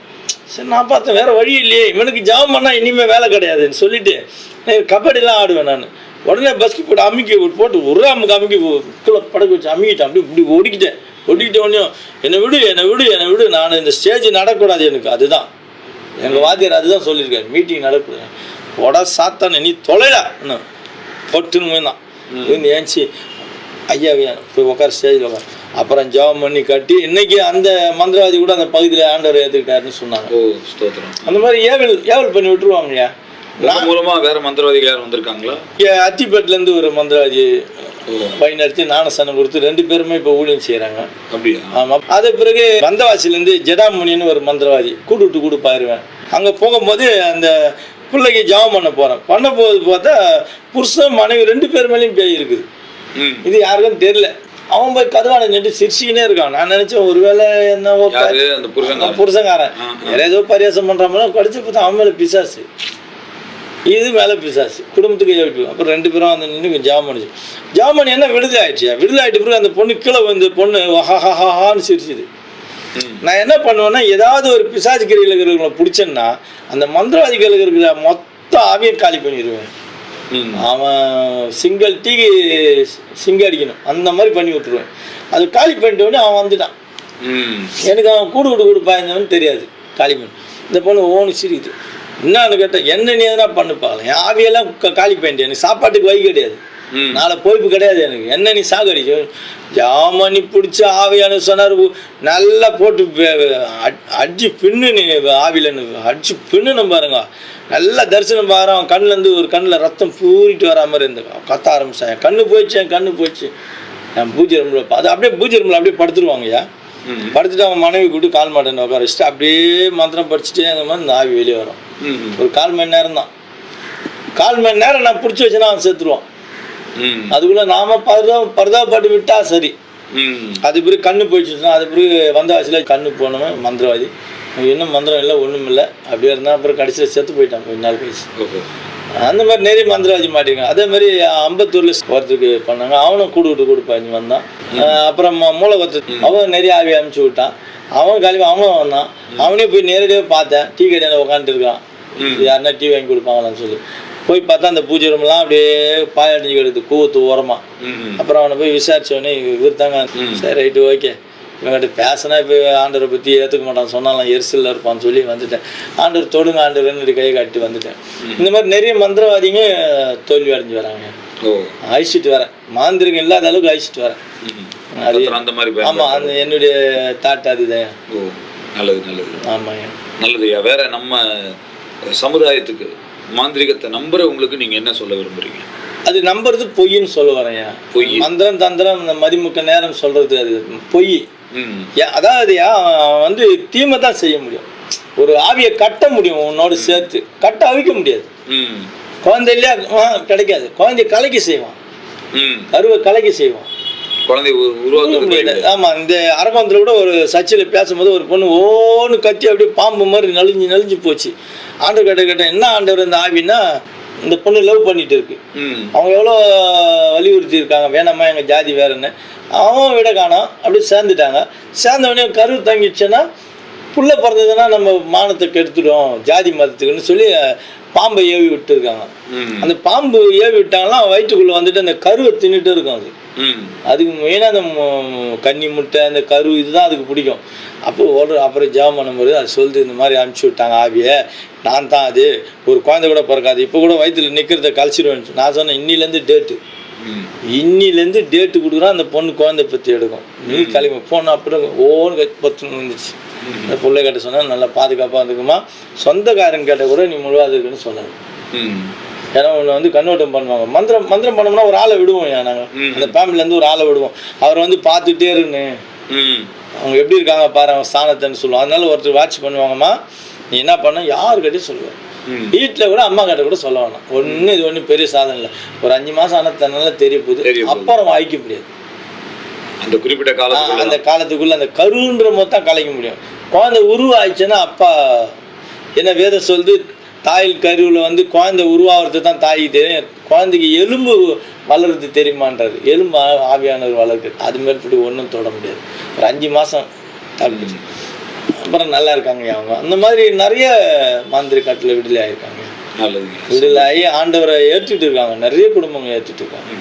சரி நான் பார்த்தேன், வேறு வழி இல்லையே, இவனுக்கு ஜாம் பண்ணால் இனிமேல் வேலை கிடையாதுன்னு சொல்லிட்டு கபடிலாம் ஆடுவேன் நான். உடனே பஸ்கி போட்டு அமுக்கி போட்டு ஒரு அமுக்கி கீழே படக்க வச்சு அமுக்கிட்டேன். இப்படி ஓடிக்கிட்டேன் உடனே என்னை விடு, நான் இந்த ஸ்டேஜ் நடக்கூடாது எனக்கு. அதுதான் எங்கள் வாத்தியார் அதுதான் சொல்லியிருக்காரு, மீட்டிங் நடக்கூடாது. உடா சாத்தானே நீ தொலைடா இன்னும் பொட்டுன்னு தான் ஏன்ச்சி ஐயா போய் உட்கார ஸ்டேஜில் உட்கார். அப்புறம் ஜெபம் பண்ணி கட்டி இன்னைக்கு அந்த மந்திரவாதி கூட அந்த பகுதியில் ஆண்டவர் ஏற்றுக்கிட்டாருன்னு சொன்னாங்க. அந்த மாதிரி ஏவல் பண்ணி விட்டுருவாங்கய்யா. மூலமா வேற மந்திரவாதிகள் யாரும் வந்திருக்காங்களா? அத்திப்பேட்டிலேருந்து ஒரு மந்திரவாதி பயனடுத்து ஞானஸ்தானம் கொடுத்து 2 பேருமே இப்போ ஊழியம் செய்கிறாங்க. அப்படியா? ஆமாம். அது பிறகு வந்தவாசிலேருந்து ஜடாமுனின்னு ஒரு மந்திரவாதி கூட்டு பாருவேன். அங்கே போகும்போது அந்த பிள்ளைக்கு ஜெபம் பண்ண போது பார்த்தா புருஷன் மனைவி 2 பேர் மேலேயும் பேய் இருக்குது. இது யாருக்கும் தெரியல. அவன் போய் கதவான நின்று சிரிச்சுக்கினே இருக்கான். நான் நினைச்சேன் ஒருவேளை என்னவோ புருஷங்காரன் வேற ஏதோ பரியாசம் பண்ற மாதிரி கடிச்சு பார்த்தா அவன் மேலே பிசாசு, இது மேலே பிசாசு, குடும்பத்துக்கு எழுப்பி. அப்புறம் 2 பேரும் நின்று ஜாமணி என்ன விடுதலை ஆயிட்டு பிறகு அந்த பொண்ணு கீழே பொண்ணு ஹஹான்னு சிரிச்சுது. நான் என்ன பண்ணுவேன்னா, ஏதாவது ஒரு பிசாசு கிரியில் இருக்கிறவங்களை பிடிச்சேன்னா அந்த மந்திரவாதிகளுக்கு இருக்கிற மொத்த ஆவியை காலி பண்ணிடுவேன். அவன் சிங்கிள் டீக்கு அடிக்கணும் அந்த மாதிரி பண்ணி விட்டுருவேன். அது காலி பண்ணிட்ட உடனே அவன் வந்துட்டான். எனக்கு அவன் கூடு பாய்ந்தவன்னு தெரியாது. காலி பண்ணி இந்த பொண்ணு ஓன்னு சிரிக்குது. என்னன்னு கேட்டால் என்ன நீ எதனா பண்ணு பார்க்கலாம், என் ஆவியெல்லாம் காலி பண்ணிட்டு எனக்கு சாப்பாட்டுக்கு வழி கிடையாது, நாளை பொறுப்பு கிடையாது எனக்கு, என்ன நீ சாகடிச்சு ஜாமணி பிடிச்சி ஆவியான சொன்னார், நல்லா போட்டு அடிச்சு பின்னு, நீ ஆவியிலன்னு அடிச்சு பின்னுன்னு பாருங்க, நல்லா தரிசனம் பாருங்க, கண்ணுலேருந்து ஒரு கண்ணில் ரத்தம் பூரிட்டு வரா மாதிரி இருந்து கத்த ஆரம்பிச்சேன், என் கண்ணு போச்சு. நான் பூஜை ரூமில் அது அப்படியே பூஜை ரூமில் அப்படியே படுத்துருவாங்கய்யா, படுத்துட்டு அவங்க மனைவி கூப்பிட்டு கால் மாட்டேன்னு உட்கார வச்சுட்டு அப்படியே மந்திரம் படிச்சுட்டே அந்த மாதிரி இந்த ஆவி வெளியே வரும். ஒரு 1/4 மணி நேரம் தான், 1/4 மணி நேரம் நான் பிடிச்சி வச்சேன்னா அவன் செத்துருவான். அதுக்குள்ள நாம பரதாபாட்டு விட்டா சரி. அது பிறகு கண்ணு போயிடுச்சுன்னா அது பிறகு வந்தாச்சில் கண்ணு போனவன் மந்திரவாதி, இன்னும் மந்திரம் இல்லை ஒன்றும் இல்லை அப்படியே இருந்தால் அப்புறம் கடைசியில் செத்து போயிட்டான் கொஞ்ச நாள் கழிச்சு. அந்த மாதிரி நிறைய மந்திரவாதி மாட்டிங்க. அதே மாதிரி அம்பத்தூர்ல ஒருத்தருக்கு பண்ணாங்க, அவனும் கொடுப்பாங்க வந்தான். அப்புறம் மூலகொத்து அவன் நிறைய ஆவி அனுப்பிச்சு விட்டான், அவன் கழிவு அவனும் வந்தான். அவனே போய் நேரடியாக பார்த்தேன், டீ கடையில் உட்காந்துட்டு இருக்கான், யாருன்னா டீ வாங்கி கொடுப்பாங்களான்னு சொல்லி போய் பார்த்தா அந்த பூஜை ரூம்லாம் அப்படியே பாயடிஞ்சு கிடக்குது கூவத்து ஓரமா. அப்புறம் அவனை போய் விசாரிச்சவனே இவர் தாங்க. சரி ரைட்டு ஓகே, இவங்கிட்ட பேசினா இப்போ ஆண்டவரை பற்றி ஏற்றுக்க மாட்டான், சொன்னாலாம் எரிசலில் இருப்பான்னு சொல்லி வந்துட்டேன். ஆண்டவர் தொடுங்க ஆண்டவர்னு கையை காட்டி வந்துட்டேன். இந்த மாதிரி நிறைய மந்திரவாதிங்க தோல்வி அடைஞ்சு வராங்க. அழிச்சிட்டு வரேன், மாந்திரிகம் இல்லாத அளவுக்கு அழிச்சிட்டு வரேன். ஆமாம், அந்த என்னுடைய தாட் அதுதான். நல்லது நல்லது. ஆமாங்க நல்லதுயா. வேற நம்ம சமுதாயத்துக்கு மாந்திரிகத்தை நம்புறவங்களுக்கு நீங்க என்ன சொல்ல விரும்புறீங்க? அது நம்புறது பொய்ன்னு சொல்ல வரேன். பொய் மந்திரம் தந்திரம் இந்த மதிமுக்க நேரம் சொல்றது அது பொய். அதாவது அவன் வந்து தீமை தான் செய்ய முடியும், ஒரு ஆவியை கட்ட முடியும், உன்னோட சேர்த்து கட்ட அவிக்க முடியாது. குழந்தை இல்லையா கிடைக்காது, குழந்தைய கலைக்கு செய்வான், கருவை கலைக்கு செய்வான், குழந்தை உருவாக்க முடியாது. ஆமா, இந்த அரகோணத்துல கூட ஒரு சர்ச்சையில் பேசும்போது ஒரு பொண்ணு ஓன்னு கத்தி அப்படியே பாம்பு மாதிரி நலிஞ்சு போச்சு. ஆண்டவர் கேட்ட என்ன ஆண்டவர் இந்த ஆவின்னா, இந்த பொண்ணு லவ் பண்ணிட்டு இருக்கு, அவங்க எவ்வளோ வலியுறுத்தி இருக்காங்க வேணாமா எங்கள் ஜாதி வேறுன்னு, அவன் விட காணோம் அப்படியே சேர்ந்துட்டாங்க. சேர்ந்தவொடனே கரு தங்கிடுச்சுன்னா புள்ள பிறந்ததுன்னா நம்ம மானத்தை கெடுத்துடும் ஜாதி மதத்துக்குன்னு சொல்லி பாம்பை ஏவி விட்டு இருக்காங்க. அந்த பாம்பு ஏவி விட்டாங்கன்னா வயிற்றுக்குள்ளே வந்துட்டு அந்த கருவை தின்னுட்டு இருக்கும். அதுக்கு மெயினாக அந்த கன்னி முட்டை அந்த கரு இதுதான் அதுக்கு பிடிக்கும். அப்போ அப்புறம் ஜெபம் பண்ணும்போது அது சொல்லுது, இந்த மாதிரி அனுப்பிச்சி விட்டாங்க ஆவியை, நான் தான் அது, ஒரு குழந்தை கூட பிறக்காது, இப்போ கூட வயிற்றுல நிற்கிறத கழிச்சிடுவேன். நான் சொன்னேன் இன்னிலேருந்து டேட்டு கொடுக்குறோம், அந்த பொண்ணு குழந்தை பற்றி எடுக்கும், நீ கிளம்பி போன அப்புறம் ஓன்னு பத்து வந்துச்சு. அந்த பிள்ளை கிட்ட சொன்னால் நல்லா பாதுகாப்பாக இருக்குமா, சொந்தக்காரன் கேட்ட கூட நீ முழுவாது இருக்குன்னு சொன்னாங்க. ஏன்னா ஒன்று வந்து கண்ணோட்டம் பண்ணுவாங்க, மந்திரம் பண்ணோம்னா ஒரு ஆளை விடுவோம், நாங்கள் அந்த ஃபேமிலிலேருந்து ஒரு ஆளை விடுவோம், அவரை வந்து பார்த்துட்டே இருன்னு அவங்க எப்படி இருக்காங்க பாரு அவங்க ஸ்தானத்தைன்னு சொல்லுவோம். அதனால ஒருத்தர் வாட்ச் பண்ணுவாங்கம்மா, நீ என்ன பண்ண யாருக்கிட்டையும் சொல்லுவேன், வீட்டில் கூட அம்மா கிட்ட கூட சொல்ல வேணாம், ஒன்றும் இது ஒன்றும் பெரிய சாதனை இல்லை, ஒரு 5 மாதம் ஆனால் தன்னால தெரிய போகுது, அப்புறம் வாய்க்க முடியாது. அந்த குறிப்பிட்ட காலம் அந்த காலத்துக்குள்ள அந்த கருன்ற மொத்தம் கலைக்க முடியும். குழந்தை உருவாயிடுச்சுன்னா அப்பா என்ன வேதம் சொல்லுது, தாயில் கருவில் வந்து குழந்தை உருவாகிறது தான் தாய்க்கு தெரியும், குழந்தைக்கு எலும்பு வளர்றது தெரியுமான்றாரு, எலும்பு ஆவியானவர் வளர்க்குது, அது மேற்பட்டு ஒன்றும் தொட முடியாது. ஒரு 5 மாதம் தப்பிச்சு அப்புறம் நல்லா இருக்காங்க அவங்க. அந்த மாதிரி நிறைய மாந்திரி காட்டில் விடுதலை ஆகிருக்காங்க, விடுதலை ஆகி ஆண்டவரை ஏற்றுட்டு இருக்காங்க, நிறைய குடும்பங்கள் ஏற்றுட்டு இருக்காங்க.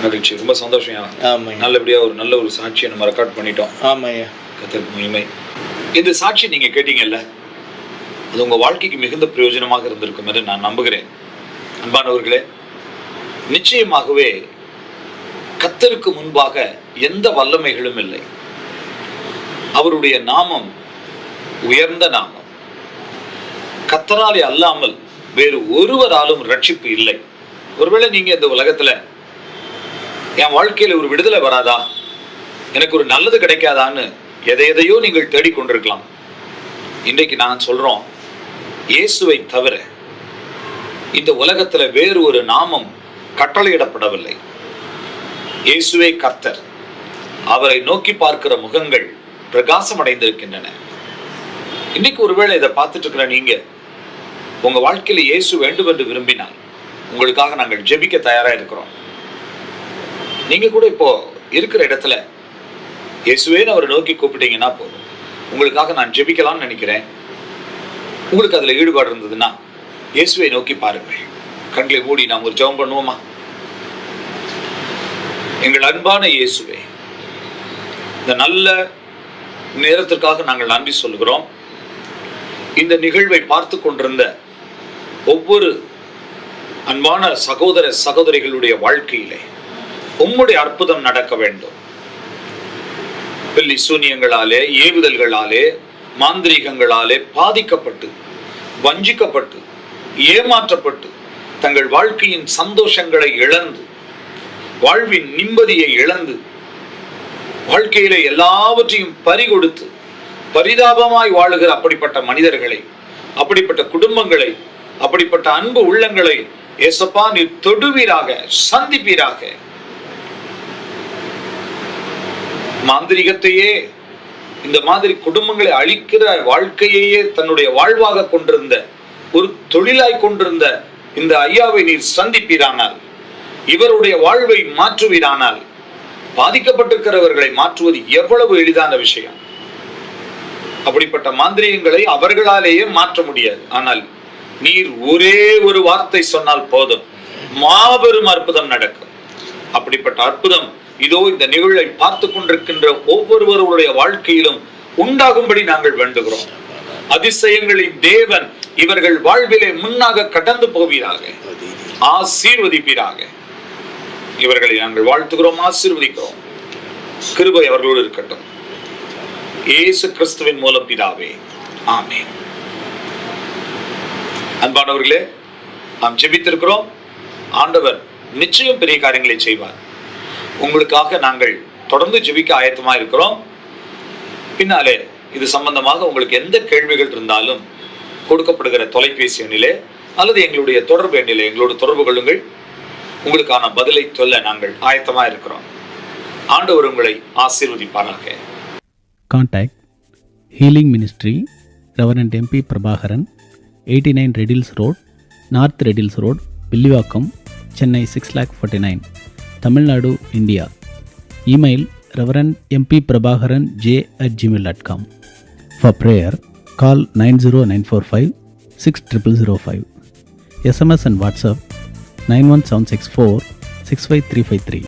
மகிழ்ச்சி, ரொம்ப சந்தோஷம். ஆமாம், நல்லபடியாக ஒரு நல்ல ஒரு சாட்சியை நம்ம ரெக்கார்ட் பண்ணிட்டோம். ஆமாய்யா, கர்த்தருக்கு மகிமை. இந்த சாட்சி நீங்கள் கேட்டீங்கல்ல, அது உங்கள் வாழ்க்கைக்கு மிகுந்த பிரயோஜனமாக இருந்திருக்கும் என்று நான் நம்புகிறேன். அன்பானவர்களே, நிச்சயமாகவே கர்த்தருக்கு முன்பாக எந்த வல்லமைகளும் இல்லை. அவருடைய நாமம் உயர்ந்த நாமம். கர்த்தராலே அல்லாமல் வேறு ஒருவராலும் ரட்சிப்பு இல்லை. ஒருவேளை நீங்க இந்த உலகத்துல என் வாழ்க்கையில ஒரு விடுதலை வராதா, எனக்கு ஒரு நல்லது கிடைக்காதான்னு எதையோ நீங்கள் தேடிக்கொண்டிருக்கலாம். இன்றைக்கு நான் சொல்றோம், இயேசுவை தவிர இந்த உலகத்துல வேறு ஒரு நாமம் கட்டளையிடப்படவில்லை. இயேசுவே கர்த்தர். அவரை நோக்கி பார்க்கிற முகங்கள் பிரகாசம் அடைந்திருக்கின்றன. இன்னைக்கு ஒருவேளை இதை பார்த்துட்டு இருக்கிற நீங்க உங்க வாழ்க்கையில இயேசு வேண்டும் என்று விரும்பினால் உங்களுக்காக நாங்கள் ஜெபிக்க தயாரா இருக்கிறோம். நீங்க கூட இப்போ இருக்கிற இடத்துல இயேசுவேன்னு அவரை நோக்கி கூப்பிட்டீங்கன்னா போதும், உங்களுக்காக நான் ஜெபிக்கலாம்னு நினைக்கிறேன். உங்களுக்கு அதுல ஈடுபாடு இருந்ததுன்னா இயேசுவை நோக்கி பாருங்கள். கண்களை மூடி நாம் ஒரு ஜெபம் பண்ணுவோமா? எங்கள் அன்பான இயேசுவே, இந்த நல்ல நேரத்திற்காக நாங்கள் நன்றி சொல்கிறோம். இந்த நிகழ்வை பார்த்து கொண்டிருந்த ஒவ்வொரு அன்பான சகோதர சகோதரிகளுடைய வாழ்க்கையிலே உம்முடைய அற்புதம் நடக்க வேண்டும். பில்லி சூனியங்களாலே, ஏவுதல்களாலே, மாந்திரீகங்களாலே பாதிக்கப்பட்டு, வஞ்சிக்கப்பட்டு, ஏமாற்றப்பட்டு, தங்கள் வாழ்க்கையின் சந்தோஷங்களை இழந்து, வாழ்வின் நிம்மதியை இழந்து, வாழ்க்கையில எல்லாவற்றையும் பறிகொடுத்து பரிதாபமாய் வாழுகிற அப்படிப்பட்ட மனிதர்களை, அப்படிப்பட்ட குடும்பங்களை, அப்படிப்பட்ட அன்பு உள்ளங்களை ஏசப்பா நீர் தொடுவீராக, சந்திப்பீராக. மாந்திரிகத்தையே, இந்த மாதிரி குடும்பங்களை அழிக்கிற வாழ்க்கையையே தன்னுடைய வாழ்வாக கொண்டிருந்த, ஒரு தொழிலாய் கொண்டிருந்த இந்த ஐயாவை நீர் சந்திப்பீரானால், இவருடைய வாழ்வை மாற்றுவீரானால், பாதிக்கப்பட்டிருக்கிறவர்களை மாற்றுவது எவ்வளவு எளிதான விஷயம். அப்படிப்பட்ட மாந்திரியங்களை அவர்களாலேயே மாற்ற முடியாது. ஆனால் நீர் ஒரே ஒரு வார்த்தை சொன்னால் போதும், மாபெரும் அற்புதம் நடக்கும். அப்படிப்பட்ட அற்புதம் இதோ இந்த நிகழ்வை பார்த்து கொண்டிருக்கின்ற ஒவ்வொருவருடைய வாழ்க்கையிலும் உண்டாகும்படி நாங்கள் வேண்டுகிறோம். அதிசயங்களின் தேவன் இவர்கள் வாழ்விலே முன்னாக கடந்து போவீராக, ஆசீர்வதிப்பீராக. இவர்களை நாங்கள் வாழ்த்துகிறோம், ஆசீர்வதிக்கிறோம். கிருபை அவர்களோடு இருக்கட்டும். இயேசு கிறிஸ்துவின் மூலம் பிதாவே, ஆமென். அன்பானவர்களே, நாம் ஜெபித்திருக்கிறோம். ஆண்டவர் நிச்சயம் பெரிய காரியங்களை செய்வார். உங்களுக்காக நாங்கள் தொடர்ந்து ஜெபிக்க ஆயத்தமா இருக்கிறோம். பின்னாலே இது சம்பந்தமாக உங்களுக்கு எந்த கேள்விகள் இருந்தாலும் கொடுக்கப்படுகிற தொலைபேசி எண்ணிலே அல்லது எங்களுடைய தொடர்பு எண்ணிலே எங்களோடு தொடர்பு கொள்ளுங்கள். உங்களுக்கான பதிலை சொல்ல நாங்கள் ஆயத்தமா இருக்கிறோம். ஆண்டவர் உங்களை ஆசீர்வதிப்பாராக. Contact Healing Ministry, Reverend MP Prabhakaran, 89 Redills Road, North Redills Road, Villivakkam, Chennai 6,49,000, Tamil Nadu, India. Email Reverend MP Prabhakaran j@gmail.com. For prayer, call 90945 6005. SMS and WhatsApp 91764 65353.